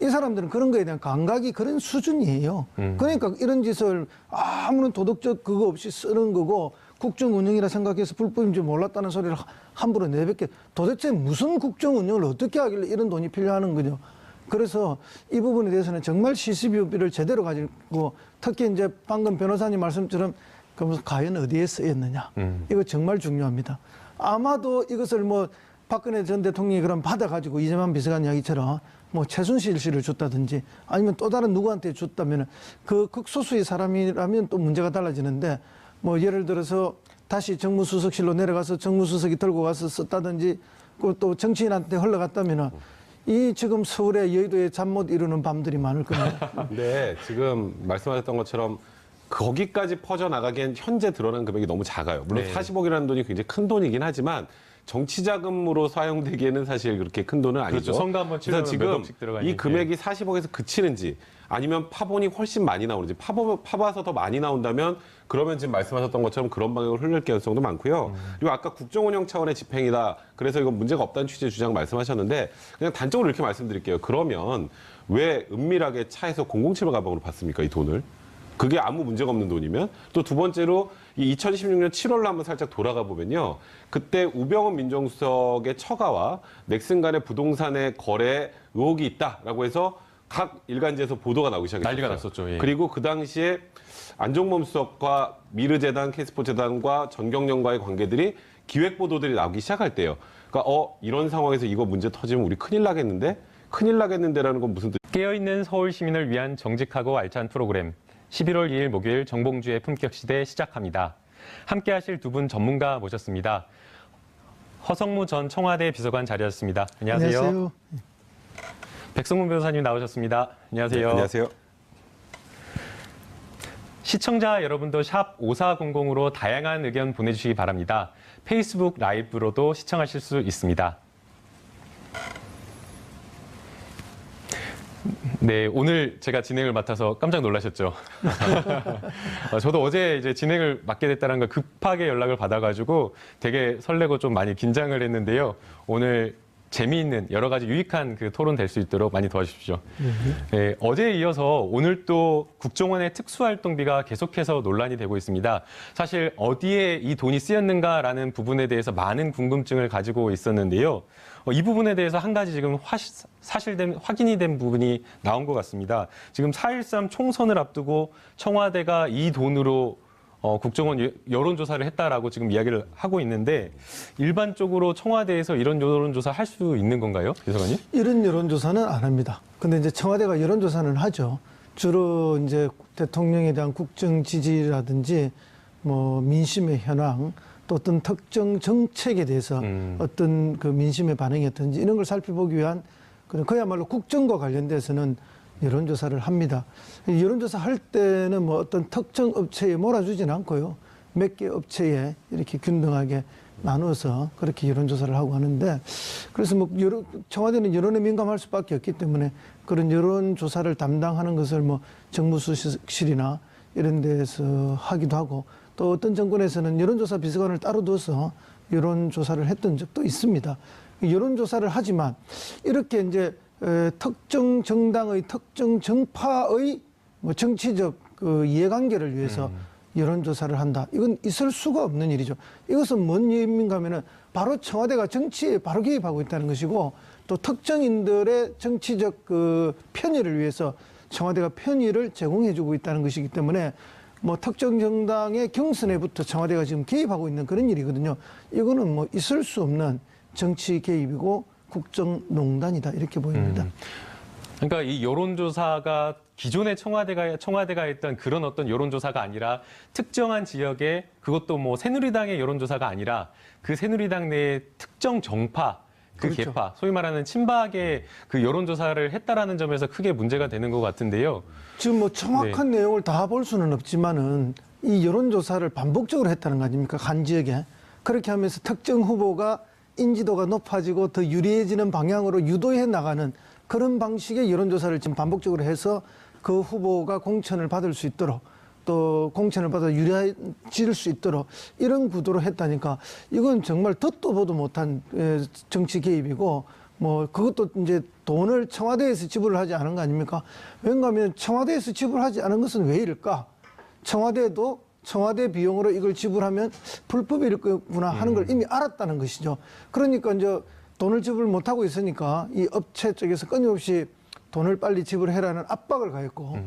이 사람들은 그런 거에 대한 감각이 그런 수준이에요. 그러니까 이런 짓을 아무런 도덕적 그거 없이 쓰는 거고 국정 운영이라 생각해서 불법인 줄 몰랐다는 소리를 함부로 내뱉게 도대체 무슨 국정 운영을 어떻게 하길래 이런 돈이 필요하는 거죠. 그래서 이 부분에 대해서는 정말 시시비비를 제대로 가지고 특히 이제 방금 변호사님 말씀처럼 그러면 과연 어디에 쓰였느냐. 이거 정말 중요합니다. 아마도 이것을 뭐 박근혜 전 대통령이 그럼 받아가지고 이재만 비서관 이야기처럼 뭐 최순실 씨를 줬다든지 아니면 또 다른 누구한테 줬다면 그 극소수의 사람이라면 또 문제가 달라지는데 뭐 예를 들어서 다시 정무수석실로 내려가서 정무수석이 들고 가서 썼다든지 또 정치인한테 흘러갔다면 이 지금 서울의 여의도에 잠 못 이루는 밤들이 많을 겁니다. 근데 지금 말씀하셨던 것처럼 거기까지 퍼져나가기엔 현재 드러난 금액이 너무 작아요. 물론 네. 40억이라는 돈이 굉장히 큰 돈이긴 하지만 정치 자금으로 사용되기에는 사실 그렇게 큰 돈은 아니죠. 그렇죠. 선거 한번 치르면 그래서 몇 지금 억씩 들어가니. 이 금액이 40억에서 그치는지 아니면 파본이 훨씬 많이 나오는지 파봐서 더 많이 나온다면 그러면 지금 말씀하셨던 것처럼 그런 방향으로 흐를 가능성도 많고요. 그리고 아까 국정운영 차원의 집행이다. 그래서 이건 문제가 없다는 취지의 주장 말씀하셨는데 그냥 단적으로 이렇게 말씀드릴게요. 그러면 왜 은밀하게 차에서 007 가방으로 받습니까? 이 돈을. 그게 아무 문제가 없는 돈이면 또 두 번째로 이 2016년 7월로 한번 살짝 돌아가 보면요. 그때 우병우 민정수석의 처가와 넥슨 간의 부동산의 거래 의혹이 있다라고 해서 각 일간지에서 보도가 나오기 시작했어요. 난리가 났었죠. 예. 그리고 그 당시에 안종범 수석과 미르재단, K스포츠재단과 전경련과의 관계들이 기획 보도들이 나오기 시작할 때예요. 그러니까 이런 상황에서 이거 문제 터지면 우리 큰일 나겠는데? 큰일 나겠는데라는 건 무슨 뜻? 깨어있는 서울 시민을 위한 정직하고 알찬 프로그램 11월 2일 목요일 정봉주의 품격시대 시작합니다. 함께 하실 두 분 전문가 모셨습니다. 허성무 전 청와대 비서관 자리하셨습니다. 안녕하세요. 안녕하세요. 백성문 변호사님 나오셨습니다. 안녕하세요. 네, 안녕하세요. 시청자 여러분도 샵 5400으로 다양한 의견 보내주시기 바랍니다. 페이스북 라이브로도 시청하실 수 있습니다. 네, 오늘 제가 진행을 맡아서 깜짝 놀라셨죠? 저도 어제 이제 진행을 맡게 됐다는 걸 급하게 연락을 받아가지고 되게 설레고 좀 많이 긴장을 했는데요. 오늘 재미있는 여러 가지 유익한 그 토론 될 수 있도록 많이 도와주십시오. 네, 어제에 이어서 오늘 또 국정원의 특수활동비가 계속해서 논란이 되고 있습니다. 사실 어디에 이 돈이 쓰였는가라는 부분에 대해서 많은 궁금증을 가지고 있었는데요. 이 부분에 대해서 한 가지 지금 확인이 된 부분이 나온 것 같습니다. 지금 4.13 총선을 앞두고 청와대가 이 돈으로 국정원 여론조사를 했다라고 지금 이야기를 하고 있는데 일반적으로 청와대에서 이런 여론조사 할 수 있는 건가요, 비서관님? 이런 여론조사는 안 합니다. 근데 이제 청와대가 여론조사는 하죠. 주로 이제 대통령에 대한 국정 지지라든지 뭐 민심의 현황 또 어떤 특정 정책에 대해서 어떤 그 민심의 반응이었든지 이런 걸 살펴보기 위한 그야말로 국정과 관련돼서는 여론조사를 합니다. 여론조사 할 때는 뭐 어떤 특정 업체에 몰아주지는 않고요. 몇 개 업체에 이렇게 균등하게 나눠서 그렇게 여론조사를 하고 하는데 그래서 뭐 청와대는 여론에 민감할 수밖에 없기 때문에 그런 여론조사를 담당하는 것을 뭐 정무수석실이나 이런 데서 하기도 하고 또 어떤 정권에서는 여론조사 비서관을 따로 둬서 여론조사를 했던 적도 있습니다. 여론조사를 하지만 이렇게 이제 특정 정당의 특정 정파의 뭐 정치적 그 이해관계를 위해서 여론조사를 한다. 이건 있을 수가 없는 일이죠. 이것은 뭔 의미인가 하면은 바로 청와대가 정치에 바로 개입하고 있다는 것이고 또 특정인들의 정치적 그 편의를 위해서 청와대가 편의를 제공해주고 있다는 것이기 때문에 뭐 특정 정당의 경선에부터 청와대가 지금 개입하고 있는 그런 일이거든요. 이거는 뭐 있을 수 없는 정치 개입이고 국정농단이다 이렇게 보입니다. 그러니까 이 여론조사가 기존의 청와대가 했던 그런 어떤 여론조사가 아니라 특정한 지역에 그것도 뭐 새누리당의 여론조사가 아니라 그 새누리당 내의 특정 정파 그 그렇죠. 계파 소위 말하는 친박의 그 여론조사를 했다라는 점에서 크게 문제가 되는 것 같은데요. 지금 뭐 정확한 내용을 다 볼 수는 없지만은 이 여론조사를 반복적으로 했다는 거 아닙니까? 한 지역에. 그렇게 하면서 특정 후보가 인지도가 높아지고 더 유리해지는 방향으로 유도해 나가는 그런 방식의 여론조사를 지금 반복적으로 해서 그 후보가 공천을 받을 수 있도록 또 공천을 받아 유리해질 수 있도록 이런 구도로 했다니까 이건 정말 듣도 보도 못한 정치 개입이고 뭐 그것도 이제 돈을 청와대에서 지불을 하지 않은 거 아닙니까? 왜냐하면 청와대에서 지불하지 않은 것은 왜 이럴까? 청와대도 청와대 비용으로 이걸 지불하면 불법일 거구나 하는 걸 이미 알았다는 것이죠. 그러니까 이제 돈을 지불 못하고 있으니까 이 업체 쪽에서 끊임없이 돈을 빨리 지불해라는 압박을 가했고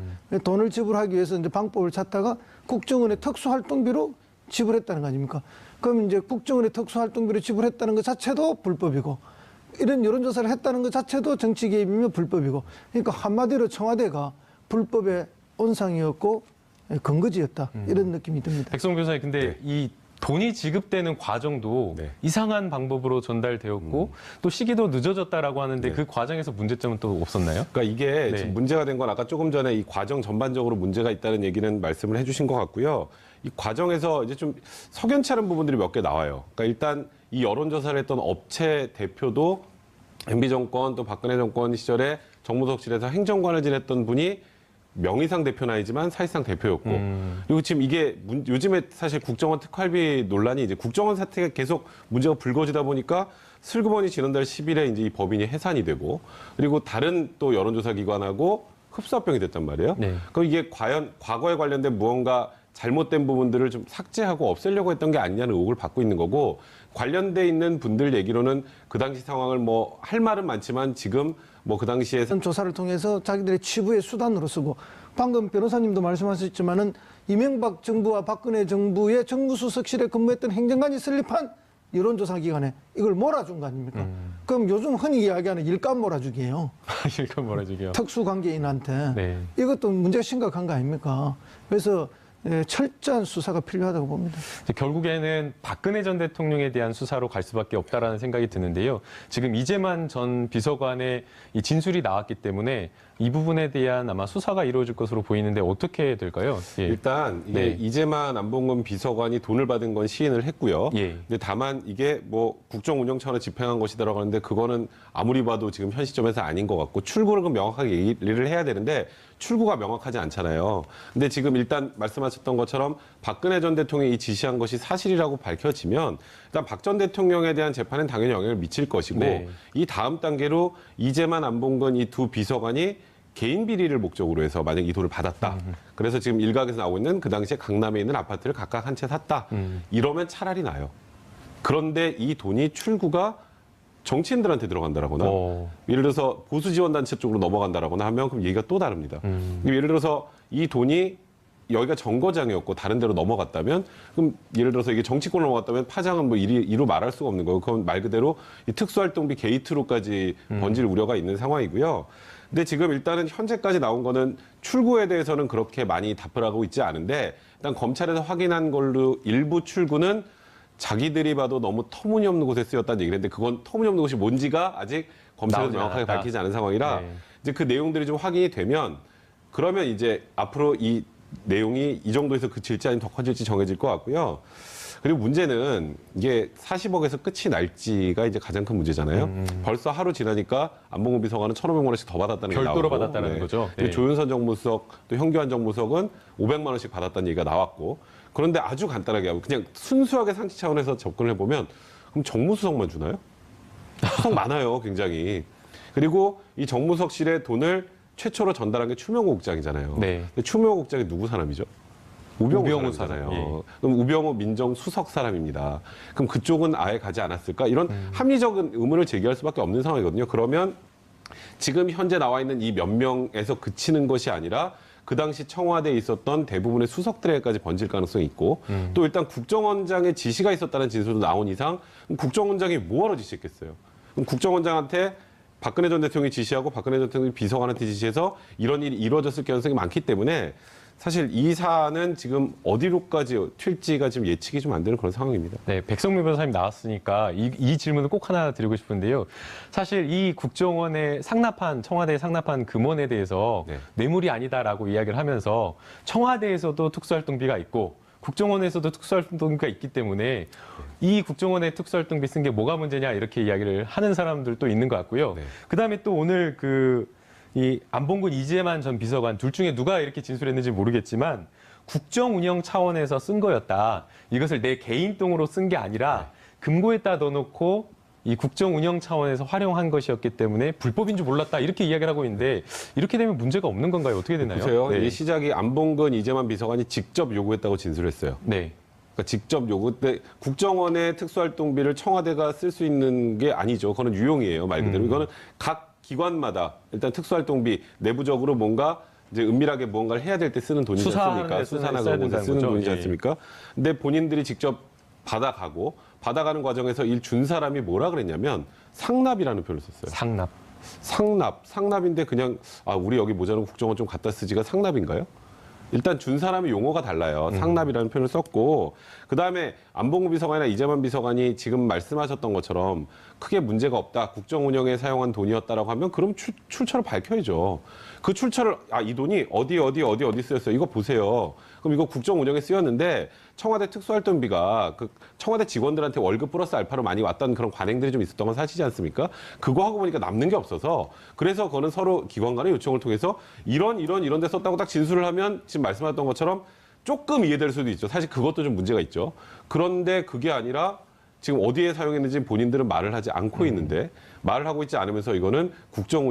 돈을 지불하기 위해서 이제 방법을 찾다가 국정원의 특수활동비로 지불했다는 거 아닙니까? 그럼 이제 국정원의 특수활동비로 지불했다는 것 자체도 불법이고 이런 여론조사를 했다는 것 자체도 정치 개입이며 불법이고 그러니까 한마디로 청와대가 불법의 온상이었고 근거지였다 이런 느낌이 듭니다. 백성문 변호사님, 근데 이 돈이 지급되는 과정도 네. 이상한 방법으로 전달되었고 또 시기도 늦어졌다라고 하는데 그 과정에서 문제점은 또 없었나요? 그러니까 이게 네. 지금 문제가 된 건 아까 조금 전에 이 과정 전반적으로 문제가 있다는 얘기는 말씀을 해주신 것 같고요. 이 과정에서 이제 좀 석연치 않은 부분들이 몇 개 나와요. 그러니까 일단 이 여론조사를 했던 업체 대표도 MB 정권 또 박근혜 정권 시절에 정무석실에서 행정관을 지냈던 분이 명의상 대표는 아니지만 사실상 대표였고 그리고 지금 이게 요즘에 사실 국정원 특활비 논란이 이제 국정원 사태가 계속 문제가 불거지다 보니까 슬그머니 지난달 10일에 이제 이 법인이 해산이 되고 그리고 다른 또 여론조사 기관하고 흡수합병이 됐단 말이에요. 네. 그럼 이게 과연 과거에 관련된 무언가 잘못된 부분들을 좀 삭제하고 없애려고 했던 게 아니냐는 의혹을 받고 있는 거고 관련돼 있는 분들 얘기로는 그 당시 상황을 뭐 할 말은 많지만 지금 뭐 그 당시에 조사를 통해서 자기들의 치부의 수단으로 쓰고 방금 변호사님도 말씀하셨지만은 이명박 정부와 박근혜 정부의 정무수석실에 근무했던 행정관이 설립한 여론조사 기관에 이걸 몰아준 거 아닙니까? 그럼 요즘 흔히 이야기하는 일감 몰아주기예요. 일감 몰아주기요. 특수관계인한테. 네. 이것도 문제가 심각한 거 아닙니까? 그래서 철저한 수사가 필요하다고 봅니다. 결국에는 박근혜 전 대통령에 대한 수사로 갈 수밖에 없다라는 생각이 드는데요. 지금 이재만 전 비서관의 이 진술이 나왔기 때문에 이 부분에 대한 아마 수사가 이루어질 것으로 보이는데 어떻게 될까요? 예. 일단 이게 네. 이재만 안봉근 비서관이 돈을 받은 건 시인을 했고요. 예. 근데 다만 이게 뭐 국정 운영 차원에 집행한 것이다라고 하는데 그거는 아무리 봐도 지금 현 시점에서 아닌 것 같고 출구를 명확하게 얘기를 해야 되는데 출구가 명확하지 않잖아요. 근데 지금 일단 말씀하셨던 것처럼 박근혜 전 대통령이 지시한 것이 사실이라고 밝혀지면 일단 박 전 대통령에 대한 재판은 당연히 영향을 미칠 것이고 네. 이 다음 단계로 이재만 안봉근 이 두 비서관이 개인 비리를 목적으로 해서 만약 이 돈을 받았다. 그래서 지금 일각에서 나오고 있는 그 당시에 강남에 있는 아파트를 각각 한 채 샀다. 이러면 차라리 나요. 그런데 이 돈이 출구가 정치인들한테 들어간다라거나 예를 들어서 보수 지원단체 쪽으로 넘어간다라거나 하면 그럼 얘기가 또 다릅니다. 예를 들어서 이 돈이 여기가 정거장이었고 다른 데로 넘어갔다면 그럼 예를 들어서 이게 정치권으로 넘어갔다면 파장은 뭐 이루 말할 수가 없는 거고 그건 말 그대로 이 특수활동비 게이트로까지 번질 우려가 있는 상황이고요. 근데 지금 일단은 현재까지 나온 거는 출구에 대해서는 그렇게 많이 답을 하고 있지 않은데 일단 검찰에서 확인한 걸로 일부 출구는 자기들이 봐도 너무 터무니없는 곳에 쓰였다는 얘기를 했는데 그건 터무니없는 곳이 뭔지가 아직 검찰에서 나오지 명확하게 않았다. 밝히지 않은 상황이라 네. 이제 그 내용들이 좀 확인이 되면 그러면 이제 앞으로 이 내용이 이 정도에서 그칠지 아니면 더 커질지 정해질 것 같고요. 그리고 문제는 이게 40억에서 끝이 날지가 이제 가장 큰 문제잖아요. 벌써 하루 지나니까 안봉근 비서관은 1,500만 원씩 더 받았다는 게 나오고 별도로 받았다는 거죠. 그리고 네. 조윤선 정무수석 또 현교안 정무수석은 500만 원씩 받았다는 얘기가 나왔고 그런데 아주 간단하게 하고 그냥 순수하게 상식 차원에서 접근을 해보면 그럼 정무수석만 주나요? 수석 많아요, 굉장히. 그리고 이 정무석실에 돈을 최초로 전달한 게 추명호 국장이잖아요. 네. 근데 추명호 국장이 누구 사람이죠? 우병우 우병우 사람이잖아요. 사람, 예. 그럼 우병우 민정수석 사람입니다. 그럼 그쪽은 아예 가지 않았을까? 이런 합리적인 의문을 제기할 수밖에 없는 상황이거든요. 그러면 지금 현재 나와 있는 이 몇 명에서 그치는 것이 아니라 그 당시 청와대에 있었던 대부분의 수석들에게까지 번질 가능성이 있고 또 일단 국정원장의 지시가 있었다는 진술도 나온 이상 그럼 국정원장이 뭐하러 지시했겠어요? 그럼 국정원장한테 박근혜 전 대통령이 지시하고 박근혜 전 대통령이 비서관한테 지시해서 이런 일이 이루어졌을 가능성이 많기 때문에 사실 이 사안은 지금 어디로까지 튈지가 지금 예측이 좀 안 되는 그런 상황입니다. 네, 백성민 변호사님 나왔으니까 이 질문을 꼭 하나 드리고 싶은데요. 사실 이 국정원에 상납한 청와대에 상납한 금원에 대해서 네. 뇌물이 아니다라고 이야기를 하면서 청와대에서도 특수활동비가 있고 국정원에서도 특수활동비가 있기 때문에 이 국정원에 특수활동비 쓴 게 뭐가 문제냐 이렇게 이야기를 하는 사람들도 있는 것 같고요. 네. 그다음에 또 오늘 이 안봉근 이재만 전 비서관 둘 중에 누가 이렇게 진술했는지 모르겠지만 국정 운영 차원에서 쓴 거였다. 이것을 내 개인 돈으로 쓴 게 아니라 금고에다 넣어놓고 이 국정 운영 차원에서 활용한 것이었기 때문에 불법인 줄 몰랐다. 이렇게 이야기를 하고 있는데 이렇게 되면 문제가 없는 건가요? 어떻게 되나요? 보세요. 네. 이 시작이 안봉근 이재만 비서관이 직접 요구했다고 진술했어요. 네. 그러니까 직접 요구 때 국정원의 특수활동비를 청와대가 쓸 수 있는 게 아니죠. 그거는 유용이에요. 말 그대로. 이거는 각 기관마다 일단 특수활동비 내부적으로 뭔가 이제 은밀하게 무언가를 해야 될 때 쓰는 돈이지 수사하는 않습니까? 데 수사나 써야 그런 곳에 된다는 쓰는 거죠. 돈이지 예. 않습니까? 근데 본인들이 직접 받아가는 과정에서 일 준 사람이 뭐라 그랬냐면 상납이라는 표현을 썼어요. 상납인데 그냥 우리 여기 모자는 국정원 좀 갖다 쓰지가 상납인가요? 일단 준 사람의 용어가 달라요. 상납이라는 표현을 썼고 그다음에 안봉근 비서관이나 이재만 비서관이 지금 말씀하셨던 것처럼 크게 문제가 없다. 국정 운영에 사용한 돈이었다라고 하면 그럼 출처를 밝혀야죠. 그 출처를 이 돈이 어디 쓰였어요. 이거 보세요. 그럼 이거 국정 운영에 쓰였는데 청와대 특수활동비가 그 청와대 직원들한테 월급 플러스 알파로 많이 왔던 그런 관행들이 좀 있었던 건 사실이지 않습니까? 그거 하고 보니까 남는 게 없어서 그래서 그거는 서로 기관 간의 요청을 통해서 이런 데 썼다고 딱 진술을 하면 지금 말씀하셨던 것처럼 조금 이해될 수도 있죠. 사실 그것도 좀 문제가 있죠. 그런데 그게 아니라 지금 어디에 사용했는지 본인들은 말을 하지 않고 있는데 말을 하고 있지 않으면서 이거는 국정